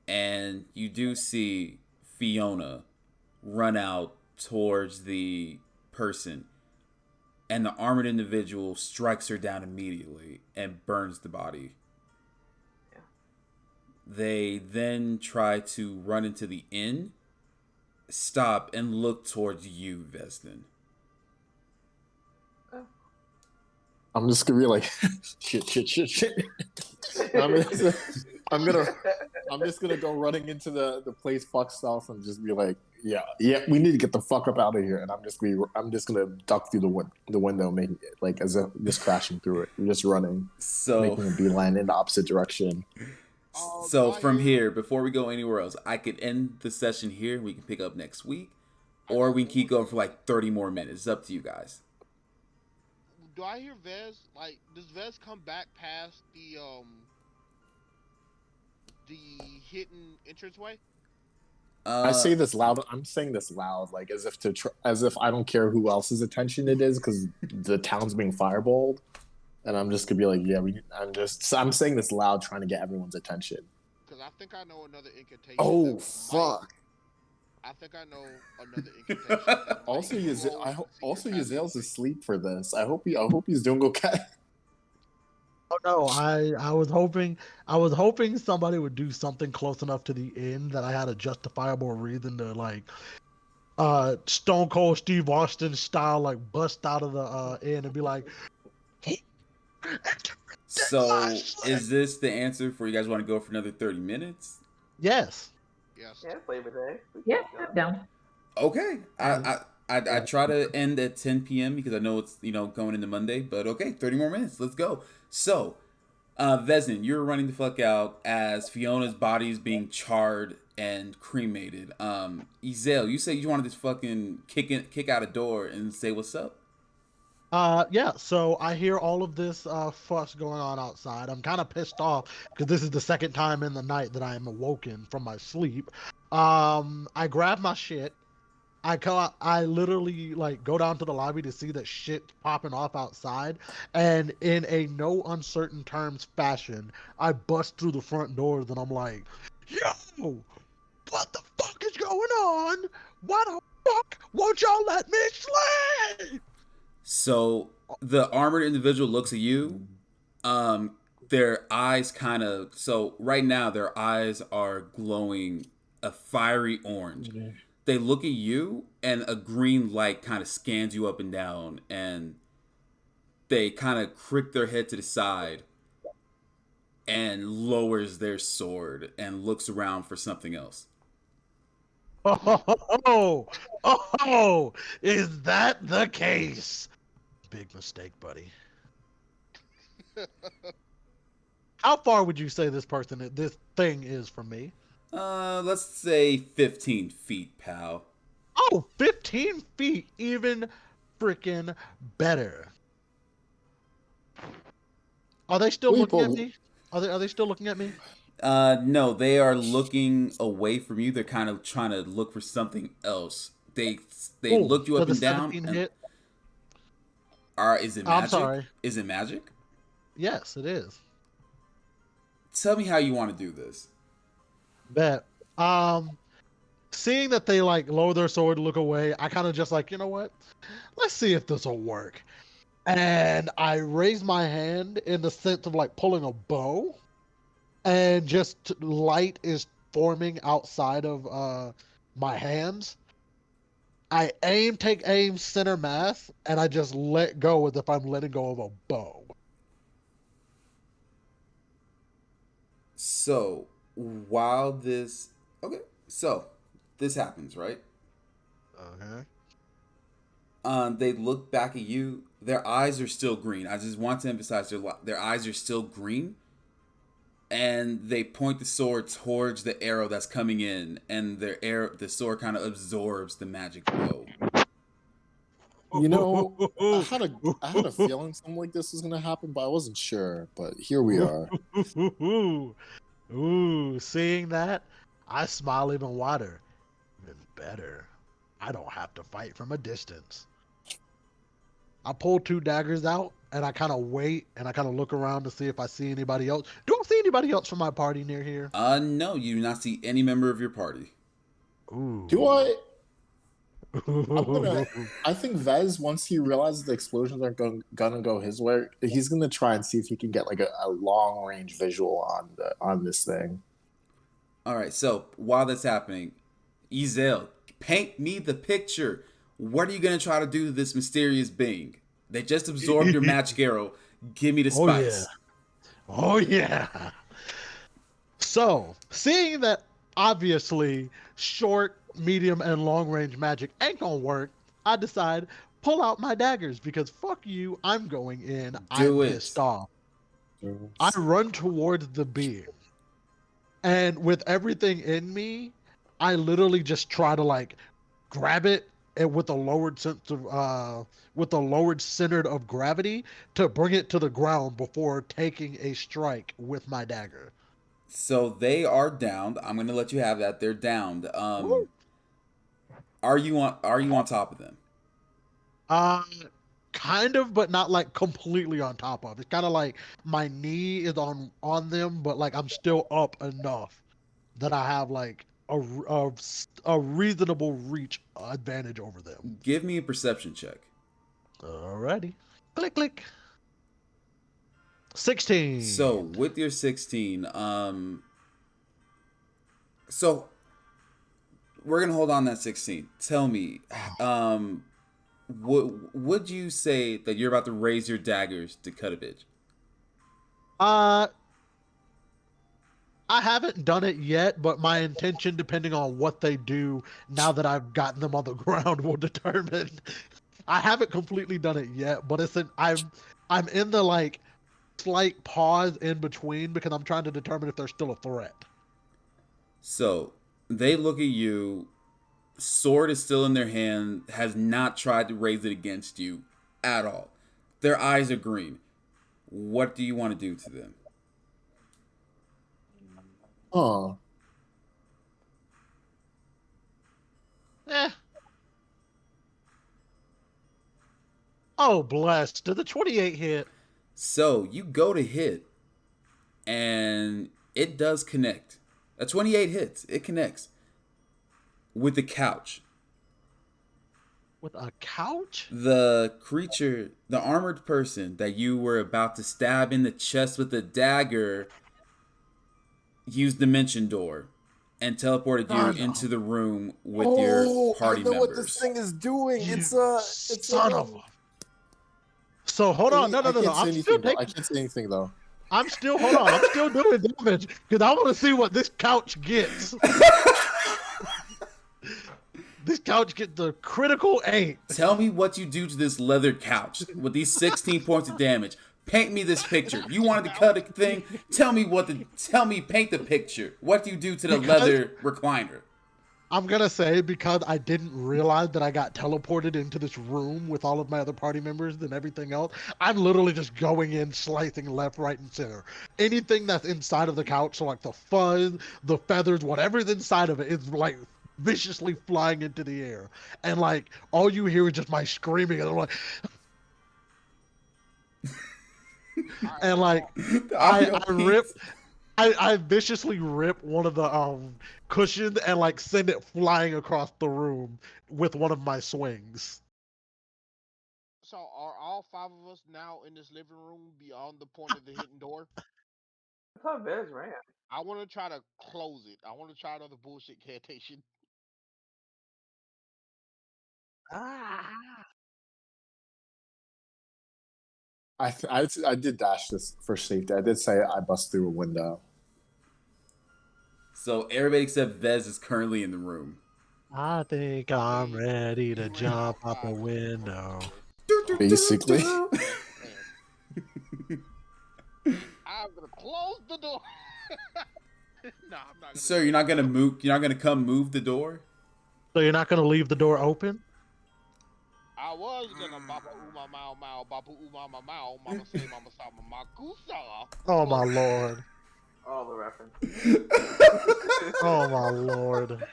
[SPEAKER 1] and you do see Fiona run out towards the person, and the armored individual strikes her down immediately and burns the body.
[SPEAKER 5] Yeah.
[SPEAKER 1] They then try to run into the inn, stop, and look towards you, Veston.
[SPEAKER 2] I'm just gonna be like, shit. I'm just gonna go running into the place fuck stuff and just be like, yeah, we need to get the fuck up out of here. And I'm just gonna duck through the window, making it like as if just crashing through it. I'm just running, making a beeline in the opposite direction.
[SPEAKER 1] So from here, before we go anywhere else, I could end the session here. We can pick up next week, or we can keep going for like 30 more minutes. It's up to you guys.
[SPEAKER 3] Do I hear Vez? Like, does Vez come back past the hidden entranceway?
[SPEAKER 2] I say this loud. I'm saying this loud, like as if I don't care who else's attention it is, because the town's being fireballed, and I'm just gonna be like, yeah, I'm saying this loud, trying to get everyone's attention.
[SPEAKER 3] Because I think I know another incantation.
[SPEAKER 2] Oh fuck!
[SPEAKER 3] I think I know another incantation.
[SPEAKER 2] Also, Yazel's asleep for this. I hope he's doing okay.
[SPEAKER 4] Oh no, I was hoping somebody would do something close enough to the end that I had a justifiable reason to like Stone Cold Steve Austin style like bust out of the inn and be like, hey,
[SPEAKER 1] so is this the answer for you guys want to go for another 30 minutes?
[SPEAKER 4] Yes.
[SPEAKER 5] Yeah, Labor Day.
[SPEAKER 6] Yeah, I'm down.
[SPEAKER 1] Okay. I try to end at 10 p.m. because I know it's going into Monday, but okay, 30 more minutes. Let's go. So, Vezin, you're running the fuck out as Fiona's body is being charred and cremated. Ezel, you say you wanted to fucking kick out a door and say what's up?
[SPEAKER 4] Yeah, so I hear all of this fuss going on outside. I'm kind of pissed off because this is the second time in the night that I am awoken from my sleep. I grab my shit. I literally like go down to the lobby to see that shit popping off outside, and in a no uncertain terms fashion, I bust through the front doors and I'm like, yo, what the fuck is going on? Why the fuck won't y'all let me sleep?
[SPEAKER 1] So the armored individual looks at you. Their eyes so right now their eyes are glowing a fiery orange. Mm-hmm. They look at you and a green light kind of scans you up and down, and they kind of crick their head to the side and lowers their sword and looks around for something else.
[SPEAKER 4] Oh, is that the case? Big mistake, buddy. How far would you say this thing is from me?
[SPEAKER 1] Let's say 15 feet, pal.
[SPEAKER 4] Oh, 15 feet, even freaking better. Are they still looking at me? Are they still looking at me?
[SPEAKER 1] No, they are looking away from you. They're kind of trying to look for something else. They
[SPEAKER 4] Oh,
[SPEAKER 1] looked you
[SPEAKER 4] so
[SPEAKER 1] up
[SPEAKER 4] the
[SPEAKER 1] and down.
[SPEAKER 4] 17
[SPEAKER 1] And
[SPEAKER 4] hit?
[SPEAKER 1] is it
[SPEAKER 4] I'm
[SPEAKER 1] magic?
[SPEAKER 4] sorry.
[SPEAKER 1] Is it magic?
[SPEAKER 4] Yes, it is.
[SPEAKER 1] Tell me how you want to do this.
[SPEAKER 4] Bet. Seeing that they like lower their sword, look away, I kind of just like, you know what? Let's see if this will work. And I raise my hand in the sense of like pulling a bow, and just light is forming outside of my hands. I take aim, center mass, and I just let go as if I'm letting go of a bow.
[SPEAKER 1] So while this okay, so this happens, right?
[SPEAKER 4] Okay.
[SPEAKER 1] They look back at you. Their eyes are still green. I just want to emphasize their eyes are still green, and they point the sword towards the arrow that's coming in, and the sword kind of absorbs the magic bow.
[SPEAKER 7] You know, I had a feeling something like this was gonna happen, but I wasn't sure. But here we are.
[SPEAKER 4] Ooh, seeing that, I smile even wider. Even better. I don't have to fight from a distance. I pull two daggers out and I kind of wait and I kind of look around to see if I see anybody else. Do I see anybody else from my party near here?
[SPEAKER 1] No, you do not see any member of your party.
[SPEAKER 4] Ooh.
[SPEAKER 7] Do I? I think Vez, once he realizes the explosions aren't gonna go his way, he's gonna try and see if he can get like a long range visual on this thing.
[SPEAKER 1] All right, so while that's happening, Ezel, paint me the picture. What are you gonna try to do to this mysterious being? They just absorbed your magic arrow. Give me the spice.
[SPEAKER 4] Oh yeah. So, seeing that obviously short, medium, and long range magic ain't gonna work, I decide pull out my daggers because fuck you, I'm going in. I'm pissed off. I run towards the being, and with everything in me, I literally just try to like grab it and with a lowered sense of with a lowered center of gravity to bring it to the ground before taking a strike with my dagger.
[SPEAKER 1] So they are downed. I'm gonna let you have that. They're downed. Are you on top of them?
[SPEAKER 4] Uh, kind of, but not like completely on top of. It's kind of like my knee is on them, but like I'm still up enough that I have like a reasonable reach advantage over them.
[SPEAKER 1] Give me a perception check.
[SPEAKER 4] Alrighty, click click. 16.
[SPEAKER 1] So with your 16, so we're gonna hold on that 16. Tell me, would you say that you're about to raise your daggers to cut a bitch?
[SPEAKER 4] I haven't done it yet, but my intention, depending on what they do, now that I've gotten them on the ground, will determine. I haven't completely done it yet, but I'm in the like slight pause in between because I'm trying to determine if they're still a threat.
[SPEAKER 1] So they look at you. Sword is still in their hand. Has not tried to raise it against you at all. Their eyes are green. What do you want to do to them?
[SPEAKER 7] Huh.
[SPEAKER 4] Oh, blessed. Did the 28 hit?
[SPEAKER 1] So you go to hit, and it does connect. A 28 hits. It connects with the couch.
[SPEAKER 4] With a couch?
[SPEAKER 1] The creature, the armored person that you were about to stab in the chest with a dagger, used Dimension Door and teleported you into the room with your party
[SPEAKER 7] I know
[SPEAKER 1] members.
[SPEAKER 7] what this thing is doing. It's
[SPEAKER 4] son of a. So hold on, no.
[SPEAKER 7] I can't say anything though.
[SPEAKER 4] I'm still doing damage because I want to see what this couch gets. This couch gets the critical 8.
[SPEAKER 1] Tell me what you do to this leather couch with these 16 points of damage. Paint me this picture. You wanted to cut a thing? Paint the picture. What do you do to the leather recliner?
[SPEAKER 4] I'm gonna say because I didn't realize that I got teleported into this room with all of my other party members and everything else. I'm literally just going in, slicing left, right, and center. Anything that's inside of the couch, so like the fuzz, the feathers, whatever's inside of it, is like viciously flying into the air. And like all you hear is just my screaming, and I'm like, and like
[SPEAKER 1] The
[SPEAKER 4] I
[SPEAKER 1] audio
[SPEAKER 4] I rip
[SPEAKER 1] peaks.
[SPEAKER 4] I viciously rip one of the cushions and like send it flying across the room with one of my swings.
[SPEAKER 3] So are all 5 of us now in this living room beyond the point of the hidden door?
[SPEAKER 5] I thought Vez ran.
[SPEAKER 3] I want to try to close it. I want to try another bullshit cantation.
[SPEAKER 4] Ah.
[SPEAKER 7] I did dash this for safety. I did say I bust through a window.
[SPEAKER 1] So everybody except Vez is currently in the room.
[SPEAKER 4] I think I'm
[SPEAKER 3] Hey,
[SPEAKER 4] ready
[SPEAKER 3] you
[SPEAKER 4] to
[SPEAKER 3] ran
[SPEAKER 4] jump out the
[SPEAKER 3] outside of the
[SPEAKER 4] window.
[SPEAKER 3] door,
[SPEAKER 7] Basically.
[SPEAKER 3] so I'm gonna close the door. No, I'm not gonna.
[SPEAKER 1] Sir, you're not gonna move. You're not gonna come move the door.
[SPEAKER 4] So you're not gonna leave the door open?
[SPEAKER 3] I was gonna baba uma mau mau baba uma mau mau mama say mama sa mama kusa.
[SPEAKER 4] Oh my lord.
[SPEAKER 5] All the reference.
[SPEAKER 4] Oh my lord.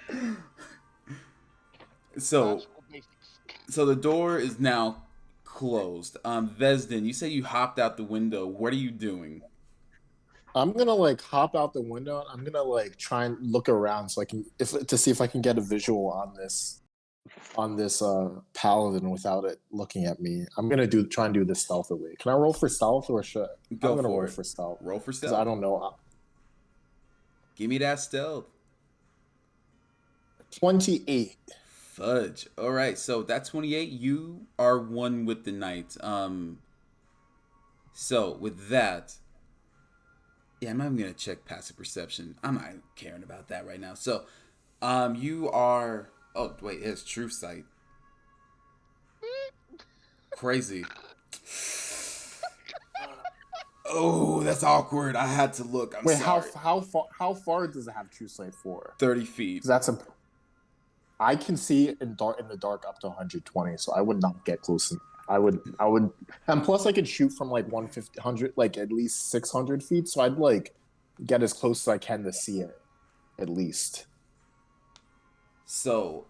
[SPEAKER 1] So,
[SPEAKER 3] Logical basics.
[SPEAKER 1] so the door is now closed. Vesden, you say you hopped out the window. What are you doing?
[SPEAKER 7] I'm gonna like hop out the window. And I'm gonna like try and look around so I can to see if I can get a visual on this paladin without it looking at me. I'm gonna try and do this stealthily. Can I roll for stealth or should
[SPEAKER 1] Go
[SPEAKER 7] I'm gonna
[SPEAKER 1] for
[SPEAKER 7] roll
[SPEAKER 1] it.
[SPEAKER 7] for stealth
[SPEAKER 1] Roll for
[SPEAKER 7] because
[SPEAKER 1] stealth.
[SPEAKER 7] I don't know.
[SPEAKER 1] Give me that stealth.
[SPEAKER 7] 28.
[SPEAKER 1] Fudge. All right. So that 28, you are one with the knight. So with that, yeah, I'm not even gonna check passive perception. I'm not caring about that right now. So, you are. Oh wait, it's true sight. Crazy. Oh, that's awkward. I had to look. I'm
[SPEAKER 7] Wait,
[SPEAKER 1] sorry.
[SPEAKER 7] how far does it have true sight for?
[SPEAKER 1] 30 feet.
[SPEAKER 7] 'Cause that's a. I can see in the dark up to 120, so I would not get close. I would, and plus I could shoot from like 150, 100, like at least 600 feet. So I'd like get as close as I can to see it, at least.
[SPEAKER 1] So,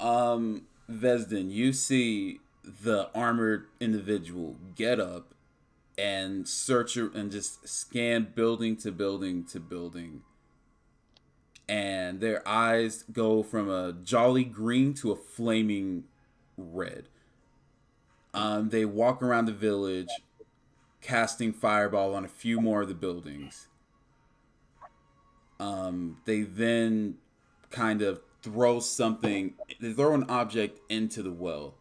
[SPEAKER 1] Vesden, you see the armored individual get up and search and just scan building to building to building. And their eyes go from a jolly green to a flaming red. They walk around the village, casting fireball on a few more of the buildings. They then kind of throw something. They throw an object into the well,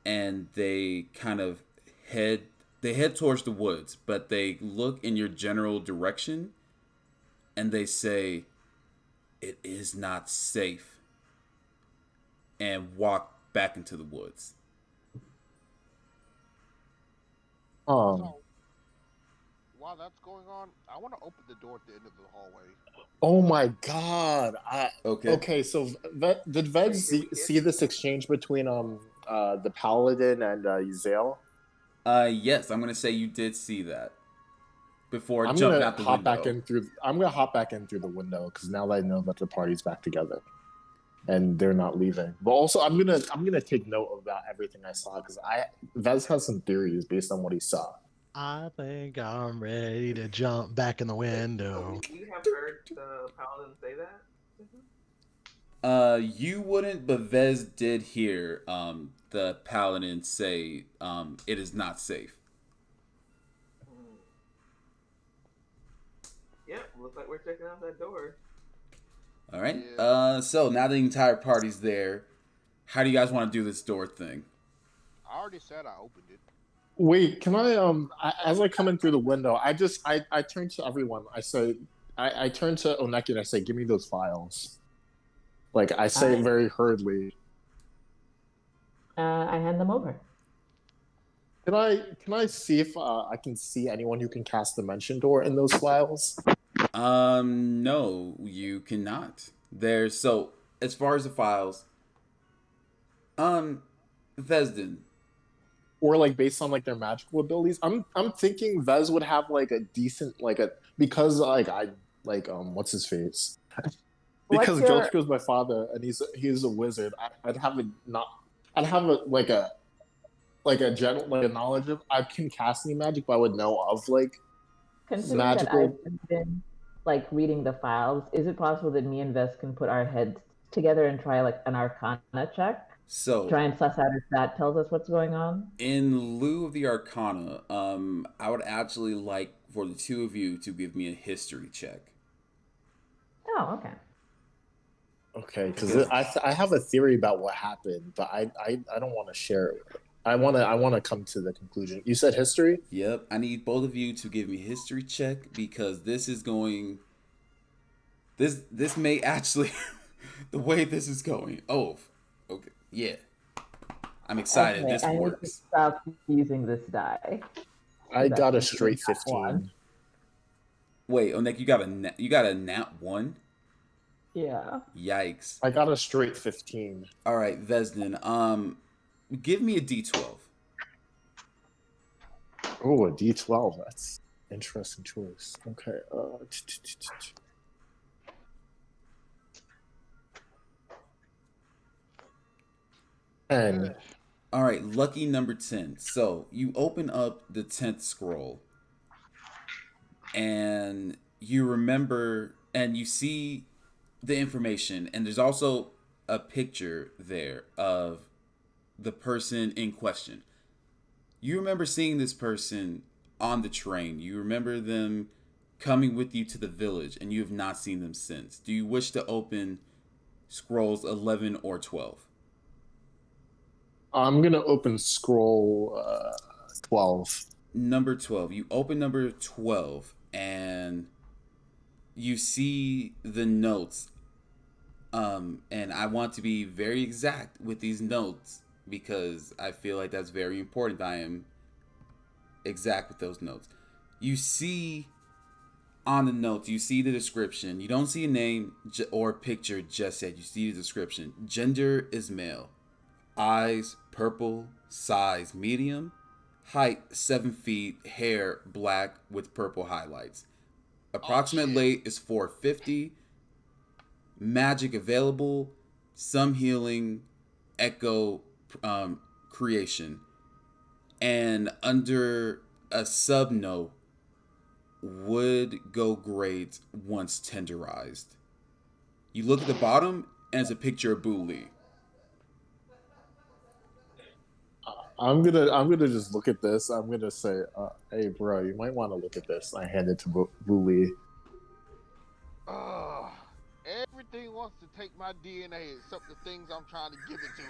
[SPEAKER 1] and they kind of head. They head towards the woods, but they look in your general direction, and they say, "It is not safe," and walk back into the woods.
[SPEAKER 3] So while that's going on, I want to open the door at the end of the hallway.
[SPEAKER 7] Oh my god!
[SPEAKER 1] Okay.
[SPEAKER 7] Okay, so did Ved see this exchange between the paladin and Uzael?
[SPEAKER 1] Yes, I'm gonna say you did see that before
[SPEAKER 7] I'm
[SPEAKER 1] jumping
[SPEAKER 7] gonna
[SPEAKER 1] out the
[SPEAKER 7] hop
[SPEAKER 1] window.
[SPEAKER 7] back in through. I'm gonna hop back in through the window because now that I know that the party's back together, and they're not leaving. But also, I'm gonna take note about everything I saw because Vez has some theories based on what he saw.
[SPEAKER 4] I think I'm ready to jump back in the window.
[SPEAKER 5] So we have heard the paladin say that.
[SPEAKER 1] You wouldn't, but Vez did hear the paladin say it is not safe.
[SPEAKER 5] Yep, looks like we're checking out that door.
[SPEAKER 1] All right.
[SPEAKER 3] Yeah.
[SPEAKER 1] So now the entire party's there. How do you guys want to do this door thing?
[SPEAKER 3] I already said I opened it.
[SPEAKER 7] Wait, can as I come in through the window, I turn to everyone. I say, I turn to Oneki and I say, "Give me those files." Like I say it very hurriedly.
[SPEAKER 6] I hand them over.
[SPEAKER 7] Can I see if I can see anyone who can cast Dimension Door in those files?
[SPEAKER 1] No, you cannot. as far as the files, Vesden.
[SPEAKER 7] Or like based on like their magical abilities. I'm thinking Vez would have like a decent like a because like I like what's his face
[SPEAKER 6] What's
[SPEAKER 7] because
[SPEAKER 6] your
[SPEAKER 7] Geltrude's my father and he's a wizard. I'd have a not I'd have a general like a knowledge of I can cast any magic, but I would know of like
[SPEAKER 6] considering that
[SPEAKER 7] magical.
[SPEAKER 6] I've been like reading the files, is it possible that me and Vess can put our heads together and try like an Arcana check?
[SPEAKER 1] So,
[SPEAKER 6] Try and suss out if that tells us what's going on?
[SPEAKER 1] in lieu of the Arcana, I would actually like for the two of you to give me a history check.
[SPEAKER 6] Oh, okay.
[SPEAKER 7] Okay, because I have a theory about what happened, but I don't want to share it. I want to come to the conclusion. You said history?
[SPEAKER 1] Yep, I need both of you to give me a history check because this is going. This may actually, the way this is going. Oh, okay, yeah. I'm excited.
[SPEAKER 6] Okay,
[SPEAKER 1] This
[SPEAKER 6] I need to
[SPEAKER 1] works.
[SPEAKER 6] stop using this die.
[SPEAKER 7] I
[SPEAKER 6] That
[SPEAKER 7] got a
[SPEAKER 6] means we
[SPEAKER 7] straight
[SPEAKER 6] got one.
[SPEAKER 7] 15.
[SPEAKER 1] Wait, Onek, you got a nat 1?
[SPEAKER 6] Yeah.
[SPEAKER 1] Yikes!
[SPEAKER 7] I got a straight 15.
[SPEAKER 1] All right, Vesden. Give me a D12.
[SPEAKER 7] Oh, a D12. That's interesting choice. Okay. 10.
[SPEAKER 1] All right, lucky number 10. So you open up the 10th scroll and you remember and you see the information, and there's also a picture there of the person in question. You remember seeing this person on the train. You remember them coming with you to the village, and you have not seen them since. Do you wish to open scrolls 11 or 12?
[SPEAKER 7] I'm gonna open scroll 12.
[SPEAKER 1] Number 12. You open number 12 and you see the notes. And I want to be very exact with these notes because I feel like that's very important. I am exact with those notes. You see on the notes, you see the description. You don't see a name or picture just yet. You see the description. Gender is male. Eyes purple. Size medium. Height 7 feet. Hair black with purple highlights. Approximate weight is 450. Magic available. Some healing. Echo creation. And under a sub note, would go great once tenderized. You look at the bottom and it's a picture of Boo Lee.
[SPEAKER 7] I'm gonna just look at this. I'm gonna say, hey bro, you might want to look at this. I hand it to Buli.
[SPEAKER 3] Everything wants to take my DNA except the things I'm trying to give it to.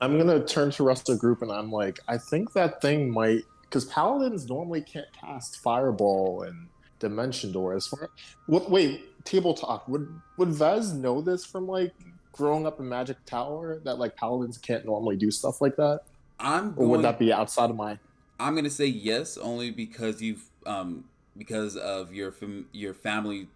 [SPEAKER 7] I'm gonna turn to the rest of the group and I'm like, I think that thing might, because paladins normally can't cast fireball and dimension door. As far wait, table talk. Would Vez know this from like growing up in Magic Tower that like paladins can't normally do stuff like that? Or would that be outside of my?
[SPEAKER 1] I'm gonna say yes, only because because of your family,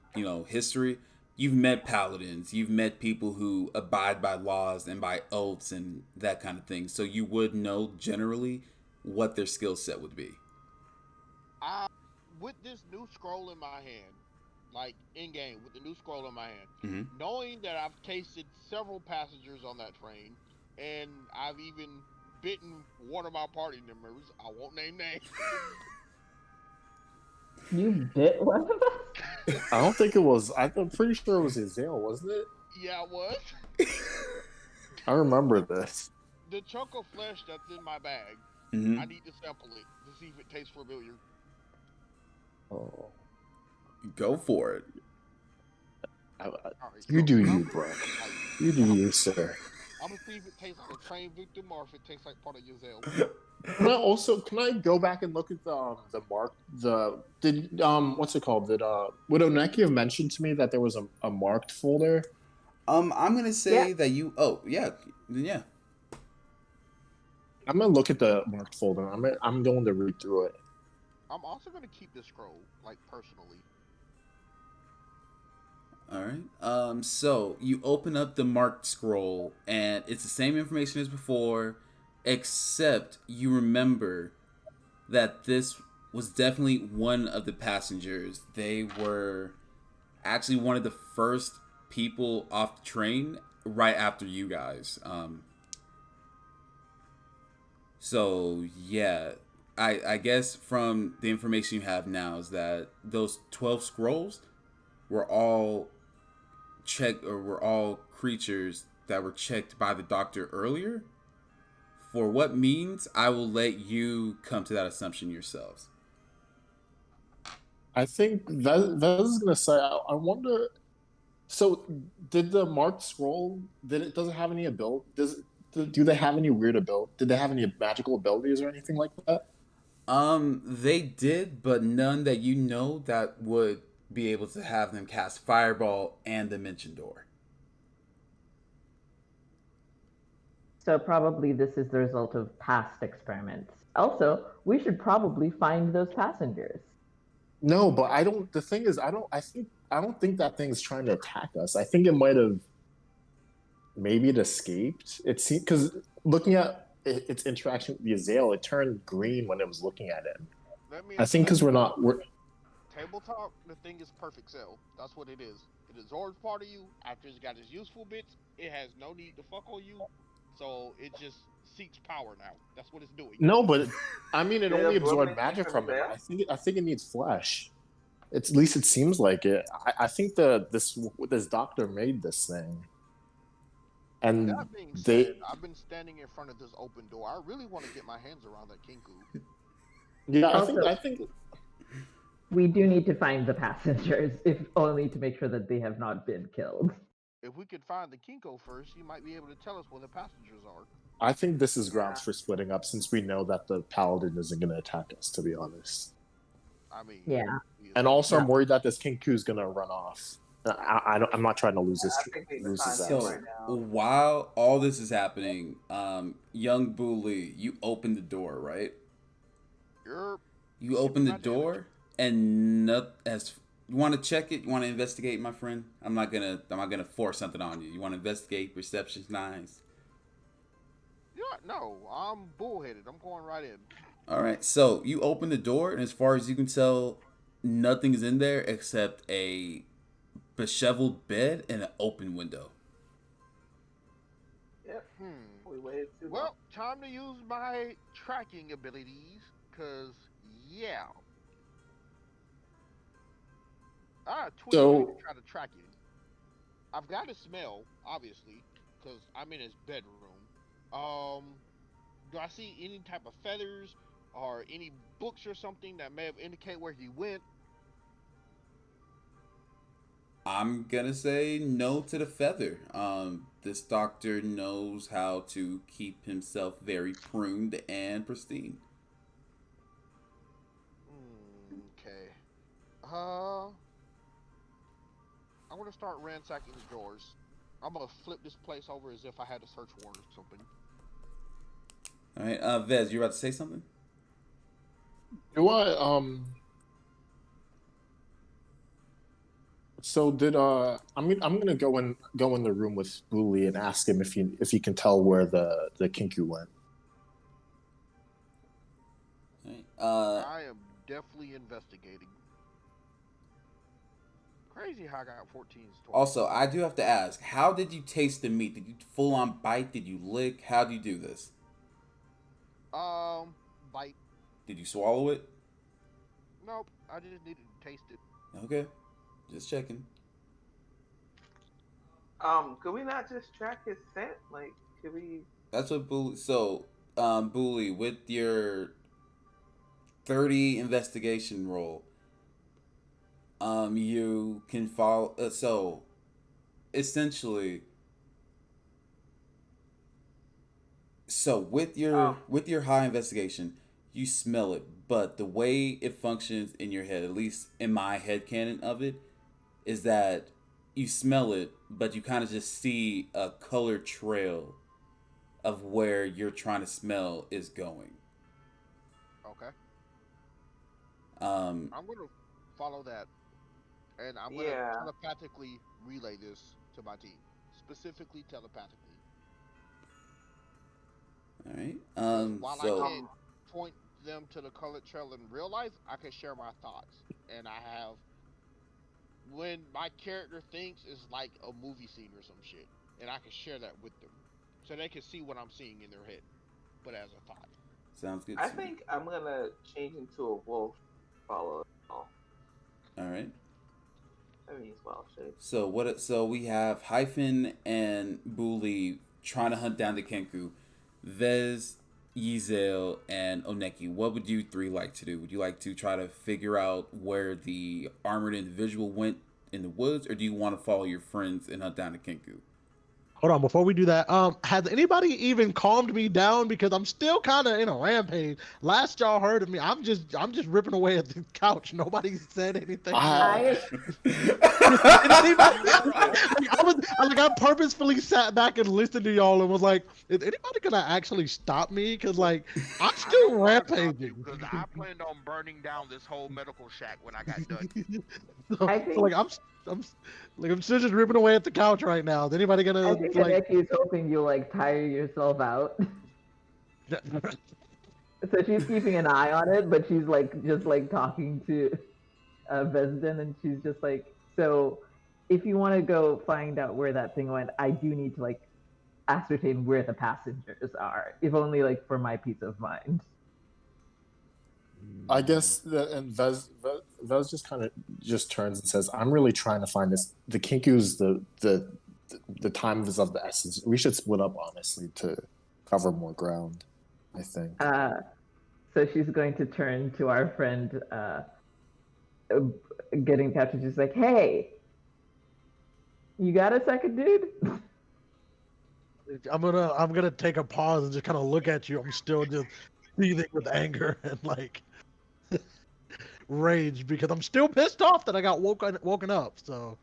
[SPEAKER 1] history. You've met paladins. You've met people who abide by laws and by oaths and that kind of thing. So you would know generally what their skill set would be.
[SPEAKER 3] With this new scroll in my hand, like in game, with the new scroll in my hand,
[SPEAKER 1] Mm-hmm.
[SPEAKER 3] knowing that I've tasted several passengers on that train, and I've even bitten one of my party members. I won't name names.
[SPEAKER 6] You bit one of us?
[SPEAKER 7] I don't think it was. I'm pretty sure it was Azale, wasn't it?
[SPEAKER 3] Yeah, it was.
[SPEAKER 7] I remember this.
[SPEAKER 3] The chunk of flesh that's in my bag,
[SPEAKER 1] Mm-hmm.
[SPEAKER 3] I need to sample it to see if it tastes familiar.
[SPEAKER 7] Oh,
[SPEAKER 1] Go for it.
[SPEAKER 3] Right,
[SPEAKER 7] you
[SPEAKER 3] so
[SPEAKER 7] do you, bro. You do you, sir.
[SPEAKER 3] I'm gonna see if it tastes like a train victim or if it tastes like part of Giselle.
[SPEAKER 7] Can I go back and look at the mark? What's it called? Would Oneki have mentioned to me that there was a marked folder?
[SPEAKER 1] I'm gonna say that you. Oh yeah.
[SPEAKER 7] I'm gonna look at the marked folder. I'm going to read through it.
[SPEAKER 3] I'm also gonna keep this scroll, like personally.
[SPEAKER 1] All right. So you open up the marked scroll, and it's the same information as before, except you remember that this was definitely one of the passengers. They were actually one of the first people off the train right after you guys. So yeah, I guess from the information you have now is that those 12 scrolls were all checked, or were all creatures that were checked by the doctor earlier. For what means, I will let you come to that assumption yourselves.
[SPEAKER 7] I think that is gonna say. I wonder. So, did the marked scroll? Does it have any ability? Do they have any weird ability? Did they have any magical abilities or anything like that?
[SPEAKER 1] They did, but none that you know that would be able to have them cast Fireball and Dimension Door.
[SPEAKER 6] So probably this is the result of past experiments. Also, we should probably find those passengers.
[SPEAKER 7] No, but I don't. The thing is, I don't think that thing's trying to attack us. I think it might have. Maybe it escaped. It seemed because looking at its interaction with the Azale, it turned green when it was looking at it. I think because we're
[SPEAKER 3] tabletop. The thing is perfect cell. That's what it is. It absorbs part of you. After it's got its useful bits, it has no need to fuck on you. So it just seeks power now. That's what it's doing.
[SPEAKER 7] No, but I mean, it
[SPEAKER 5] Did it
[SPEAKER 7] only
[SPEAKER 5] absorb
[SPEAKER 7] absorbed
[SPEAKER 5] anything
[SPEAKER 7] magic
[SPEAKER 5] from
[SPEAKER 7] from it.
[SPEAKER 5] Azale?
[SPEAKER 7] I think it needs flesh. It's at least it seems like it. I think this doctor made this thing, and
[SPEAKER 3] That being
[SPEAKER 7] they
[SPEAKER 3] said, I've been standing in front of this open door. I really want to get my hands around that Kinku.
[SPEAKER 7] yeah.
[SPEAKER 6] Also,
[SPEAKER 7] I think
[SPEAKER 6] we do need to find the passengers, if only to make sure that they have not been killed.
[SPEAKER 3] If we could find the Kinko first, you might be able to tell us where the passengers are.
[SPEAKER 7] I think this is grounds for splitting up since we know that the paladin isn't going to attack us. To be honest,
[SPEAKER 3] I mean,
[SPEAKER 6] Yeah.
[SPEAKER 7] and also I'm
[SPEAKER 6] Yeah.
[SPEAKER 7] worried that this Kinku is going to run off. I'm not trying to lose
[SPEAKER 5] I think we need to
[SPEAKER 7] lose
[SPEAKER 5] find
[SPEAKER 7] his
[SPEAKER 5] him
[SPEAKER 7] ass.
[SPEAKER 1] So
[SPEAKER 5] right now.
[SPEAKER 1] while all this is happening, young Booley, you open the door, right? You open the door, and not as you want to check it. You want to investigate, my friend. I'm not gonna force something on you. You want to investigate? Perception's nice.
[SPEAKER 3] Yeah, no, I'm bullheaded. I'm going right in.
[SPEAKER 1] All right. So you open the door, and as far as you can tell, nothing's in there except a disheveled bed and an open window.
[SPEAKER 5] Yep. We waited too long.
[SPEAKER 3] Well, time to use my tracking abilities, cause yeah. 20
[SPEAKER 7] So-
[SPEAKER 3] to try to track it. I've got a smell, obviously, cause I'm in his bedroom. Do I see any type of feathers or any books or something that may have indicate where he went?
[SPEAKER 1] I'm gonna say no to the feather. This doctor knows how to keep himself very pruned and pristine.
[SPEAKER 3] Okay. I'm gonna start ransacking the drawers. I'm gonna flip this place over as if I had a search warrant or something.
[SPEAKER 1] All right, Vez, you about to say something?
[SPEAKER 7] Do I So did I'm gonna go in the room with Booley and ask him if he can tell where the Kinku went.
[SPEAKER 1] All right,
[SPEAKER 3] I am definitely investigating. Crazy how I got 14s.
[SPEAKER 1] also, I do have to ask, how did you taste the meat? Did you full on bite? Did you lick? How do you do this?
[SPEAKER 3] Bite.
[SPEAKER 1] Did you swallow it?
[SPEAKER 3] Nope. I just needed to taste it.
[SPEAKER 1] Okay, just checking.
[SPEAKER 5] Could we not just track his scent? Like, could we?
[SPEAKER 1] That's what Booley. So, Booley, with your 30 investigation roll, you can follow. So, essentially, with your high investigation, you smell it, but the way it functions in your head, at least in my head canon of it, is that you smell it, but you kind of just see a color trail of where you're trying to smell is going.
[SPEAKER 3] Okay.
[SPEAKER 1] Um,
[SPEAKER 3] I'm gonna follow that and I'm gonna
[SPEAKER 5] Yeah.
[SPEAKER 3] telepathically relay this to my team, specifically telepathically.
[SPEAKER 1] All right.
[SPEAKER 3] Because while I
[SPEAKER 1] So
[SPEAKER 3] can't point them to the colored trail in real life, I can share my thoughts, and I have when my character thinks it's like a movie scene or some shit, and I can share that with them, so they can see what I'm seeing in their head, but as a thought.
[SPEAKER 1] sounds good
[SPEAKER 5] I
[SPEAKER 1] to me.
[SPEAKER 5] think I'm gonna change into a wolf follow. Oh,
[SPEAKER 1] All right.
[SPEAKER 5] I mean, it's wild shape.
[SPEAKER 1] So what? So we have Hyphen and Bully trying to hunt down the Kenku. Vez, Yizel, and Oneki. What would you three like to do? Would you like to try to figure out where the armored individual went in the woods, or do you want to follow your friends and hunt down the Kenku?
[SPEAKER 4] Hold on, before we do that, has anybody even calmed me down? Because I'm still kind of in a rampage. Last y'all heard of me, I'm just ripping away at the couch. Nobody said anything.
[SPEAKER 6] I
[SPEAKER 4] Did anybody, I purposefully sat back and listened to y'all and was like, is anybody gonna actually stop me? Because like I'm still rampaging.
[SPEAKER 3] Because I planned on burning down this whole medical shack when I got done.
[SPEAKER 6] I
[SPEAKER 4] So
[SPEAKER 6] think
[SPEAKER 4] like I'm still just ripping away at the couch right now. Is anybody
[SPEAKER 6] I
[SPEAKER 4] gonna
[SPEAKER 6] think
[SPEAKER 4] like?
[SPEAKER 6] Hideki is hoping you'll like tire yourself out. So she's keeping an eye on it, but she's like just like talking to Vesden, and she's just like, so if you want to go find out where that thing went, I do need to like ascertain where the passengers are, if only like for my peace of mind.
[SPEAKER 7] I guess that, and Vez just kind of just turns and says, "I'm really trying to find this. The Kinku's the time is of the essence. We should split up, honestly, to cover more ground. I think."
[SPEAKER 6] So she's going to turn to our friend, getting touched, and she's like, "Hey, you got a second, dude?"
[SPEAKER 4] I'm gonna take a pause and just kind of look at you. I'm still just seething with anger and like rage because I'm still pissed off that I got woken up. So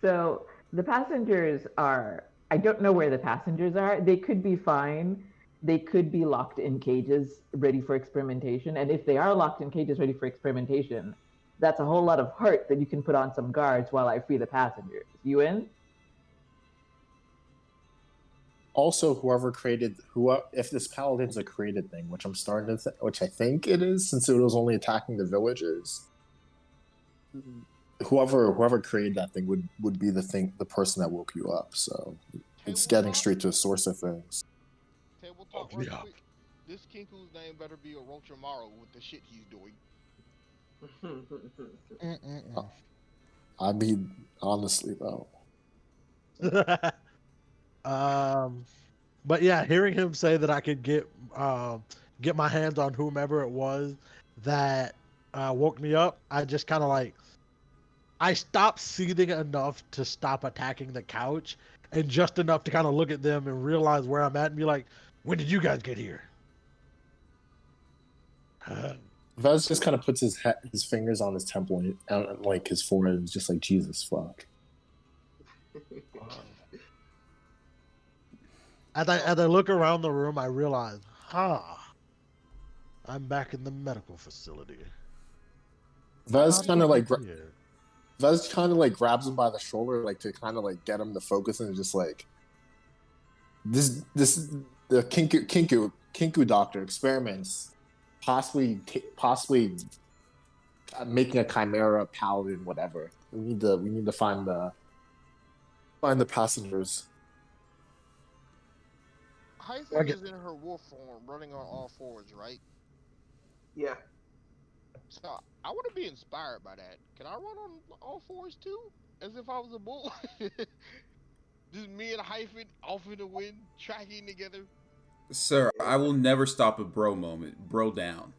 [SPEAKER 6] So the passengers are, I don't know where the passengers are. They could be fine. They could be locked in cages ready for experimentation. And if they are locked in cages ready for experimentation, that's a whole lot of heart that you can put on some guards while I free the passengers. You in?
[SPEAKER 7] Also, if this paladin's a created thing, which I'm starting to, which I think it is, since it was only attacking the villagers, whoever created that thing would be the person that woke you up. So it's getting straight to the source of things.
[SPEAKER 3] Table talk right quick. This Kinku's name better be Orochimaru with the shit he's doing.
[SPEAKER 7] I mean, honestly though.
[SPEAKER 4] But yeah, hearing him say that I could get my hands on whomever it was that woke me up, I just kind of like I stopped seething enough to stop attacking the couch, and just enough to kind of look at them and realize where I'm at and be like, "When did you guys get here?"
[SPEAKER 7] Vez just kind of puts his fingers on his temple and like his forehead, and is just like, Jesus fuck.
[SPEAKER 4] As I look around the room, I realize, I'm back in the medical facility.
[SPEAKER 7] Vez kind of like
[SPEAKER 4] here?
[SPEAKER 7] Vez kind of like grabs him by the shoulder, like to kind of like get him to focus, and just like this the Kinku doctor experiments, possibly making a chimera paladin, whatever. We need to find the passengers.
[SPEAKER 3] Hyphen is in her wolf form, running on all fours, right?
[SPEAKER 5] Yeah.
[SPEAKER 3] So I want to be inspired by that. Can I run on all fours too, as if I was a bull? Just me and Hyphen off in the wind, tracking together.
[SPEAKER 1] Sir, I will never stop a bro moment. Bro down.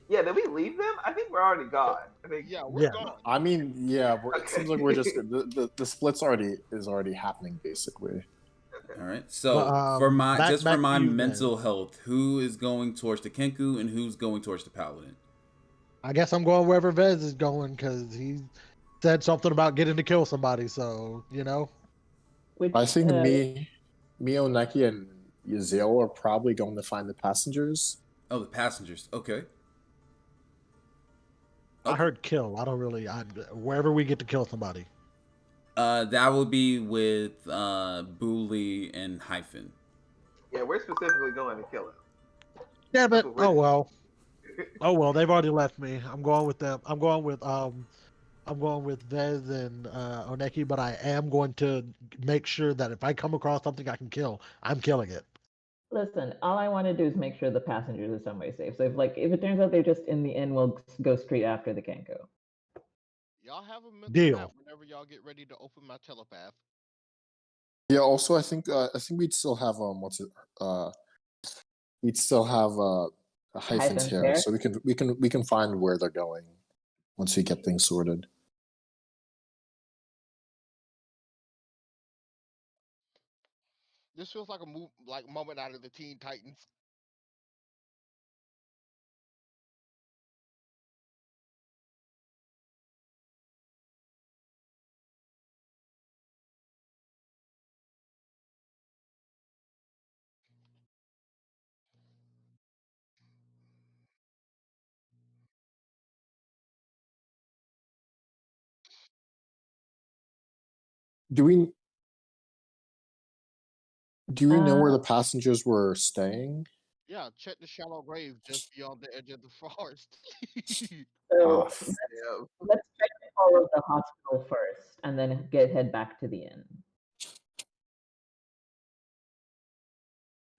[SPEAKER 5] Yeah, did we leave them? I think we're already gone. I think.
[SPEAKER 3] Yeah, we're gone.
[SPEAKER 7] I mean, yeah, it seems like we're just the split's already happening basically.
[SPEAKER 1] All right. So
[SPEAKER 4] But,
[SPEAKER 1] for my
[SPEAKER 4] back to you,
[SPEAKER 1] mental health, who is going towards the Kenku and who's going towards the Paladin?
[SPEAKER 4] I guess I'm going wherever Vez is going because he said something about getting to kill somebody. So
[SPEAKER 6] Which,
[SPEAKER 7] I think me, Oneki, and Yaziel are probably going to find the passengers.
[SPEAKER 1] Oh, the passengers. Okay.
[SPEAKER 4] I heard kill. I don't really. Wherever we get to kill somebody.
[SPEAKER 1] That would be with Booley and Hyphen.
[SPEAKER 5] Yeah, we're specifically going to kill him.
[SPEAKER 4] Damn
[SPEAKER 5] That's
[SPEAKER 4] it!
[SPEAKER 5] what we're
[SPEAKER 4] Oh
[SPEAKER 5] doing.
[SPEAKER 4] well. Oh well. They've already left me. I'm going with them. I'm going with Vez and Oneki, but I am going to make sure that if I come across something I can kill, I'm killing it.
[SPEAKER 6] Listen, all I want to do is make sure the passengers are somewhere safe. So if it turns out they're just in the inn, we'll go straight after the Kenko.
[SPEAKER 3] Y'all have a mental
[SPEAKER 4] Deal.
[SPEAKER 3] map whenever y'all get ready to open my telepath.
[SPEAKER 7] Yeah. Also, I think we'd still have we'd still have Hyphen's
[SPEAKER 6] Hyphen's
[SPEAKER 7] hair,
[SPEAKER 6] hair?
[SPEAKER 7] so we can find where they're going once we get things sorted.
[SPEAKER 3] This feels like a moment out of the Teen Titans.
[SPEAKER 7] Do we know where the
[SPEAKER 6] Uh,
[SPEAKER 7] passengers were staying?
[SPEAKER 3] Yeah, check the shallow grave just beyond the edge of the forest.
[SPEAKER 4] Ah,
[SPEAKER 6] so
[SPEAKER 5] Yeah.
[SPEAKER 6] let's check all of the hospital first, and then head back to the inn.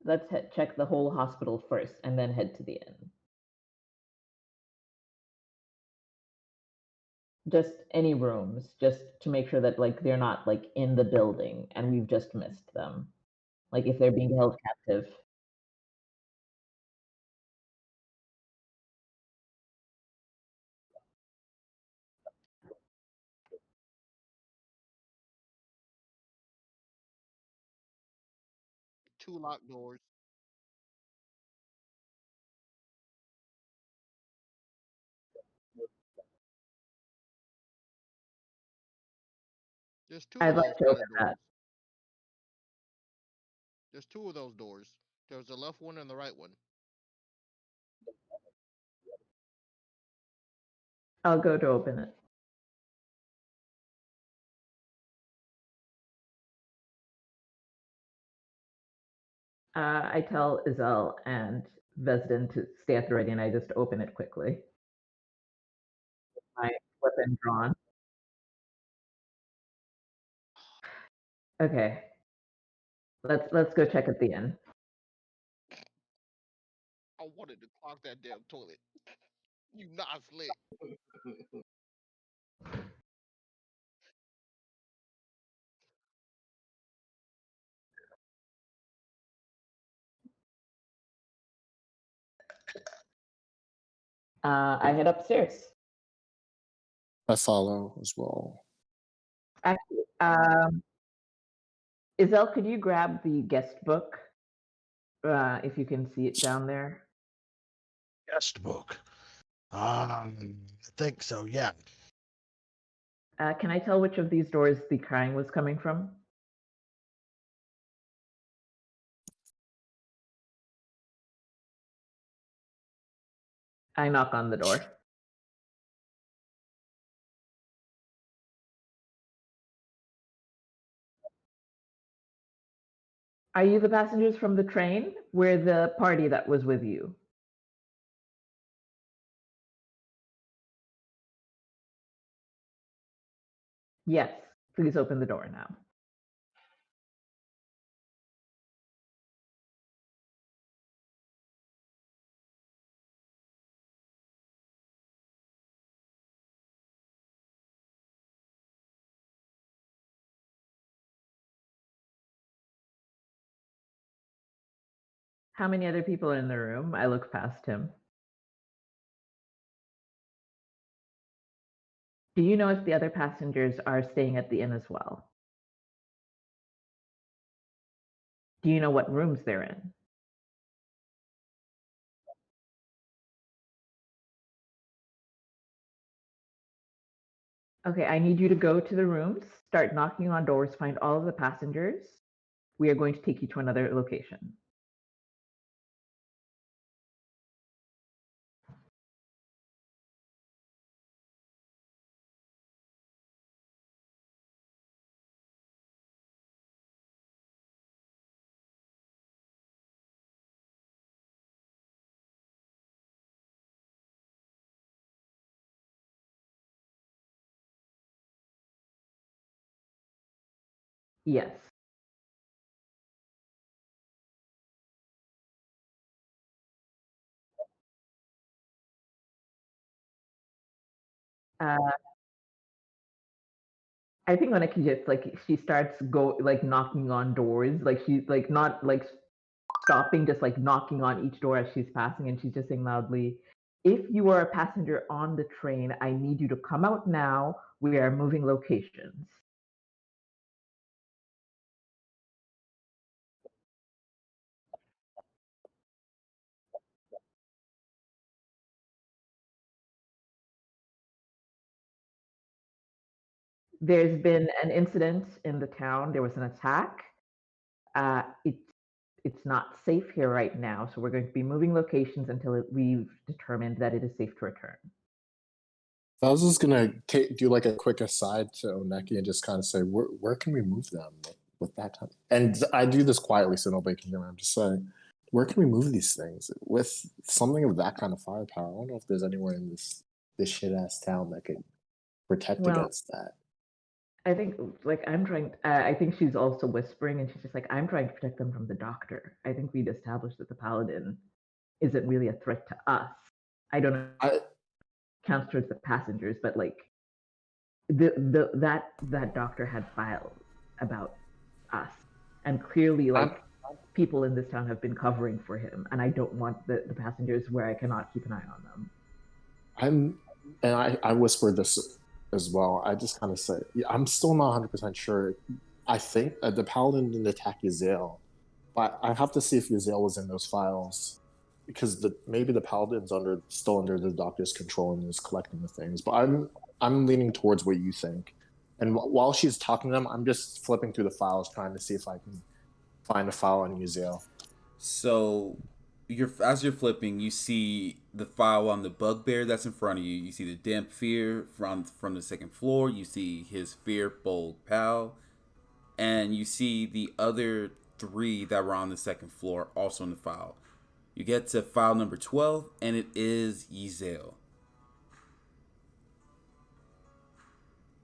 [SPEAKER 6] Let's check the whole hospital first, and then head to the inn. Just any rooms, just to make sure that they're not in the building and we've just missed them. Like if they're being held captive.
[SPEAKER 3] Two locked doors. There's two
[SPEAKER 6] I'd
[SPEAKER 3] of
[SPEAKER 6] like
[SPEAKER 3] those
[SPEAKER 6] to
[SPEAKER 3] kind
[SPEAKER 6] open
[SPEAKER 3] of
[SPEAKER 6] that.
[SPEAKER 3] doors. There's two of those doors. There's the left one and the right one.
[SPEAKER 6] I'll go to open it. I tell Isel and Vesden to stay at the ready, and I just open it quickly. My weapon drawn. Okay. Let's go check at the inn.
[SPEAKER 3] I wanted to clog that damn toilet. You not slick.
[SPEAKER 6] I head upstairs.
[SPEAKER 7] I follow as well.
[SPEAKER 6] Actually, Isel, could you grab the guest book? If you can see it down there.
[SPEAKER 4] guest book. I think so. Yeah.
[SPEAKER 6] Can I tell which of these doors the crying was coming from? I knock on the door. Are you the passengers from the train? We're the party that was with you. Yes. Please open the door now. How many other people are in the room? I look past him. Do you know if the other passengers are staying at the inn as well? Do you know what rooms they're in? Okay, I need you to go to the rooms, start knocking on doors, find all of the passengers. We are going to take you to another location. Yes. Uh, I think when Monica just like she starts knocking on doors, like she's like not like stopping, just like knocking on each door as she's passing, and she's just saying loudly, "If you are a passenger on the train, I need you to come out now. We are moving locations." There's been an incident in the town. There was an attack. It's not safe here right now, so we're going to be moving locations until we've determined that it is safe to return.
[SPEAKER 7] I was just gonna do like a quick aside to Oneki and just kind of say, where can we move them with that time? And I do this quietly so nobody can hear me. I'm just saying, where can we move these things with something of that kind of firepower? I don't know if there's anywhere in this shit ass town that could protect
[SPEAKER 6] Well,
[SPEAKER 7] against that.
[SPEAKER 6] I think I'm trying. I think she's also whispering, and she's just like, "I'm trying to protect them from the doctor." I think we'd established that the paladin isn't really a threat to us. I don't know. Counts towards the passengers, but like that doctor had files about us, and clearly people in this town have been covering for him, and I don't want the passengers where I cannot keep an eye on them.
[SPEAKER 7] I whispered this as well. I just kind of say, I'm still not 100% sure. I think the paladin didn't attack Yazel, but I have to see if Yazel was in those files because maybe the paladin's still under the doctor's control and is collecting the things. But I'm leaning towards what you think. And while she's talking to them, I'm just flipping through the files trying to see if I can find a file on Yazel.
[SPEAKER 1] So as you're flipping, you see the file on the bugbear that's in front of you. You see the damp fear from the second floor. You see his fearful pal, and you see the other 3 that were on the second floor also in the file. You get to file number 12, and it is Yazel.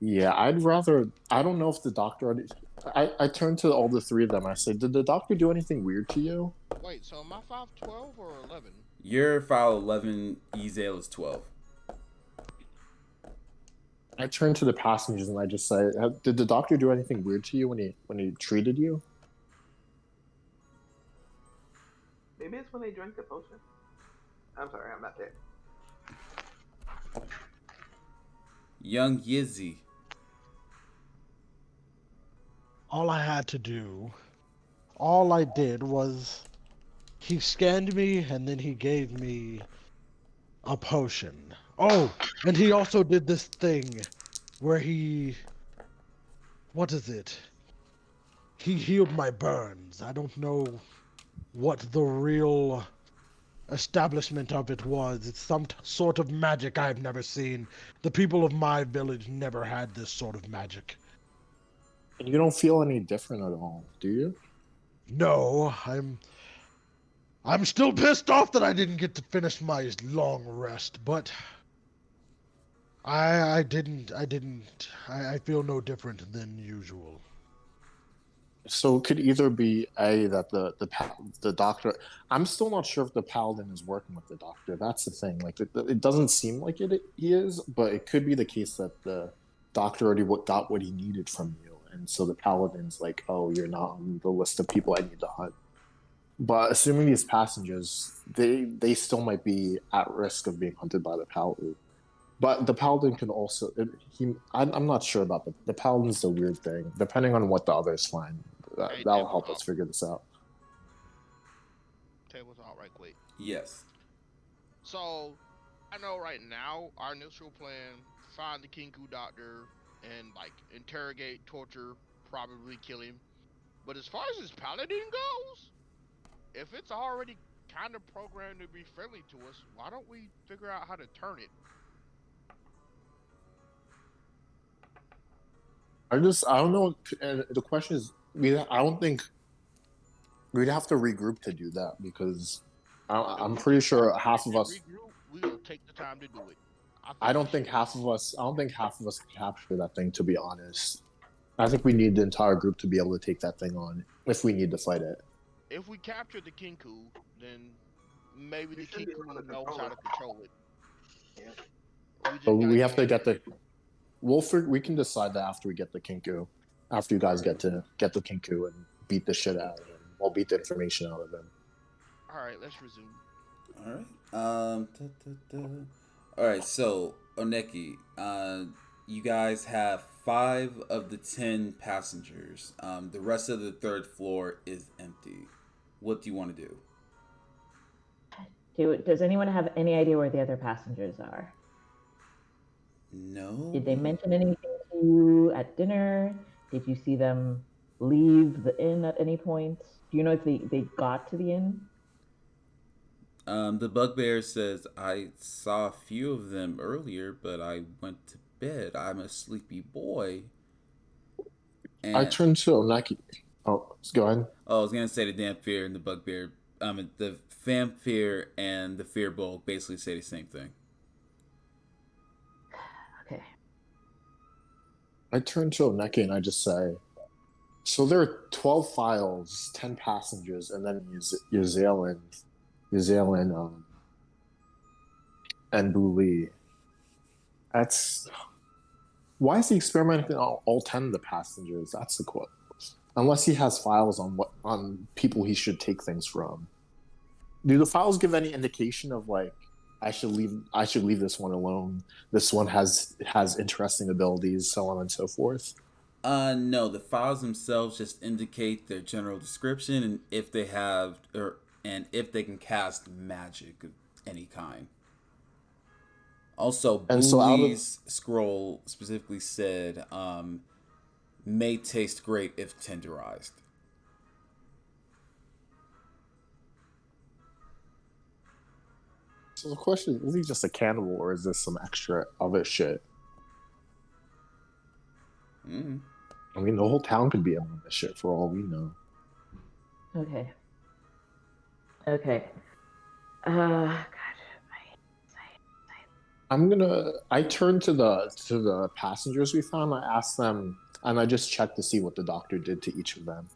[SPEAKER 7] Yeah, I'd rather. I don't know if the doctor already. I turned to all the 3 of them. I said, "Did the doctor do anything weird to you?"
[SPEAKER 3] Wait, so am I 512 or 11?
[SPEAKER 1] Your file 11, Yazel is 12.
[SPEAKER 7] I turned to the passengers and I just say, "Did the doctor do anything weird to you when he treated you?"
[SPEAKER 5] Maybe it's when they drink the potion. I'm sorry, I'm not there.
[SPEAKER 1] Young Yizzy.
[SPEAKER 4] All I did was he scanned me and then he gave me a potion. Oh, and he also did this thing where what is it? He healed my burns. I don't know what the real establishment of it was. It's some sort of magic I've never seen. The people of my village never had this sort of magic.
[SPEAKER 7] And you don't feel any different at all, do you?
[SPEAKER 4] No, I'm still pissed off that I didn't get to finish my long rest, but I feel no different than usual.
[SPEAKER 7] So it could either be that the doctor. I'm still not sure if the paladin is working with the doctor. That's the thing. Like it doesn't seem like he is, but it could be the case that the doctor already got what he needed from you, and so the paladin's like, "Oh, you're not on the list of people I need to hunt." But assuming these passengers, they still might be at risk of being hunted by the paladin. But the paladin can also. I'm not sure about the paladin's the weird thing. Depending on what the others find, that'll help us figure this out.
[SPEAKER 3] Tables out right quick.
[SPEAKER 1] Yes.
[SPEAKER 3] So, I know right now our initial plan: find the Kinku doctor and interrogate, torture, probably kill him. But as far as this paladin goes, if it's already kind of programmed to be friendly to us, why don't we figure out how to turn it?
[SPEAKER 7] I don't know. And the question is, I don't think we'd have to regroup to do that because I'm pretty sure half of us.
[SPEAKER 3] We'll take the time to do it.
[SPEAKER 7] I don't think half of us. I don't think half of us can capture that thing. To be honest. I think we need the entire group to be able to take that thing on if we need to fight it.
[SPEAKER 3] If we capture the Kinku, then maybe
[SPEAKER 5] We
[SPEAKER 3] the
[SPEAKER 5] should be able to
[SPEAKER 3] Kinku knows
[SPEAKER 5] control
[SPEAKER 3] how
[SPEAKER 5] it.
[SPEAKER 3] to control it.
[SPEAKER 5] Yeah.
[SPEAKER 3] We just
[SPEAKER 7] But
[SPEAKER 3] gotta
[SPEAKER 7] we have to
[SPEAKER 3] capture
[SPEAKER 7] get the. We can decide that after we get the Kinku. After you guys get the Kinku and beat the shit out of him. We'll beat the information out of him.
[SPEAKER 3] All right, let's resume.
[SPEAKER 1] All right. All right. So Oneki, you guys have 5 of the 10 passengers. The rest of the 3rd floor is empty. What do you want to do?
[SPEAKER 6] Does anyone have any idea where the other passengers are?
[SPEAKER 1] No.
[SPEAKER 6] Did they mention anything to you at dinner? Did you see them leave the inn at any point? Do you know if they got to the inn?
[SPEAKER 1] The bugbear says, I saw a few of them earlier, but I went to bed. I'm a sleepy boy. And
[SPEAKER 7] I turned to Oneki. Oh, go ahead.
[SPEAKER 1] I was gonna say the damn fear and the bugbear. The Famfear and the Fearbowl basically say the same thing.
[SPEAKER 6] Okay.
[SPEAKER 7] I turn to Oneki and I just say, so there are 12 files, 10 passengers, and then Uzalen, and Buli. That's why is he experimenting on all 10 of the passengers? That's the quote. Unless he has files on people he should take things from. Do the files give any indication of like I should leave this one alone? This one has interesting abilities, so on and so forth.
[SPEAKER 1] No, the files themselves just indicate their general description and if they have and if they can cast magic of any kind. Also, Boolie's scroll specifically said, may taste great if tenderized.
[SPEAKER 7] So the question is he just a cannibal or is this some extra other shit?
[SPEAKER 1] Mm.
[SPEAKER 7] I mean, the whole town could be on this shit for all we know.
[SPEAKER 6] Okay. God.
[SPEAKER 7] I turned to the passengers we found. I asked them, and I just checked to see what the doctor did to each of them.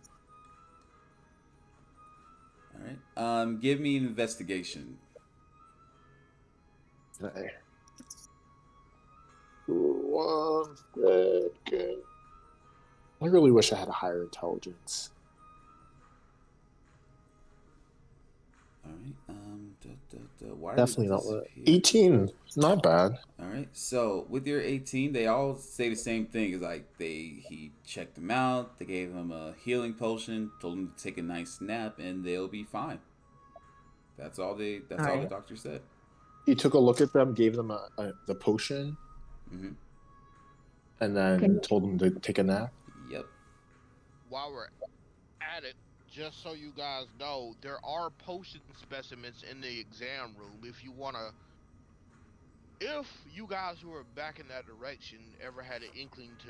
[SPEAKER 1] All right. Give me an investigation.
[SPEAKER 7] Okay. 1 second. I really wish I had a higher intelligence.
[SPEAKER 1] All right. Why
[SPEAKER 7] Definitely not. 18. Not bad.
[SPEAKER 1] All right. So with your 18, they all say the same thing. It's like he checked them out. They gave him a healing potion. Told him to take a nice nap, and they'll be fine. That's all the doctor said.
[SPEAKER 7] He took a look at them, gave them the potion, and then told them to take a nap.
[SPEAKER 1] Yep.
[SPEAKER 3] While we're at it, just so you guys know, there are potion specimens in the exam room. If you guys who are back in that direction ever had an inkling to,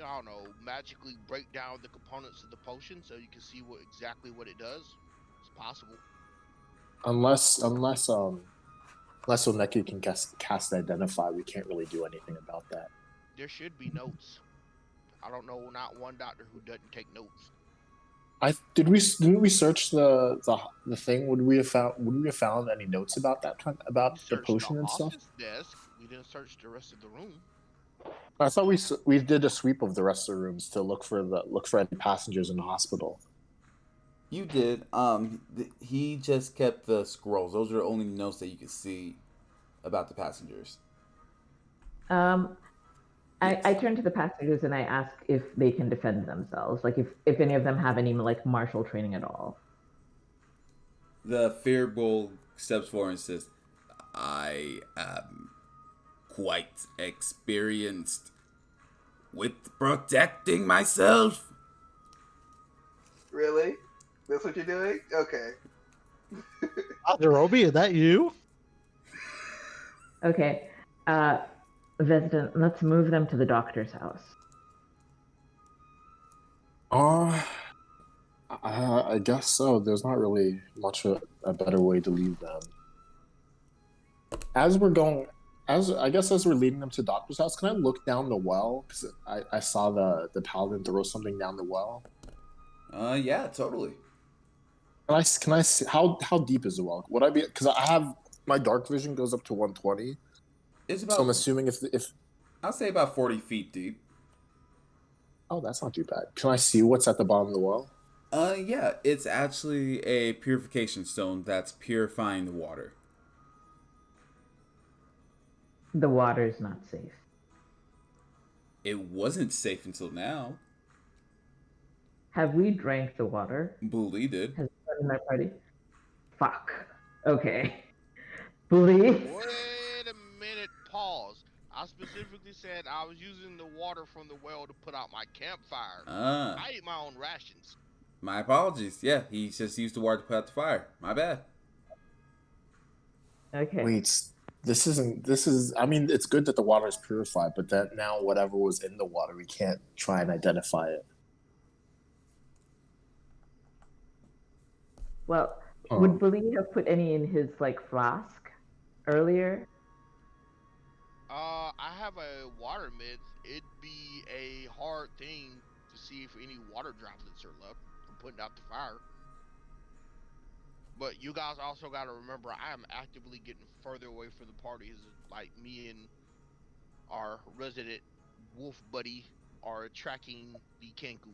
[SPEAKER 3] I don't know, magically break down the components of the potion so you can see exactly what it does, it's possible.
[SPEAKER 7] Unless Oneki can cast Identify, we can't really do anything about that.
[SPEAKER 3] There should be notes. I don't know, not one doctor who doesn't take notes.
[SPEAKER 7] Didn't we search the thing? Would we have found any notes about that about the potion and stuff?
[SPEAKER 3] Desk. We didn't search the rest of the room.
[SPEAKER 7] I thought we did a sweep of the rest of the rooms to look for any passengers in the hospital.
[SPEAKER 1] You did. He just kept the scrolls. Those are the only notes that you could see about the passengers.
[SPEAKER 6] I turn to the passengers and I ask if they can defend themselves, like if any of them have any like martial training at all.
[SPEAKER 1] The Fearbowl steps forward and says, I am quite experienced with protecting myself.
[SPEAKER 5] Really? That's what you're doing? Okay.
[SPEAKER 4] Jerobi, is that you?
[SPEAKER 6] Okay. Resident, let's move them to the doctor's house.
[SPEAKER 7] I guess so. There's not really much a better way to leave them. As we're going as we're leading them to Doctor's house, can I look down the well? Because I saw the paladin throw something down the well.
[SPEAKER 1] Yeah, totally.
[SPEAKER 7] Can I see how deep is the well? Would I be, because I have my dark vision goes up to 120.
[SPEAKER 1] It's
[SPEAKER 7] So I'm
[SPEAKER 1] about,
[SPEAKER 7] assuming if
[SPEAKER 1] I'll say about 40 feet deep.
[SPEAKER 7] oh, that's not too bad. Can I see what's at the bottom of the well?
[SPEAKER 1] Yeah, it's actually a purification stone that's purifying the water.
[SPEAKER 6] The water is not safe.
[SPEAKER 1] It wasn't safe until now.
[SPEAKER 6] Have we drank the water?
[SPEAKER 1] Bully did.
[SPEAKER 6] Has it been in our party? Fuck. Okay. Bully.
[SPEAKER 3] Wait a minute, pause. I specifically said I was using the water from the well to put out my campfire. I ate my own rations.
[SPEAKER 1] My apologies. Yeah, he just used the water to put out the fire. My bad.
[SPEAKER 6] Okay.
[SPEAKER 7] Wait, this is. I mean, it's good that the water is purified, but that now whatever was in the water, we can't try and identify it.
[SPEAKER 6] Well, would Bully have put any in his flask earlier?
[SPEAKER 3] I have a water myth. It'd be a hard thing to see if any water droplets are left from putting out the fire. But you guys also got to remember, I am actively getting further away from the parties. Like me and our resident wolf buddy are tracking the Kenku.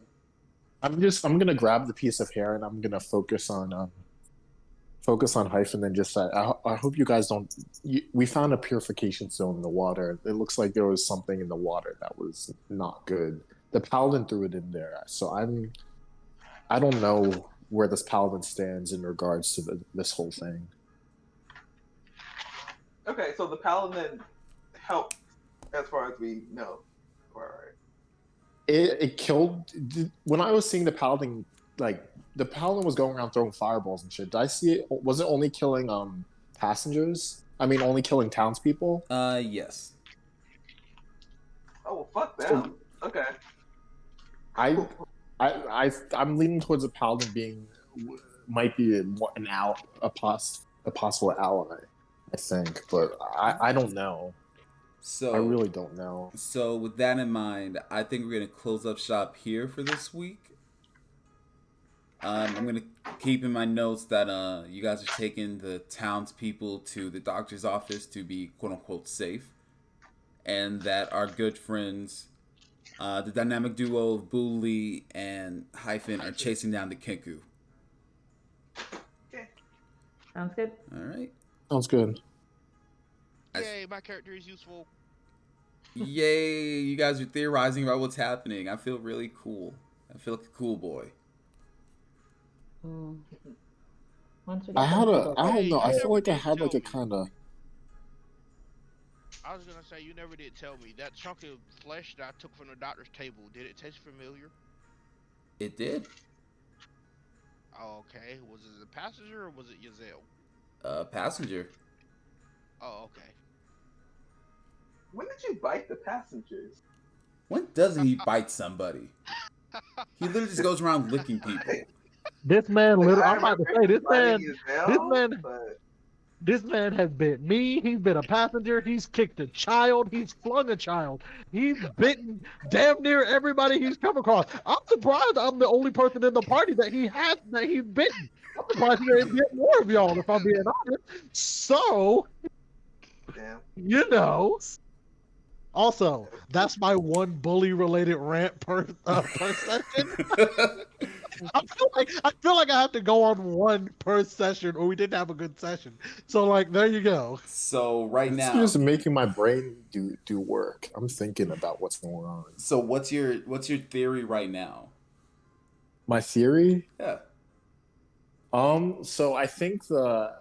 [SPEAKER 7] I'm gonna grab the piece of hair and I'm gonna focus on Hyphen and just say, I hope you guys don't. We found a purification stone in the water. It looks like there was something in the water that was not good. The paladin threw it in there, so I don't know where this paladin stands in regards to this whole thing.
[SPEAKER 5] Okay, so the paladin helped, as far as we know. All right.
[SPEAKER 7] It killed. When I was seeing the paladin, the paladin was going around throwing fireballs and shit. Did I see it? Was it only killing passengers? I mean, only killing townspeople?
[SPEAKER 1] Yes.
[SPEAKER 5] Oh, well, fuck them. Okay.
[SPEAKER 7] I'm leaning towards a paladin might be a possible ally, I think, but I don't know.
[SPEAKER 1] So
[SPEAKER 7] I really don't know.
[SPEAKER 1] So with that in mind, I think we're gonna close up shop here for this week. I'm gonna keep in my notes that you guys are taking the townspeople to the doctor's office to be quote unquote safe, and that our good friends, the dynamic duo of Bully and Hyphen, are chasing down the Kenku.
[SPEAKER 5] Okay.
[SPEAKER 6] Sounds good.
[SPEAKER 1] All right.
[SPEAKER 7] Sounds good.
[SPEAKER 3] Yay, my character is useful.
[SPEAKER 1] Yay, you guys are theorizing about what's happening. I feel really cool. I feel like a cool boy.
[SPEAKER 7] I don't know. I feel like I had a kind of.
[SPEAKER 3] I was gonna say, you never did tell me that chunk of flesh that I took from the doctor's table. Did it taste familiar?
[SPEAKER 1] It did.
[SPEAKER 3] Okay. Was it a passenger or was it Yazel?
[SPEAKER 1] Passenger.
[SPEAKER 3] Oh, okay.
[SPEAKER 5] When did you bite the passengers?
[SPEAKER 1] When doesn't he bite somebody? He literally just goes around licking people.
[SPEAKER 4] This man, literally, I'm about to say,
[SPEAKER 5] But
[SPEAKER 4] this man has bit me. He's been a passenger. He's kicked a child. He's flung a child. He's bitten damn near everybody he's come across. I'm surprised I'm the only person in the party that he's bitten. I'm surprised there isn't more of y'all, if I'm being honest. So,
[SPEAKER 5] damn.
[SPEAKER 4] you know. Also, that's my one bully-related rant per session. I feel like I have to go on one per session, or we didn't have a good session. So, there you go.
[SPEAKER 1] So right now,
[SPEAKER 7] it's just making my brain do work. I'm thinking about what's going on.
[SPEAKER 1] So what's your theory right now?
[SPEAKER 7] My theory?
[SPEAKER 1] Yeah.
[SPEAKER 7] So I think the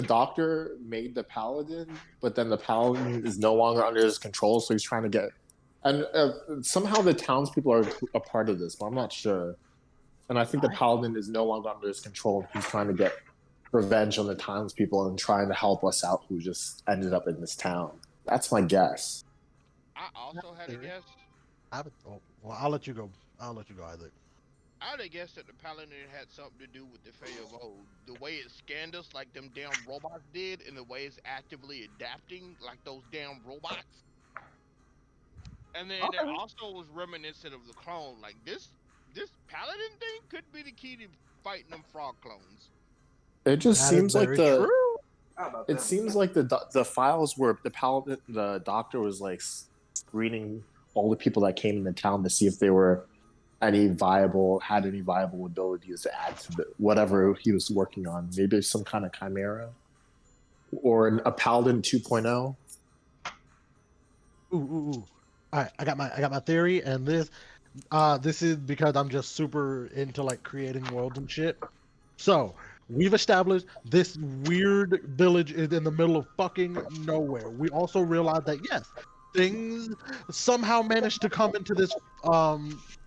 [SPEAKER 7] doctor made the paladin, but then the paladin is no longer under his control, so he's trying to get. And somehow the townspeople are a part of this, but I'm not sure. And I think the paladin is no longer under his control. He's trying to get revenge on the townspeople and trying to help us out who just ended up in this town. That's my guess.
[SPEAKER 3] I also had a guess.
[SPEAKER 4] Well, I'll let you go. Isaac.
[SPEAKER 3] I'd have guessed that the paladin had something to do with the Fae of old. The way it scanned us like them damn robots did, and the way it's actively adapting like those damn robots. And then it
[SPEAKER 5] Okay.
[SPEAKER 3] also was reminiscent of the clone. Like this paladin thing could be the key to fighting them frog clones.
[SPEAKER 7] It just
[SPEAKER 4] That is
[SPEAKER 7] seems like
[SPEAKER 4] very true.
[SPEAKER 5] How about
[SPEAKER 7] it
[SPEAKER 5] them?
[SPEAKER 7] seems like the files where the doctor was like screening all the people that came into town to see if they were had any viable abilities to add to whatever he was working on. Maybe some kind of chimera or a paladin 2.0.
[SPEAKER 4] Ooh. All right, I got my theory, and this is because I'm just super into like creating worlds and shit. So we've established this weird village is in the middle of fucking nowhere. We also realize that yes, things somehow managed to come into this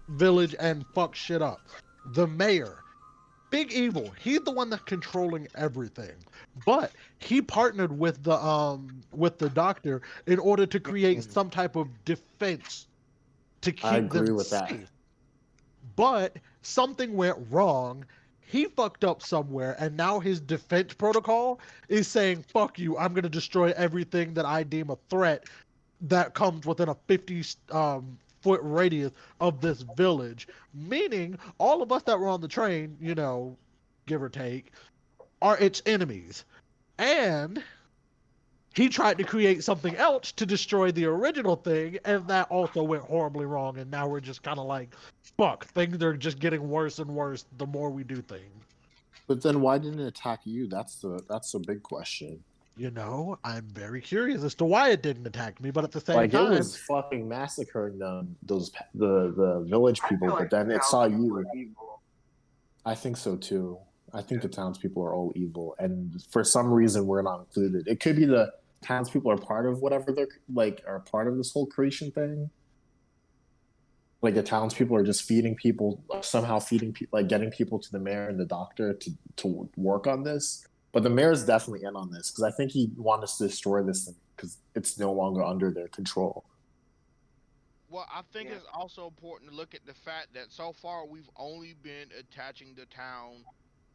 [SPEAKER 4] village and fuck shit up. The mayor, big evil. He's the one that's controlling everything. But he partnered with the doctor in order to create some type of defense to
[SPEAKER 7] I
[SPEAKER 4] keep
[SPEAKER 7] agree
[SPEAKER 4] them
[SPEAKER 7] with that.
[SPEAKER 4] safe. But something went wrong. He fucked up somewhere, and now his defense protocol is saying, fuck you, I'm going to destroy everything that I deem a threat that comes within a 50 foot radius of this village. Meaning, all of us that were on the train, give or take, are its enemies. And he tried to create something else to destroy the original thing, and that also went horribly wrong. And now we're just kind of like, fuck, things are just getting worse and worse the more we do things.
[SPEAKER 7] But then why didn't it attack you? That's the big question.
[SPEAKER 4] I'm very curious as to why it didn't attack me, but at the same
[SPEAKER 7] Like
[SPEAKER 4] time,
[SPEAKER 7] it was fucking massacring the village
[SPEAKER 5] I
[SPEAKER 7] people,
[SPEAKER 5] feel
[SPEAKER 7] but
[SPEAKER 5] like
[SPEAKER 7] then
[SPEAKER 5] the
[SPEAKER 7] it saw
[SPEAKER 5] townspeople
[SPEAKER 7] you.
[SPEAKER 5] are evil.
[SPEAKER 7] I think so too. I think the townspeople are all evil, and for some reason we're not included. It could be the townspeople are part of whatever they're like, are part of this whole creation thing. Like the townspeople are just feeding people, somehow feeding people, like getting people to the mayor and the doctor to work on this. But the mayor's definitely in on this because I think he wanted to destroy this thing because it's no longer under their control.
[SPEAKER 3] Well, I think
[SPEAKER 5] Yeah.
[SPEAKER 3] it's also important to look at the fact that so far we've only been attaching the town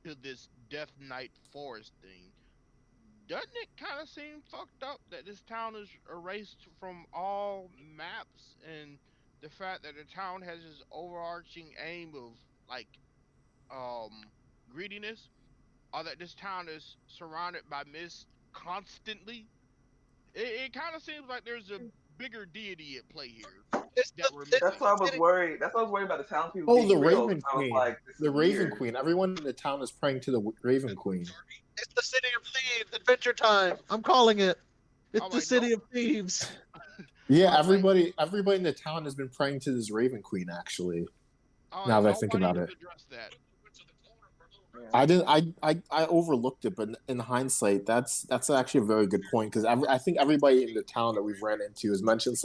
[SPEAKER 3] to this Death Knight forest thing. Doesn't it kind of seem fucked up that this town is erased from all maps, and the fact that the town has this overarching aim of like um greediness, or that this town is surrounded by mist constantly? It kind of seems like there's a bigger deity at play here that we're
[SPEAKER 4] it's
[SPEAKER 5] That's
[SPEAKER 3] missing.
[SPEAKER 5] why I was worried. That's why I was worried about the townspeople
[SPEAKER 7] Oh, the
[SPEAKER 5] being real.
[SPEAKER 7] Raven
[SPEAKER 5] I was
[SPEAKER 7] Queen.
[SPEAKER 5] like, this
[SPEAKER 7] The
[SPEAKER 5] is
[SPEAKER 7] Raven
[SPEAKER 5] weird.
[SPEAKER 7] Queen. Everyone in the town is praying to the Raven Queen.
[SPEAKER 4] it's the City of Thieves, Adventure Time. I'm calling it. It's
[SPEAKER 3] I'm
[SPEAKER 4] the
[SPEAKER 3] like, nope.
[SPEAKER 4] City of Thieves.
[SPEAKER 7] Yeah,
[SPEAKER 3] I'm like,
[SPEAKER 7] everybody in the town has been praying to this Raven Queen. Actually,
[SPEAKER 3] I'm
[SPEAKER 7] now
[SPEAKER 3] like,
[SPEAKER 7] that I think
[SPEAKER 3] nobody
[SPEAKER 7] about
[SPEAKER 3] has
[SPEAKER 7] it,
[SPEAKER 3] addressed that.
[SPEAKER 5] Yeah.
[SPEAKER 7] I didn't. I overlooked it, but in hindsight, that's actually a very good point because I think everybody in the town that we've ran into has mentioned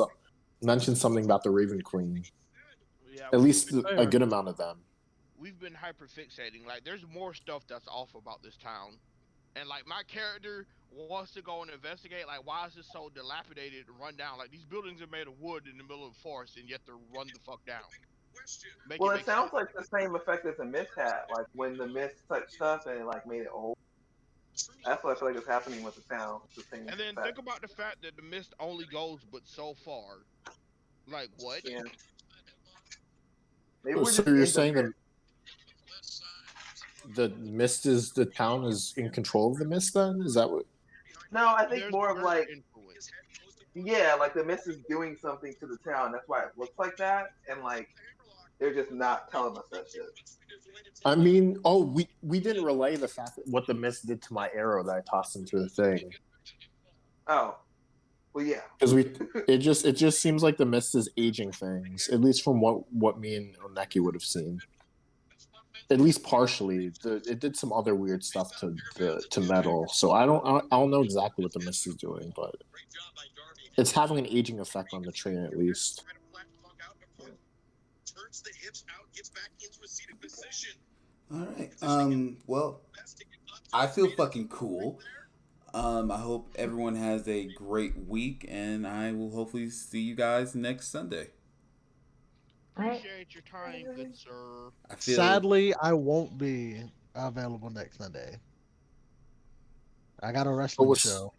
[SPEAKER 7] something about the Raven Queen.
[SPEAKER 3] Yeah,
[SPEAKER 7] At least a
[SPEAKER 4] Fair.
[SPEAKER 7] good amount of them.
[SPEAKER 3] we've been hyper fixating. Like, there's more stuff that's off about this town, and like my character wants to go and investigate. Like, why is this so dilapidated and run down? Like, these buildings are made of wood in the middle of the forest, and yet they're run the fuck down. Make
[SPEAKER 5] Well,
[SPEAKER 3] it
[SPEAKER 5] it
[SPEAKER 3] make sense.
[SPEAKER 5] sounds like the same effect as the mist had. Like when the mist touched stuff and it like made it old. That's what I feel like is happening with the town. It's the same
[SPEAKER 3] And then
[SPEAKER 5] effect.
[SPEAKER 3] think about the fact that the mist only goes but so far. Like, what?
[SPEAKER 5] Yeah. Maybe we're
[SPEAKER 7] So
[SPEAKER 5] just
[SPEAKER 7] you're
[SPEAKER 5] in the
[SPEAKER 7] saying
[SPEAKER 5] mist.
[SPEAKER 7] the mist is the town is in control of the mist? Then is that what?
[SPEAKER 5] No, I think
[SPEAKER 3] There's
[SPEAKER 5] more of
[SPEAKER 3] greater
[SPEAKER 5] like,
[SPEAKER 3] influence.
[SPEAKER 5] yeah, like the mist is doing something to the town. That's why it looks like that, and like they're just not telling us that shit.
[SPEAKER 7] I mean, oh, we didn't relay the fact that what the mist did to my arrow that I tossed into the thing.
[SPEAKER 5] Oh, well, yeah.
[SPEAKER 7] Because it just seems like the mist is aging things, at least from what me and Oneki would have seen. At least partially, it did some other weird stuff to metal. So I don't know exactly what the mist is doing, but it's having an aging effect on the train at least.
[SPEAKER 1] All right. Well, I feel fucking cool. I hope everyone has a great week, and I will hopefully see you guys next Sunday.
[SPEAKER 3] Appreciate your time, good sir.
[SPEAKER 1] I feel
[SPEAKER 4] Sadly, I won't be available next Sunday. I got a
[SPEAKER 7] Oh,
[SPEAKER 4] wrestling
[SPEAKER 7] was
[SPEAKER 4] show.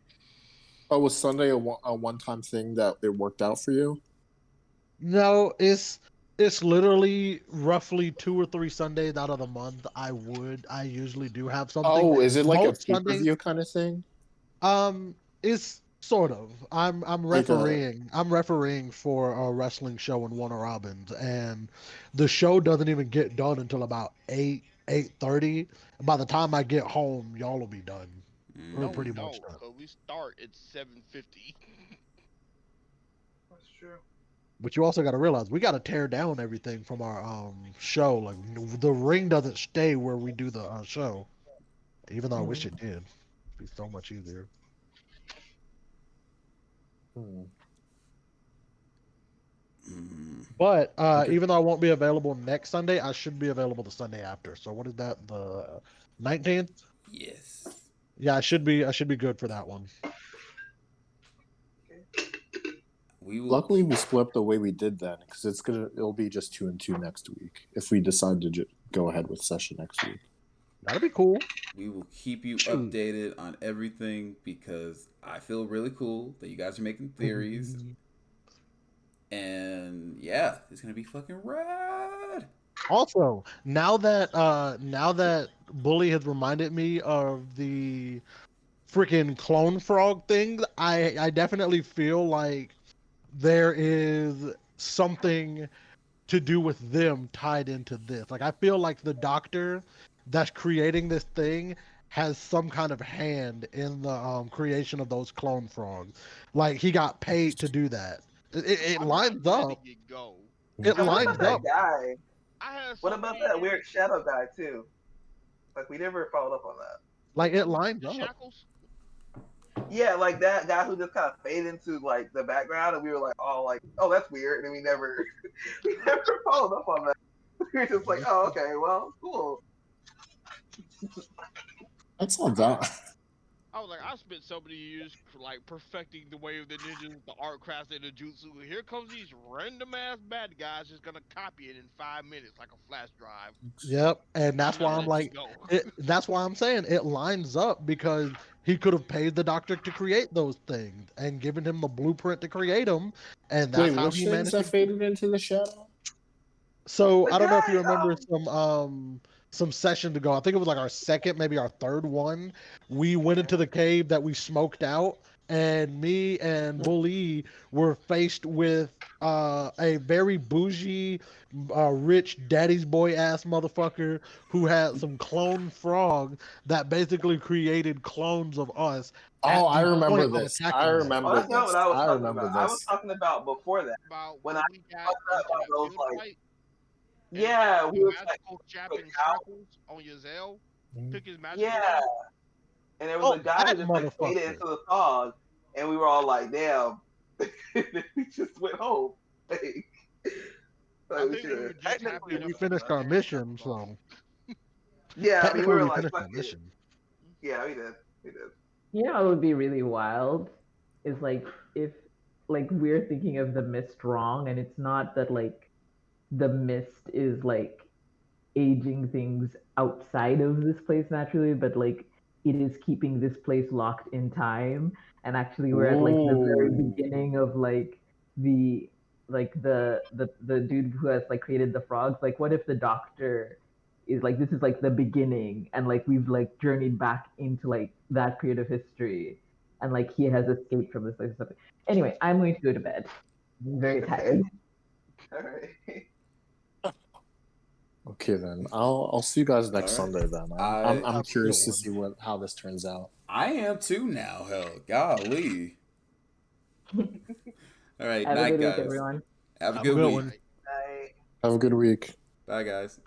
[SPEAKER 7] was Sunday a one-time thing that it worked out for you?
[SPEAKER 4] No, it's literally roughly 2 or 3 Sundays out of the month. I usually do have something.
[SPEAKER 7] Oh, is it like a
[SPEAKER 4] Most Sundays,
[SPEAKER 7] pay-per-view kind of thing?
[SPEAKER 4] it's sort of. I'm
[SPEAKER 7] Like a
[SPEAKER 4] refereeing. I'm refereeing for a wrestling show in Warner Robins, and the show doesn't even get done until about 8:30. By the time I get home, y'all will be done. We're
[SPEAKER 3] No, we
[SPEAKER 4] pretty much
[SPEAKER 3] don't,
[SPEAKER 4] done.
[SPEAKER 3] cause we start at 7:50.
[SPEAKER 5] That's true.
[SPEAKER 4] But you also got to realize we got to tear down everything from our show. Like the ring doesn't stay where we do the show, even though I wish it did. It'd be so much easier.
[SPEAKER 7] hmm.
[SPEAKER 4] But
[SPEAKER 7] Okay.
[SPEAKER 4] even though I won't be available next Sunday, I should be available the Sunday after. So what is that? The 19th?
[SPEAKER 1] yes.
[SPEAKER 4] Yeah, I should be. I should be good for that one.
[SPEAKER 1] We will.
[SPEAKER 7] Luckily, we split up the way we did then, because it'll be just 2 and 2 next week if we decide to go ahead with session next week.
[SPEAKER 4] That'll be cool.
[SPEAKER 1] We will keep you
[SPEAKER 4] Shoot.
[SPEAKER 1] updated on everything because I feel really cool that you guys are making theories. And yeah, it's gonna be fucking rad.
[SPEAKER 4] Also, now that Bully has reminded me of the freaking clone frog thing, I definitely feel like there is something to do with them tied into this. Like I feel like the doctor that's creating this thing has some kind of hand in the creation of those clone frogs. Like he got paid to do that. It
[SPEAKER 3] I'm not
[SPEAKER 4] lines
[SPEAKER 3] letting
[SPEAKER 4] up.
[SPEAKER 3] it go.
[SPEAKER 4] It
[SPEAKER 5] And what
[SPEAKER 4] lines
[SPEAKER 5] about that
[SPEAKER 4] up.
[SPEAKER 5] guy?
[SPEAKER 3] I had
[SPEAKER 5] What about
[SPEAKER 3] somebody
[SPEAKER 5] that weird shadow guy too? Like we never followed up on that.
[SPEAKER 4] Like it lines
[SPEAKER 3] the
[SPEAKER 4] up.
[SPEAKER 3] shackles.
[SPEAKER 5] Yeah, like that guy who just kind of faded into like the background, and we were like, oh, that's weird, and we never, we never followed up on that. We were just like, oh, okay, well, cool.
[SPEAKER 7] That's not that.
[SPEAKER 3] I was like, I spent so many years like perfecting the way of the ninjas, the art crafts, and the jutsu. Here comes these random ass bad guys just gonna copy it in 5 minutes like a flash drive.
[SPEAKER 4] Yep, and that's
[SPEAKER 3] I'm
[SPEAKER 4] why
[SPEAKER 3] not
[SPEAKER 4] I'm
[SPEAKER 3] letting
[SPEAKER 4] like,
[SPEAKER 3] it go.
[SPEAKER 4] that's why I'm saying it lines up because he could have paid the doctor to create those things and given him the blueprint to create them, and that's
[SPEAKER 7] Wait,
[SPEAKER 4] how
[SPEAKER 7] which
[SPEAKER 4] he
[SPEAKER 7] things
[SPEAKER 4] managed
[SPEAKER 7] that
[SPEAKER 4] to.
[SPEAKER 7] faded into the shadow?
[SPEAKER 4] So
[SPEAKER 5] The
[SPEAKER 4] I don't know if you
[SPEAKER 5] guy,
[SPEAKER 4] remember some sessions ago. I think it was like our second, maybe our third one. We went into the cave that we smoked out, and me and Bully were faced with a very bougie, rich daddy's boy ass motherfucker who had some clone frog that basically created clones of us
[SPEAKER 7] Oh,
[SPEAKER 4] at
[SPEAKER 7] I
[SPEAKER 4] the
[SPEAKER 7] remember
[SPEAKER 4] point of
[SPEAKER 7] this. I
[SPEAKER 4] attacking us.
[SPEAKER 5] oh,
[SPEAKER 7] remember
[SPEAKER 5] that's not what
[SPEAKER 7] this.
[SPEAKER 5] I was
[SPEAKER 7] I
[SPEAKER 5] talking
[SPEAKER 7] remember
[SPEAKER 5] about. I was
[SPEAKER 7] this.
[SPEAKER 5] talking about before that.
[SPEAKER 3] About
[SPEAKER 5] When
[SPEAKER 3] when
[SPEAKER 5] I
[SPEAKER 3] we got
[SPEAKER 5] talked
[SPEAKER 3] into
[SPEAKER 5] about
[SPEAKER 3] that
[SPEAKER 5] those
[SPEAKER 3] field
[SPEAKER 5] like,
[SPEAKER 3] fight. And
[SPEAKER 5] yeah, we
[SPEAKER 3] the
[SPEAKER 5] were like,
[SPEAKER 3] magical chapping
[SPEAKER 5] out.
[SPEAKER 3] shackles on your Zell.
[SPEAKER 7] Mm.
[SPEAKER 3] Took his magical
[SPEAKER 5] Yeah,
[SPEAKER 3] ring.
[SPEAKER 5] and there was
[SPEAKER 4] Oh,
[SPEAKER 5] a guy who
[SPEAKER 4] that
[SPEAKER 5] just like faded
[SPEAKER 4] motherfucker!
[SPEAKER 5] into the fog, and we were all like, damn. We just went home.
[SPEAKER 3] I
[SPEAKER 5] Like we
[SPEAKER 3] think we
[SPEAKER 5] should.
[SPEAKER 3] were just happy
[SPEAKER 4] Technically, we
[SPEAKER 3] enough to
[SPEAKER 4] finished
[SPEAKER 3] put
[SPEAKER 4] our
[SPEAKER 3] the
[SPEAKER 4] mission,
[SPEAKER 3] shackles on.
[SPEAKER 4] so
[SPEAKER 5] Yeah, I mean, we
[SPEAKER 4] technically
[SPEAKER 5] were
[SPEAKER 4] we
[SPEAKER 5] like,
[SPEAKER 4] finished
[SPEAKER 5] fuck
[SPEAKER 4] our
[SPEAKER 5] it.
[SPEAKER 4] mission.
[SPEAKER 5] Yeah, we did. We did.
[SPEAKER 6] You know, it would be really wild. Is like if like we're thinking of the mist wrong, and it's not that like the mist is like aging things outside of this place naturally, but like it is keeping this place locked in time. And actually, we're at like the very
[SPEAKER 7] Ooh.
[SPEAKER 6] beginning of like the dude who has like created the frogs. Like, what if the doctor is like this is like the beginning, and like we've like journeyed back into like that period of history, and like he has escaped from this place or something. Anyway, I'm going to go to bed. I'm very tired.
[SPEAKER 5] All right.
[SPEAKER 7] Okay then. I'll see you guys next
[SPEAKER 1] All right.
[SPEAKER 7] Sunday then. I'm
[SPEAKER 1] I-
[SPEAKER 7] I'm
[SPEAKER 4] Have a
[SPEAKER 7] curious
[SPEAKER 4] good
[SPEAKER 7] to see how this turns out.
[SPEAKER 1] I am too now. Hell, golly. All right,
[SPEAKER 6] Have a
[SPEAKER 1] night,
[SPEAKER 6] good week,
[SPEAKER 1] guys.
[SPEAKER 6] everyone.
[SPEAKER 1] Have a
[SPEAKER 4] Have a
[SPEAKER 1] good
[SPEAKER 4] good
[SPEAKER 1] week.
[SPEAKER 4] one.
[SPEAKER 5] Night.
[SPEAKER 7] Have a good week.
[SPEAKER 1] Bye, guys.